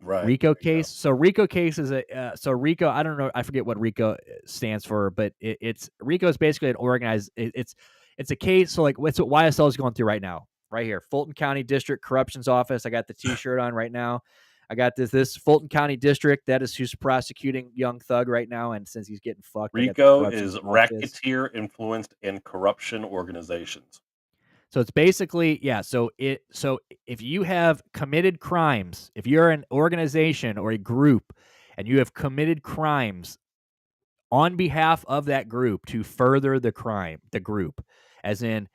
Right. RICO case. So RICO case is RICO. I don't know. I forget what RICO stands for, but it's RICO is basically an organized. It's a case. So like, what's what YSL is going through right now, right here, Fulton County District Corruptions Office. I got the T-shirt on right now. I got this Fulton County District. That is who's prosecuting Young Thug right now, and since he's getting fucked, RICO is racketeer influenced and corruption organizations. So it's basically, yeah. So if you have committed crimes, if you're an organization or a group and you have committed crimes on behalf of that group to further the group, as in,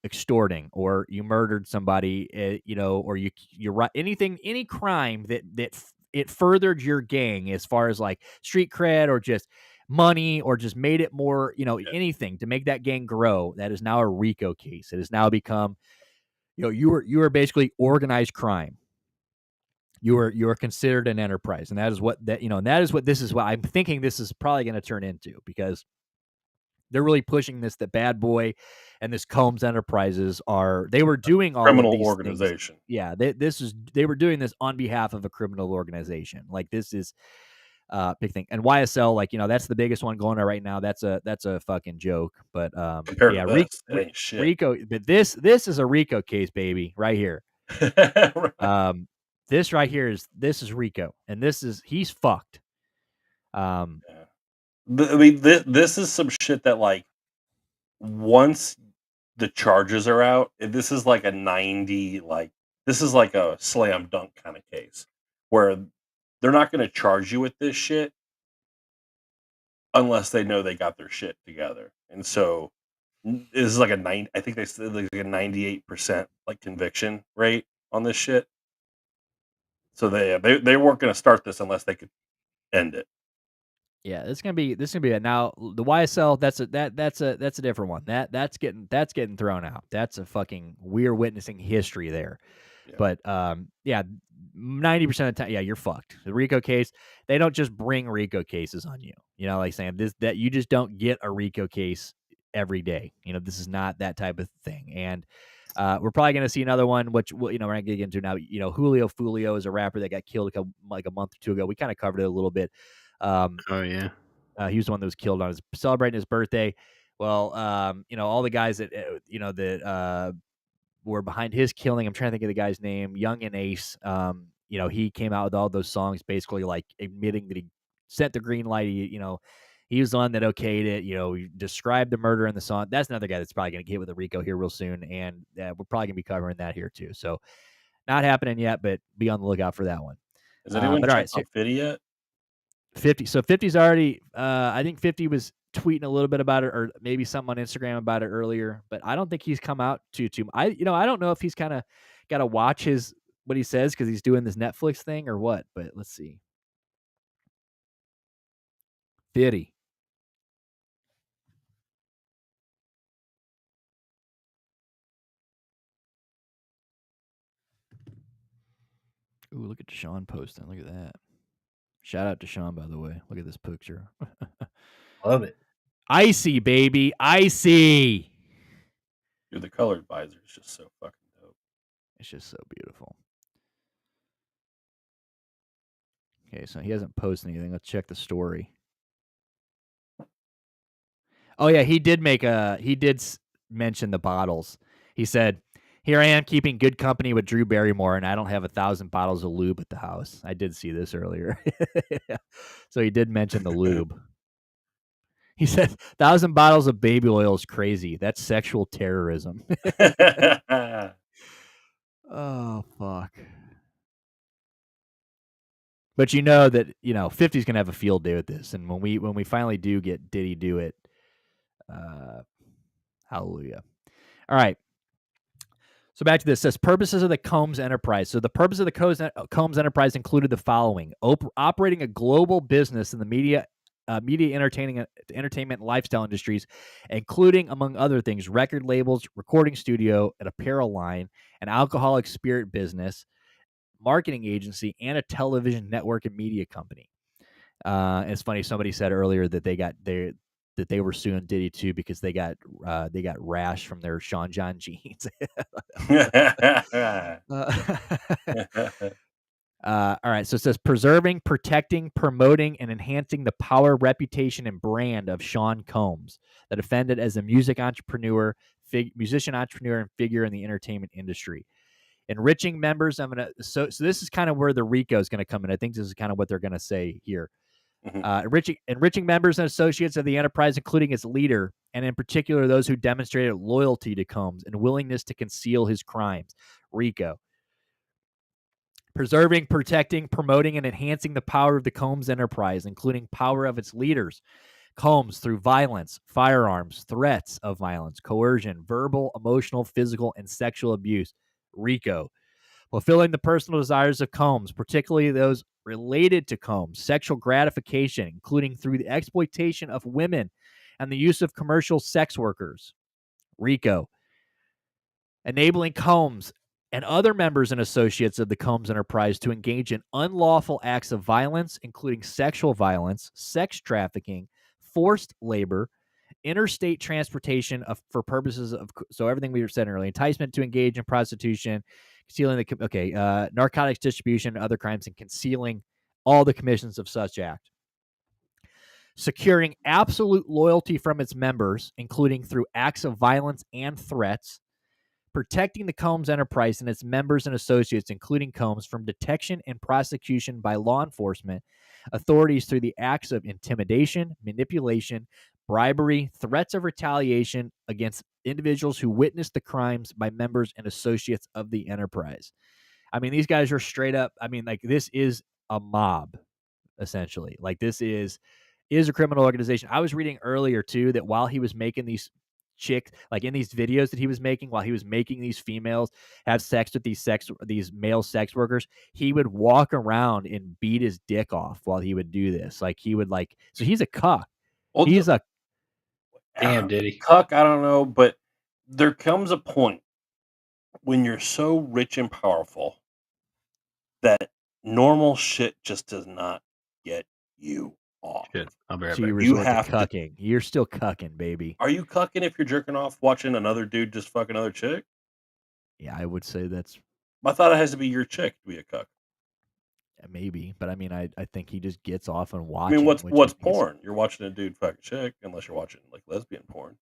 extorting, or you murdered somebody, or you're right, any crime that it furthered your gang as far as like street cred or just money or just made it more, anything to make that gang grow, that is now a RICO case. It has now become, you are basically organized crime. You are considered an enterprise, and that is what this is what I'm thinking this is probably going to turn into, because they're really pushing this. The Bad Boy and this Combs Enterprises they were doing all criminal of these organization. things. Yeah, they were doing this on behalf of a criminal organization. Like, this is big thing. And YSL, like, that's the biggest one going on right now. That's a fucking joke. But Compared yeah, to this, it ain't shit. RICO, but this is a RICO case, baby, right here. Right. This right here is RICO, and he's fucked. I mean, this is some shit that, like, once the charges are out, this is like a 90, like, this is like a slam dunk kind of case where they're not going to charge you with this shit unless they know they got their shit together. And so this is like I think they said like a 98% like conviction rate on this shit. So they weren't going to start this unless they could end it. Yeah, this is gonna be it. Now the YSL, that's a different one. That's getting thrown out. That's a fucking, we're witnessing history there. Yeah. But yeah, 90% of the time, yeah, you're fucked. The RICO case, they don't just bring RICO cases on you. Like saying that you just don't get a RICO case every day. This is not that type of thing. And we're probably going to see another one, which we're not going to get into now. Julio Fulio is a rapper that got killed like a month or two ago. We kind of covered it a little bit. Oh yeah. He was the one that was killed on celebrating his birthday. Well, all the guys that that were behind his killing. I'm trying to think of the guy's name, Young and Ace. He came out with all those songs, basically like admitting that he sent the green light. He was the one that okayed it. He described the murder in the song. That's another guy that's probably going to get with a RICO here real soon, and we're probably going to be covering that here too. So, not happening yet, but be on the lookout for that one. Has anyone but all right, checked out 50 yet? 50. So 50's already, I think 50 was tweeting a little bit about it, or maybe something on Instagram about it earlier, but I don't think he's come out too. I don't know if he's kind of got to watch what he says, because he's doing this Netflix thing or what, but let's see. 50. Ooh, look at Deshaun posting. Look at that. Shout out to Deshaun, by the way. Look at this picture. Love it. Icy, baby. Icy. Dude, the colored visor is just so fucking dope. It's just so beautiful. Okay, so he hasn't posted anything. Let's check the story. Oh yeah, he did mention the bottles. He said, "Here I am keeping good company with Drew Barrymore, and I don't have 1,000 bottles of lube at the house." I did see this earlier. So he did mention the lube. He said, 1,000 bottles of baby oil is crazy. That's sexual terrorism. Oh, fuck. But you know that, 50's going to have a field day with this. And when we finally do get Diddy do it, hallelujah. All right. So back to this. It says purposes of the Combs enterprise. So the purpose of the Combs enterprise included the following: operating a global business in the media, entertainment, and lifestyle industries, including, among other things, record labels, recording studio, an apparel line, an alcoholic spirit business, marketing agency, and a television network and media company. It's funny. Somebody said earlier that they were suing Diddy too because they got rash from their Sean John jeans. All right. So it says preserving, protecting, promoting, and enhancing the power, reputation, and brand of Sean Combs, the defendant as a musician, entrepreneur, and figure in the entertainment industry. Enriching members. So this is kind of where the RICO is going to come in. I think this is kind of what they're going to say here. Enriching members and associates of the enterprise, including its leader, and in particular those who demonstrated loyalty to Combs and willingness to conceal his crimes. RICO. Preserving, protecting, promoting, and enhancing the power of the Combs enterprise, including power of its leaders. Combs through violence, firearms, threats of violence, coercion, verbal, emotional, physical, and sexual abuse. RICO. Fulfilling the personal desires of Combs, particularly those related to Combs, sexual gratification, including through the exploitation of women and the use of commercial sex workers. RICO. Enabling Combs and other members and associates of the Combs enterprise to engage in unlawful acts of violence, including sexual violence, sex trafficking, forced labor, interstate transportation for purposes of, so everything we were said earlier, enticement to engage in prostitution, concealing narcotics distribution, other crimes, and concealing all the commissions of such act. Securing absolute loyalty from its members, including through acts of violence and threats. Protecting the Combs enterprise and its members and associates, including Combs, from detection and prosecution by law enforcement authorities through the acts of intimidation, manipulation, bribery, threats of retaliation against individuals who witnessed the crimes by members and associates of the enterprise. I mean, these guys are straight up. I mean, like, this is a mob, essentially. Like, this is a criminal organization. I was reading earlier, too, that while he was making these chicks, like in these videos that he was making, while he was making these females have sex with these male sex workers, he would walk around and beat his dick off while he would do this. Like, he would, like, so he's a cuck. Well, he's a damn Diddy. cuck. I don't know, but there comes a point when you're so rich and powerful that normal shit just does not get you off. Shit, I'll be right so you back. resort to cucking. You're still cucking, baby. Are you cucking if you're jerking off watching another dude just fuck another chick? Yeah, I would say that's I thought it has to be your chick to be a cuck. maybe, but I mean, I think he just gets off and I watching. mean, what's porn? You're watching a dude fuck a chick, unless you're watching like lesbian porn.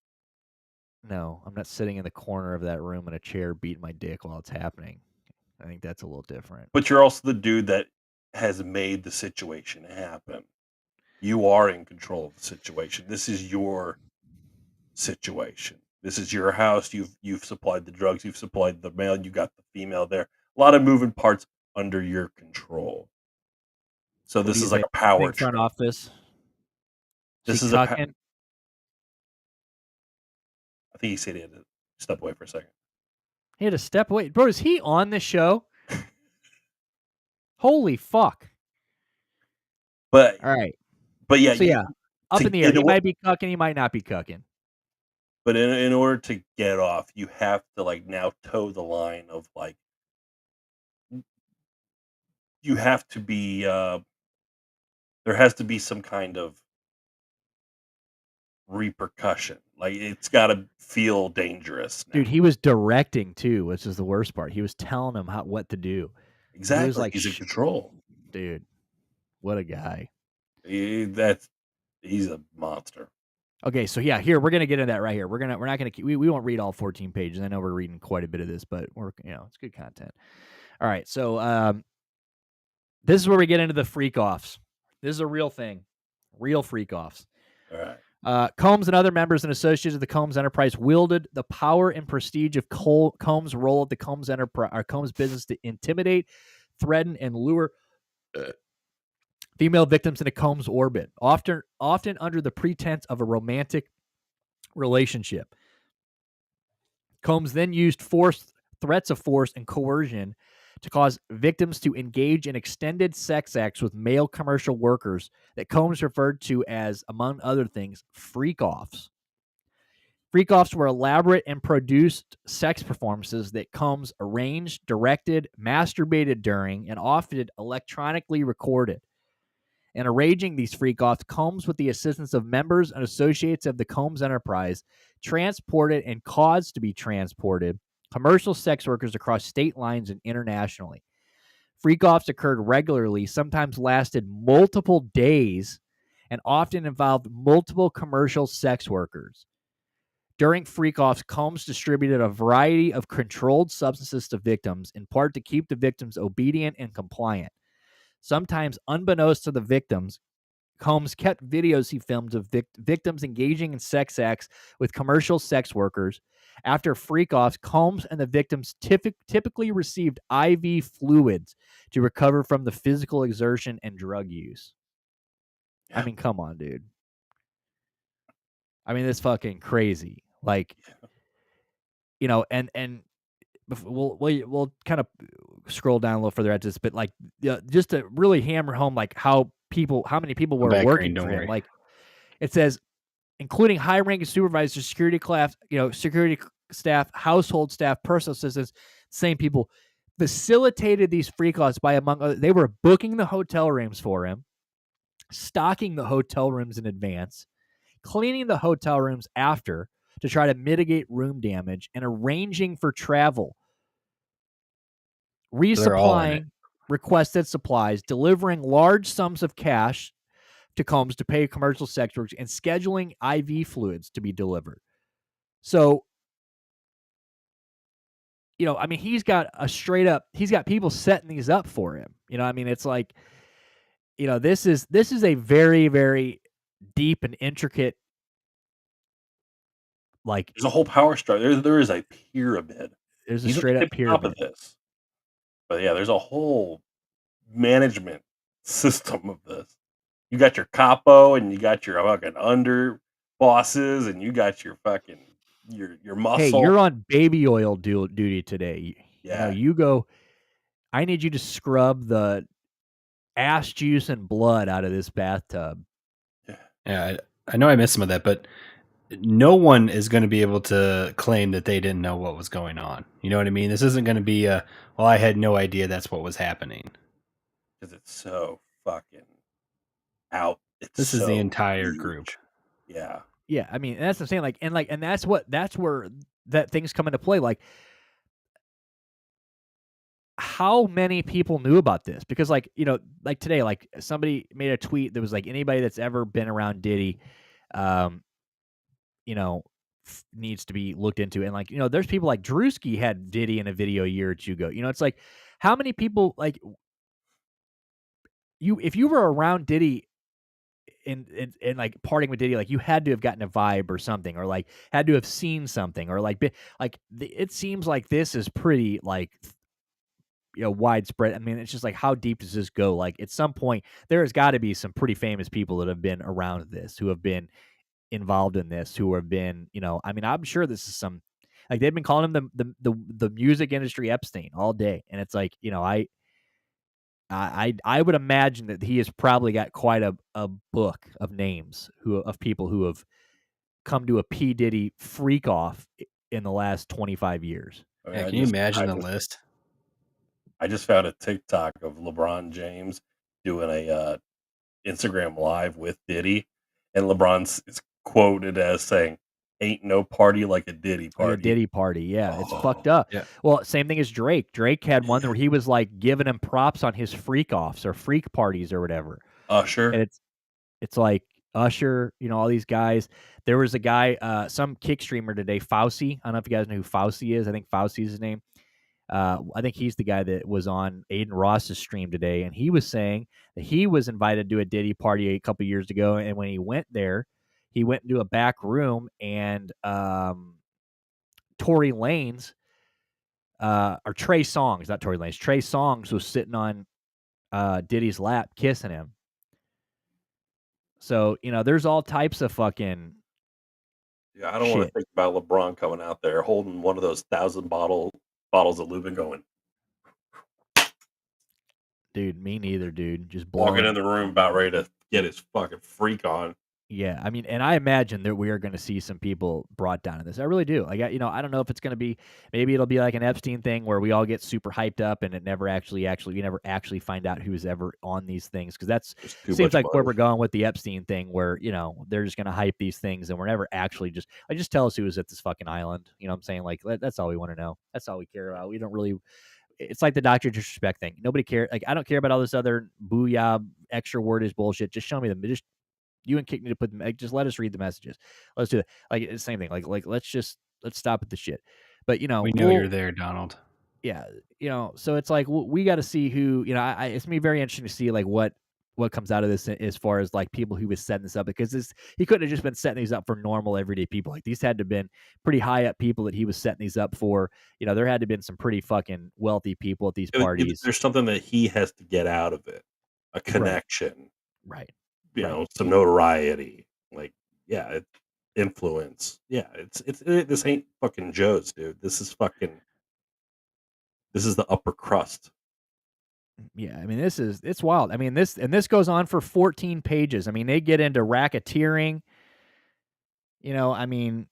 No, I'm not sitting in the corner of that room in a chair beating my dick while it's happening. I think that's a little different. But you're also the dude that has made the situation happen. You are in control of the situation. This is your situation. This is your house. You've supplied the drugs. You've supplied the male. You got the female there. A lot of moving parts under your control. So this is like a power trip. Front office. This is I think he said he had to step away for a second. He had to step away. Bro, is he on the show? Holy fuck. But all right. But yeah. So yeah, up in the air. He might be cucking, he might not be cucking. But in order to get off, you have to like now toe the line of like you have to be there has to be some kind of repercussion. Like it's got to feel dangerous now. Dude, he was directing too, which is the worst part. He was telling him what to do. He was Exactly. like, He's in control. Dude, what a guy. He's a monster. Okay, so yeah, here we're gonna get into that right here. We're not gonna we won't read all 14 pages. I know we're reading quite a bit of this, but it's good content. All right, so this is where we get into the freak offs. This is a real thing, real freak offs. All right. Combs and other members and associates of the Combs enterprise wielded the power and prestige of Combs' role at the Combs enterprise, or Combs business, to intimidate, threaten, and lure female victims into Combs' orbit, often under the pretense of a romantic relationship. Combs then used threats of force, and coercion to cause victims to engage in extended sex acts with male commercial workers that Combs referred to as, among other things, freak-offs. Freak-offs were elaborate and produced sex performances that Combs arranged, directed, masturbated during, and often electronically recorded. In arranging these freak-offs, Combs, with the assistance of members and associates of the Combs enterprise, transported and caused to be transported commercial sex workers across state lines and internationally. Freak-offs occurred regularly, sometimes lasted multiple days, and often involved multiple commercial sex workers. During freak-offs, Combs distributed a variety of controlled substances to victims, in part to keep the victims obedient and compliant. Sometimes unbeknownst to the victims, Combs kept videos he filmed of victims engaging in sex acts with commercial sex workers. After freak-offs, Combs and the victims typically received IV fluids to recover from the physical exertion and drug use. I mean, come on, dude. I mean, that's fucking crazy. Like, and we'll kind of scroll down a little further at this, but like, just to really hammer home like how many people were working for him. Like, it says, including high-ranking supervisors, security staff, household staff, personal assistants, same people facilitated these freak-offs by, among other, they were booking the hotel rooms for him, stocking the hotel rooms in advance, cleaning the hotel rooms after to try to mitigate room damage, and arranging for travel, resupplying requested supplies, delivering large sums of cash to Combs to pay commercial sex workers, and scheduling IV fluids to be delivered. So, I mean, he's got people setting these up for him. I mean, it's like, this is a very, very deep and intricate, like, there's a whole power structure. There is a pyramid. There's a straight up pyramid. Top of this. But yeah, there's a whole management system of this. You got your capo, and you got your fucking under bosses, and you got your fucking your muscle. Hey, you're on baby oil duty today. Yeah. You go. I need you to scrub the ass juice and blood out of this bathtub. Yeah, I know I missed some of that, but no one is going to be able to claim that they didn't know what was going on. You know what I mean? This isn't going to be I had no idea that's what was happening. Because it's so fucking out. This is the entire group. Yeah. Yeah, I mean, that's what I'm saying. And that's where that things come into play. Like, how many people knew about this? Because, like, today, like, somebody made a tweet that was like, anybody that's ever been around Diddy, needs to be looked into. And, like, there's people like Drewski had Diddy in a video a year or two ago. It's like, how many people, like, if you were around Diddy and like partying with Diddy, like, you had to have gotten a vibe or something, or like had to have seen something, or like it seems like this is pretty, like, widespread. I mean, it's just like, how deep does this go? Like, at some point there has got to be some pretty famous people that have been around this, who have been involved in this, who have been, I mean, I'm sure this is some, like, they've been calling him the music industry Epstein all day. And it's like, I would imagine that he has probably got quite a book of names of people who have come to a P. Diddy freak off in the last 25 years. Yeah, can you imagine the list? I just found a TikTok of LeBron James doing a Instagram live with Diddy, and LeBron is quoted as saying, "Ain't no party like a Diddy Like a party." Diddy party, yeah, it's fucked Oh, up. Yeah. Well, same thing as Drake. Drake had one yeah. where he was like giving him props on his freak offs or freak parties or whatever, Usher. and it's like Usher, all these guys. There was a guy, some kick streamer today, Fauci. I don't know if you guys know who Fauci is. I think Fauci is his name. I think he's the guy that was on Aiden Ross's stream today, and he was saying that he was invited to a Diddy party a couple years ago, and when he went there, he went into a back room, and Tory Lanez, or Trey Songz, not Tory Lanez, Trey Songz was sitting on Diddy's lap kissing him. So, there's all types of fucking Yeah, I don't want to shit. think about LeBron coming out there holding one of those 1,000 bottles of Lubin, going Dude, me neither, dude. Just walking in blowing. the room about ready to get his fucking freak on. Yeah, I mean, and I imagine that we are going to see some people brought down in this. I really do. Like, I don't know if it's going to be. Maybe it'll be like an Epstein thing where we all get super hyped up, and it never we never actually find out who's ever on these things, because that's Just too seems much like where money. we're going with the Epstein thing, where they're just going to hype these things, and we're never actually just tell us who was at this fucking island. You know what I'm saying? Like, that's all we want to know. That's all we care about. We don't really. It's like the Doctor Disrespect thing. Nobody care. Like, I don't care about all this other booyah extra wordage bullshit. Just show me them. Just you and Kick need to put them. Like, just let us read the messages. Let's do it. Like, it's the same thing. Like let's stop at the shit. But We know you're there, Donald. yeah, so it's like we got to see who. It's gonna be very interesting to see like what comes out of this as far as like people who was setting this up, because he couldn't have just been setting these up for normal everyday people. Like, these had to have been pretty high up people that he was setting these up for. There had to have been some pretty fucking wealthy people at these parties. There's something that he has to get out of it, a connection, Right. some notoriety, like, yeah, influence. Yeah, this ain't fucking Joe's, dude. This is the upper crust. Yeah, I mean, it's wild. I mean, this goes on for 14 pages. I mean, they get into racketeering. I mean,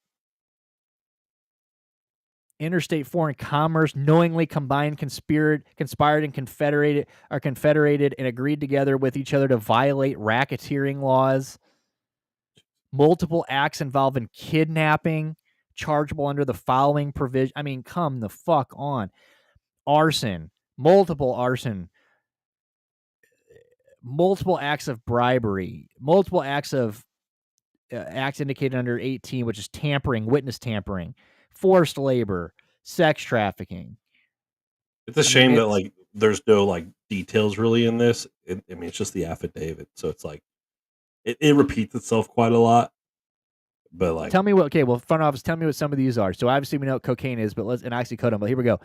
interstate foreign commerce, knowingly combined, conspired, and confederated and agreed together with each other to violate racketeering laws. Multiple acts involving kidnapping, chargeable under the following provision. I mean, come the fuck on. Arson, multiple acts of bribery, multiple acts of acts indicated under 18, which is tampering, witness tampering, forced labor, sex trafficking. It's a shame that like there's no like details really in this. I mean, it's just the affidavit, so it's like it repeats itself quite a lot. But like, tell me what. Okay, well, front office, tell me what some of these are. So obviously we know what cocaine is, but and oxycodone. But here we go.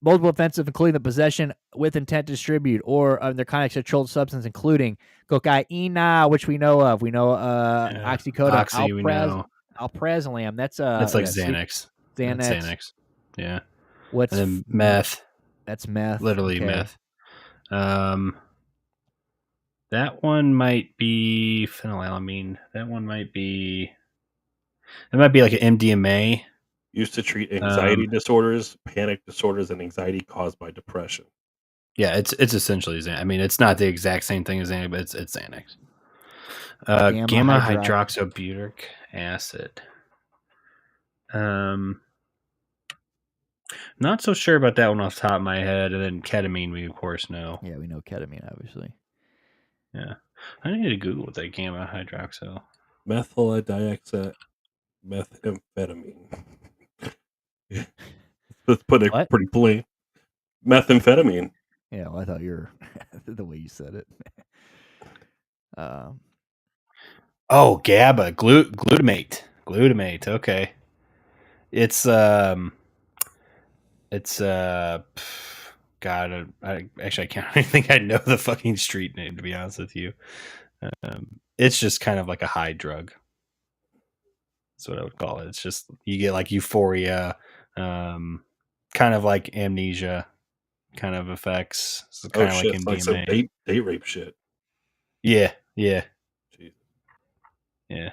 Multiple offensive, including the possession with intent to distribute or their kind of controlled substance, including cocaine, which we know of. We know oxycodone, Oxy, we know. alprazolam. That's like Xanax. Xanax. Yeah. What's and then meth? That's meth. Literally okay. meth. That one might be phenylalanine. That one might be. It might be like an MDMA. Used to treat anxiety disorders, panic disorders, and anxiety caused by depression. Yeah, it's essentially Xanax. I mean, it's not the exact same thing as Xanax, but it's Xanax. Gamma hydroxybutyric acid. Not so sure about that one off the top of my head. And then ketamine, we of course know. Yeah, we know ketamine, obviously. Yeah, I need to Google what that gamma hydroxyl. Methyl dioxide, methamphetamine. Let's put it pretty plain. Methamphetamine. Yeah, well, I thought you were the way you said it. Oh, GABA, glutamate. Okay, it's God, I can't think I know the fucking street name, to be honest with you. It's just kind of like a high drug. That's what I would call it. It's just you get like euphoria, kind of like amnesia kind of effects. So kind of like MDMA. Like some date rape shit. Yeah. Jesus. Yeah.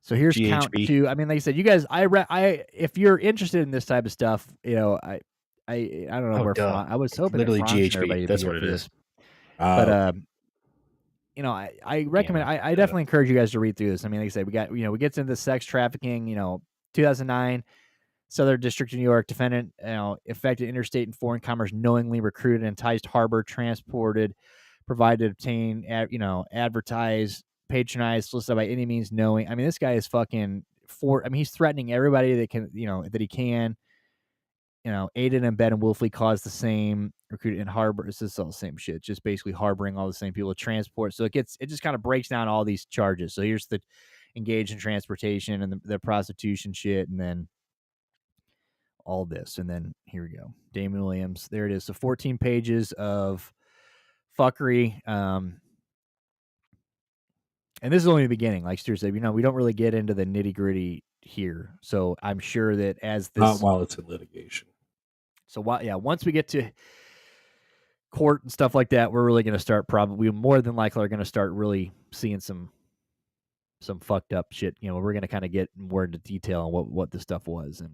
So here's count 2. I mean, like I said, you guys, if you're interested in this type of stuff, I don't know where I was hoping that literally Franz and everybody GHB. would That's be what here it for is. this. But Okay. you know, I recommend. I definitely encourage you guys to read through this. I mean, like I said, we got we get into sex trafficking. 2009. Southern District of New York defendant, affected interstate and foreign commerce, knowingly recruited, enticed, harbored, transported, provided, obtained, advertised, patronized, solicited by any means knowing. I mean, this guy is fucking he's threatening everybody that can, that he can. Aided and abetted and willfully caused the same, recruited and harbor. It's just all the same shit. Just basically harboring all the same people to transport. So it just kind of breaks down all these charges. So here's the engaged in transportation and the prostitution shit, and then all this. And then here we go. Damon Williams. There it is. So 14 pages of fuckery. And this is only the beginning. Like Stu said, we don't really get into the nitty gritty here. So I'm sure that as this, not while it's in litigation. So once we get to court and stuff like that, we're really going to start probably more than likely are going to start really seeing some fucked up shit. We're going to kind of get more into detail on what this stuff was. And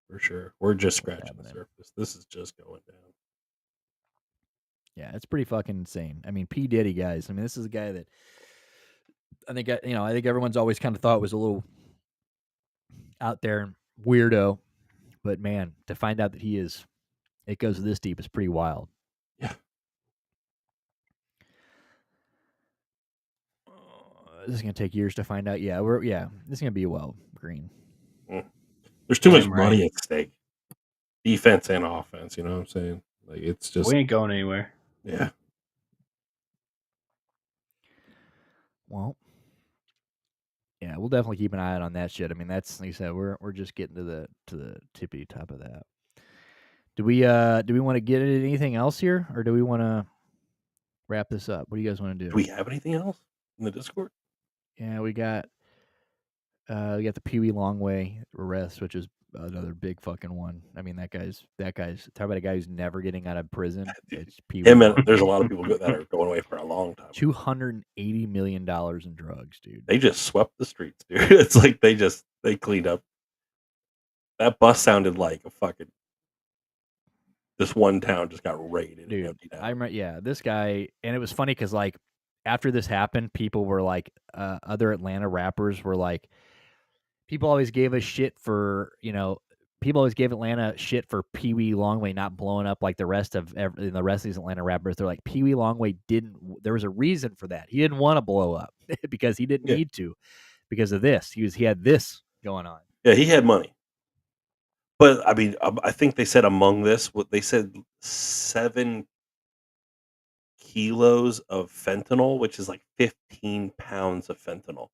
for sure, we're just scratching the surface. This is just going down. Yeah, it's pretty fucking insane. I mean, P. Diddy, guys. I mean, this is a guy that I think everyone's always kind of thought was a little out there and weirdo, but man, to find out that it goes this deep is pretty wild. Yeah. This is gonna take years to find out. Yeah, this is gonna be green. There's too much money at stake, defense and offense. You know what I'm saying? Like it's just we ain't going anywhere. Yeah. Well, yeah, we'll definitely keep an eye out on that shit. I mean, that's like I said, we're just getting to the tippy top of that. Do we want to get into anything else here, or do we want to wrap this up? What do you guys want to do? Do we have anything else in the Discord? Yeah, we got the Pee Wee Longway arrest, which is another big fucking one. I mean, that guy's talk about a guy who's never getting out of prison. It's Pee Wee. Him and there's a lot of people that are going away for a long time. $280 million in drugs, dude. They just swept the streets, dude. It's like they cleaned up. That bus sounded like a fucking. This one town just got raided. Dude, I remember. Yeah, this guy, and it was funny because like after this happened, people were like, other Atlanta rappers were like, people always gave us shit for, people always gave Atlanta shit for Pee Wee Longway not blowing up like the rest of these Atlanta rappers. They're like, Pee Wee Longway there was a reason for that. He didn't want to blow up because he didn't need to because of this. He had this going on. Yeah, he had money. But I mean, I think they said among this, what they said 7 kilos of fentanyl, which is like 15 pounds of fentanyl.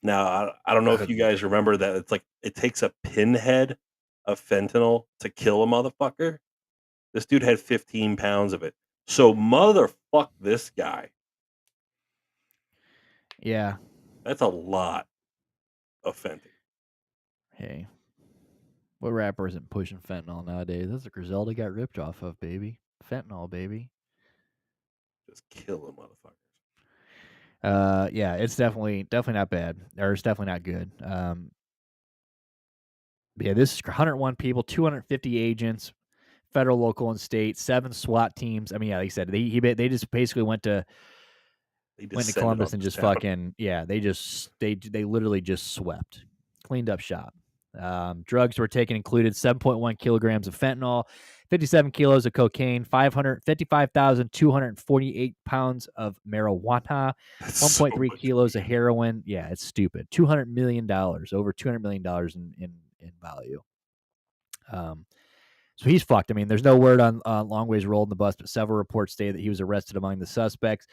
Now, I don't know if you guys remember that it's like it takes a pinhead of fentanyl to kill a motherfucker. This dude had 15 pounds of it. So motherfuck this guy. Yeah. That's a lot of fentanyl. Hey. What rapper isn't pushing fentanyl nowadays? That's what Griselda got ripped off of, baby. Fentanyl, baby. Just killing motherfuckers. Yeah, it's definitely not bad, or it's definitely not good. Yeah, this is 101 people, 250 agents, federal, local, and state, 7 SWAT teams. I mean, yeah, like I said, they just basically went to Columbus and just fucking they literally just swept, cleaned up shop. Drugs were taken included 7.1 kilograms of fentanyl, 57 kilos of cocaine, 555,248 pounds of marijuana, 1.3 kilos of heroin. Yeah, it's stupid. $200 million, over $200 million in value. So he's fucked. I mean, there's no word on Longway's role in the bust, but several reports state that he was arrested among the suspects.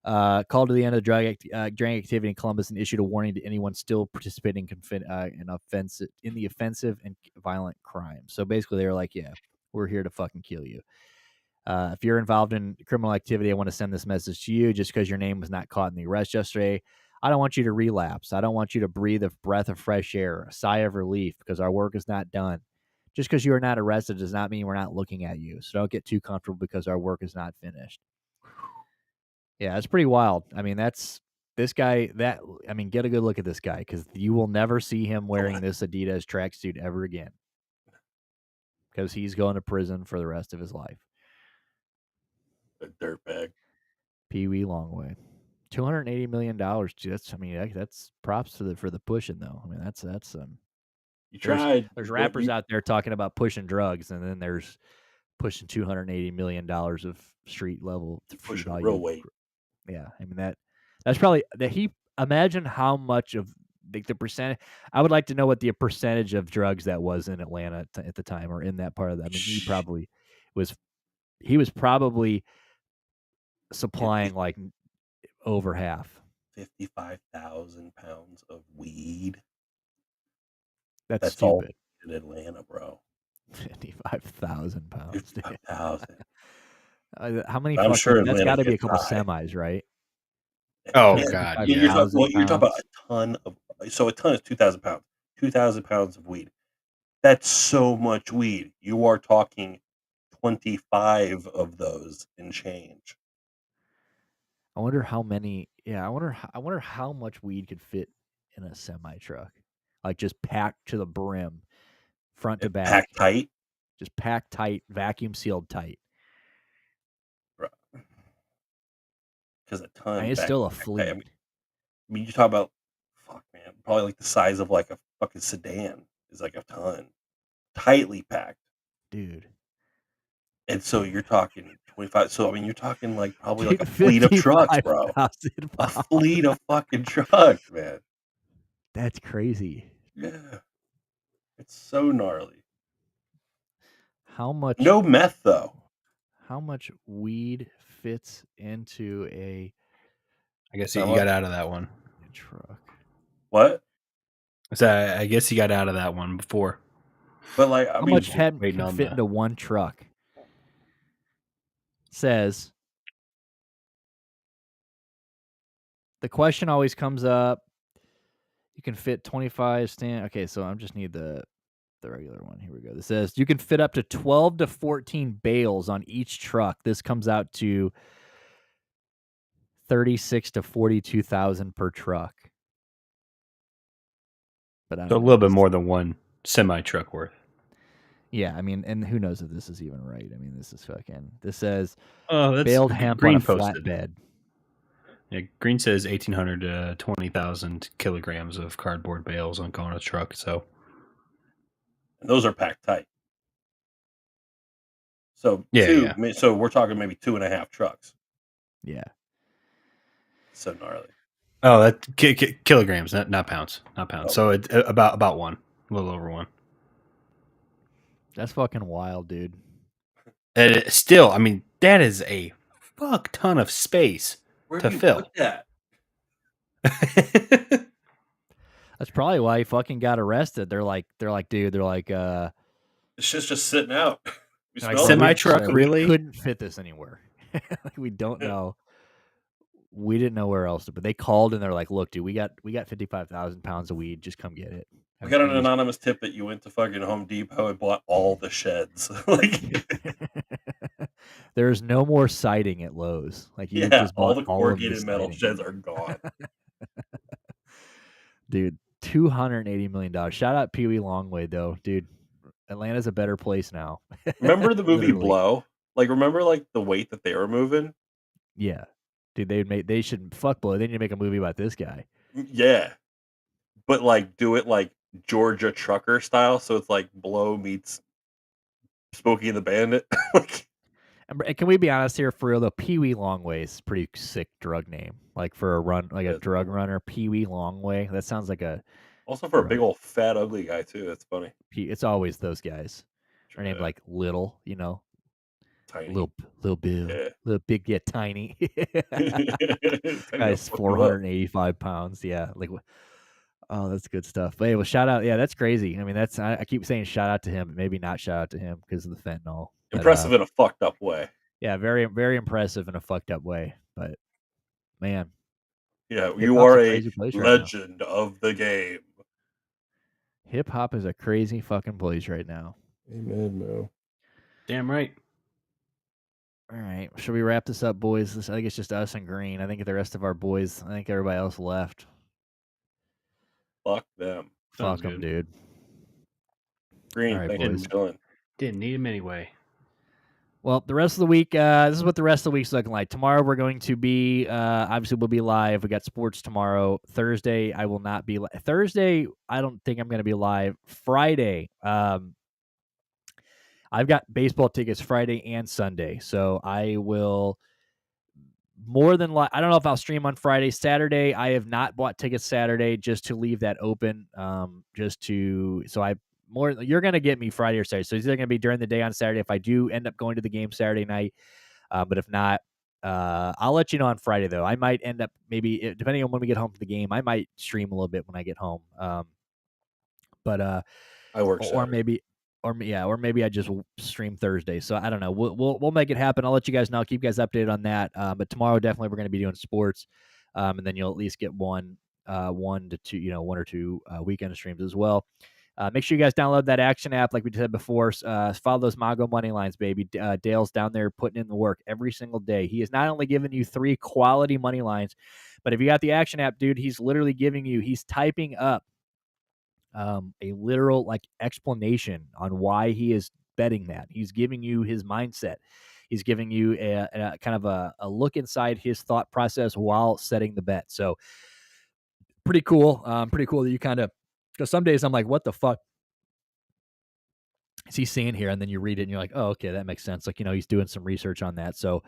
Called to the end of the drug activity in Columbus and issued a warning to anyone still participating in the offensive and violent crime. So basically, they were like, "Yeah, we're here to fucking kill you. If you're involved in criminal activity, I want to send this message to you. Just because your name was not caught in the arrest yesterday, I don't want you to relapse. I don't want you to breathe a breath of fresh air, a sigh of relief, because our work is not done. Just because you are not arrested does not mean we're not looking at you. So don't get too comfortable because our work is not finished." Yeah, it's pretty wild. I mean, get a good look at this guy because you will never see him wearing this Adidas tracksuit ever again. because he's going to prison for the rest of his life. A dirtbag. Pee Wee Longway. $280 million. That's props for the pushing though. I mean, that's You tried. There's rappers out there talking about pushing drugs, and then there's pushing $280 million of street level pushing value. real weight. Yeah, I mean that's probably that he. Imagine how much of the percentage. I would like to know what the percentage of drugs that was in Atlanta at the time, or in that part of that. I mean, he probably was. He was probably supplying like over half. 55,000 pounds of weed. That's stupid. All in Atlanta, bro. 55,000 pounds. 55,000. How many? I'm sure that's got to be a couple high. semis, right? Oh God! You're talking about a ton of. So a ton is 2,000 pounds. 2,000 pounds of weed. That's so much weed. You are talking 25 of those and change. I wonder how many. Yeah, I wonder how much weed could fit in a semi truck, like just packed to the brim, front to back, packed tight. Just packed tight, vacuum sealed tight. Because a ton. It's still a fleet. I mean, you talk about, fuck, man, probably like the size of like a fucking sedan is like a ton, tightly packed, dude. And so you're talking 25. So I mean, you're talking like probably like a fleet of trucks, bro. A fleet of fucking trucks, man. That's crazy. Yeah, it's so gnarly. How much? No meth though. How much weed fits into a? I guess you got out of that one. Truck. What? So I guess you got out of that one before. But like, how much head can fit into one truck? Says the question always comes up. You can fit 25 stand. Okay, so I just need the regular one. Here we go. This says you can fit up to 12 to 14 bales on each truck. This comes out to 36 to 42,000 per truck. But I don't know. A little bit more than one semi truck worth. Yeah, I mean, and who knows if this is even right? I mean, this is fucking. This says that's baled hemp on a flatbed. Yeah, Green says 1,800 to 20,000 kilograms of cardboard bales on a truck. So, and those are packed tight. So So we're talking maybe 2.5 trucks. Yeah. So gnarly. Oh, that kilograms, not pounds, not pounds. Oh. So it's about one, a little over one. That's fucking wild, dude. And still, I mean, that is a fuck ton of space to fill. Put that? That's probably why he fucking got arrested. They're like, dude, this shit's just sitting out. Like, semi truck, really? We couldn't fit this anywhere. We don't know. We didn't know where else to, but they called and they're like, look, dude, we got 55,000 pounds of weed. Just come get it. I got an anonymous tip that you went to fucking Home Depot and bought all the sheds. Like, there's no more citing at Lowe's. Like, you just bought all the corrugated metal sheds are gone. Dude, $280 million. Shout out Pee Wee Longway, though, dude. Atlanta's a better place now. Remember the movie Blow? Like, remember like the weight that they were moving? Yeah, dude. They should fuck Blow. They need to make a movie about this guy. Yeah, but like do it like Georgia Trucker style, so it's like Blow meets Smokey and the Bandit. And can we be honest here, for real though? Pee Wee Longway is a pretty sick drug name. Like for a run, like a drug runner, Pee Wee Longway. That sounds like a. Also for a big old fat ugly guy too. That's funny. It's always those guys. They're named like Little, you know. Tiny. Little Bill. Yeah. Little big, yeah, tiny. Guy's 485 pounds. Yeah. Like, oh, that's good stuff. But hey, well, shout out. Yeah, that's crazy. I mean, I keep saying shout out to him, but maybe not shout out to him because of the fentanyl. Impressive in a fucked up way. Yeah, very, very impressive in a fucked up way. But man. Yeah, you are a legend of the game. Hip hop is a crazy fucking place right now. Amen, Mo. Damn right. All right. Should we wrap this up, boys? I think it's just us and Green. I think the rest of our boys, I think everybody else left. Fuck them. Fuck them, dude. Green, thanks for chilling. Didn't need him anyway. Well, the rest of the week, this is what the rest of the week's looking like. Tomorrow we're going to be, obviously we'll be live. We got sports tomorrow. Thursday, I will not be Thursday, I don't think I'm going to be live. Friday, I've got baseball tickets Friday and Sunday. So I will more than I don't know if I'll stream on Friday. Saturday, I have not bought tickets Saturday just to leave that open. You're going to get me Friday or Saturday. So it's either going to be during the day on Saturday if I do end up going to the game Saturday night. But if not, I'll let you know on Friday, though. I might end up maybe, depending on when we get home from the game, I might stream a little bit when I get home. I work Saturday. Or maybe I just stream Thursday. So I don't know. We'll make it happen. I'll let you guys know. I'll keep you guys updated on that. But tomorrow definitely we're going to be doing sports, and then you'll at least get one or two weekend streams as well. Make sure you guys download that action app, like we said before. Follow those Mongo money lines, baby. Dale's down there putting in the work every single day. He is not only giving you 3 quality money lines, but if you got the action app, dude, he's literally he's typing up a literal explanation on why he is betting that. He's giving you his mindset. He's giving you a kind of a look inside his thought process while setting the bet. So pretty cool. Pretty cool that you kind of, because some days I'm like, what the fuck is he saying here? And then you read it and you're like, oh, okay, that makes sense. He's doing some research on that. So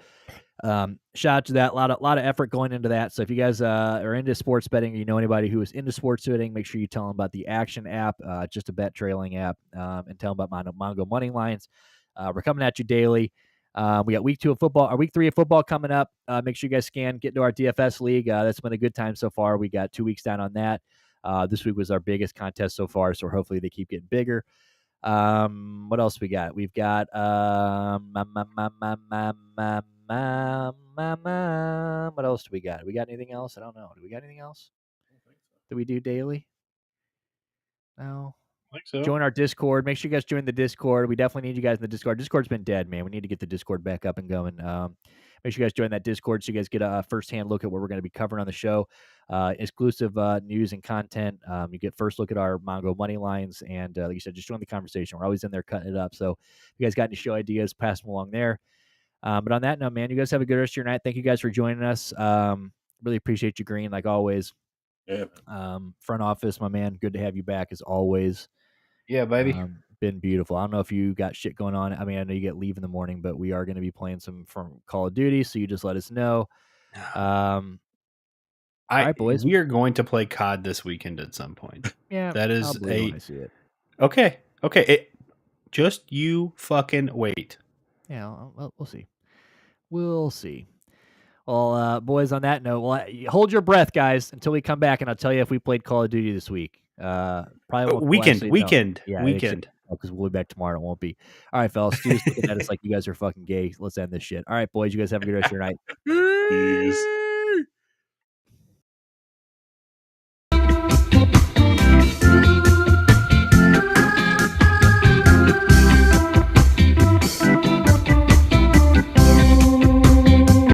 shout out to that. A lot of effort going into that. So if you guys are into sports betting, or you know anybody who is into sports betting, make sure you tell them about the Action app, just a bet trailing app, and tell them about Mongo money lines. We're coming at you daily. We got week 3 of football coming up. Make sure you guys get into our DFS league. That's been a good time so far. We got 2 weeks down on that. This week was our biggest contest so far, so hopefully they keep getting bigger. What else we got? We've got what else do we got? We got anything else? I don't know. Do we got anything else that we do daily? No. I think so. Join our Discord. Make sure you guys join the Discord. We definitely need you guys in the Discord. Discord's been dead, man. We need to get the Discord back up and going. Make sure you guys join that Discord so you guys get a first-hand look at what we're going to be covering on the show. Exclusive news and content. You get first look at our Mongo money lines. And like you said, just join the conversation. We're always in there cutting it up. So if you guys got any show ideas, pass them along there. But on that note, man, you guys have a good rest of your night. Thank you guys for joining us. Really appreciate you, Green, like always. Yeah. Front office, my man. Good to have you back as always. Yeah, baby. Been beautiful. I don't know if you got shit going on. I mean, I know you get leave in the morning, but we are going to be playing some from Call of Duty, so you just let us know. All right, boys. We are going to play COD this weekend at some point. Yeah, that is I see it. Okay. Just you fucking wait. Yeah, we'll see. We'll see. Well, boys, on that note, hold your breath, guys, until we come back, and I'll tell you if we played Call of Duty this week. Probably weekend. Yeah, weekend. Because we'll be back tomorrow. It won't be. All right, fellas. Stu's looking at us like you guys are fucking gay. Let's end this shit. All right, boys. You guys have a good rest of your night. Peace.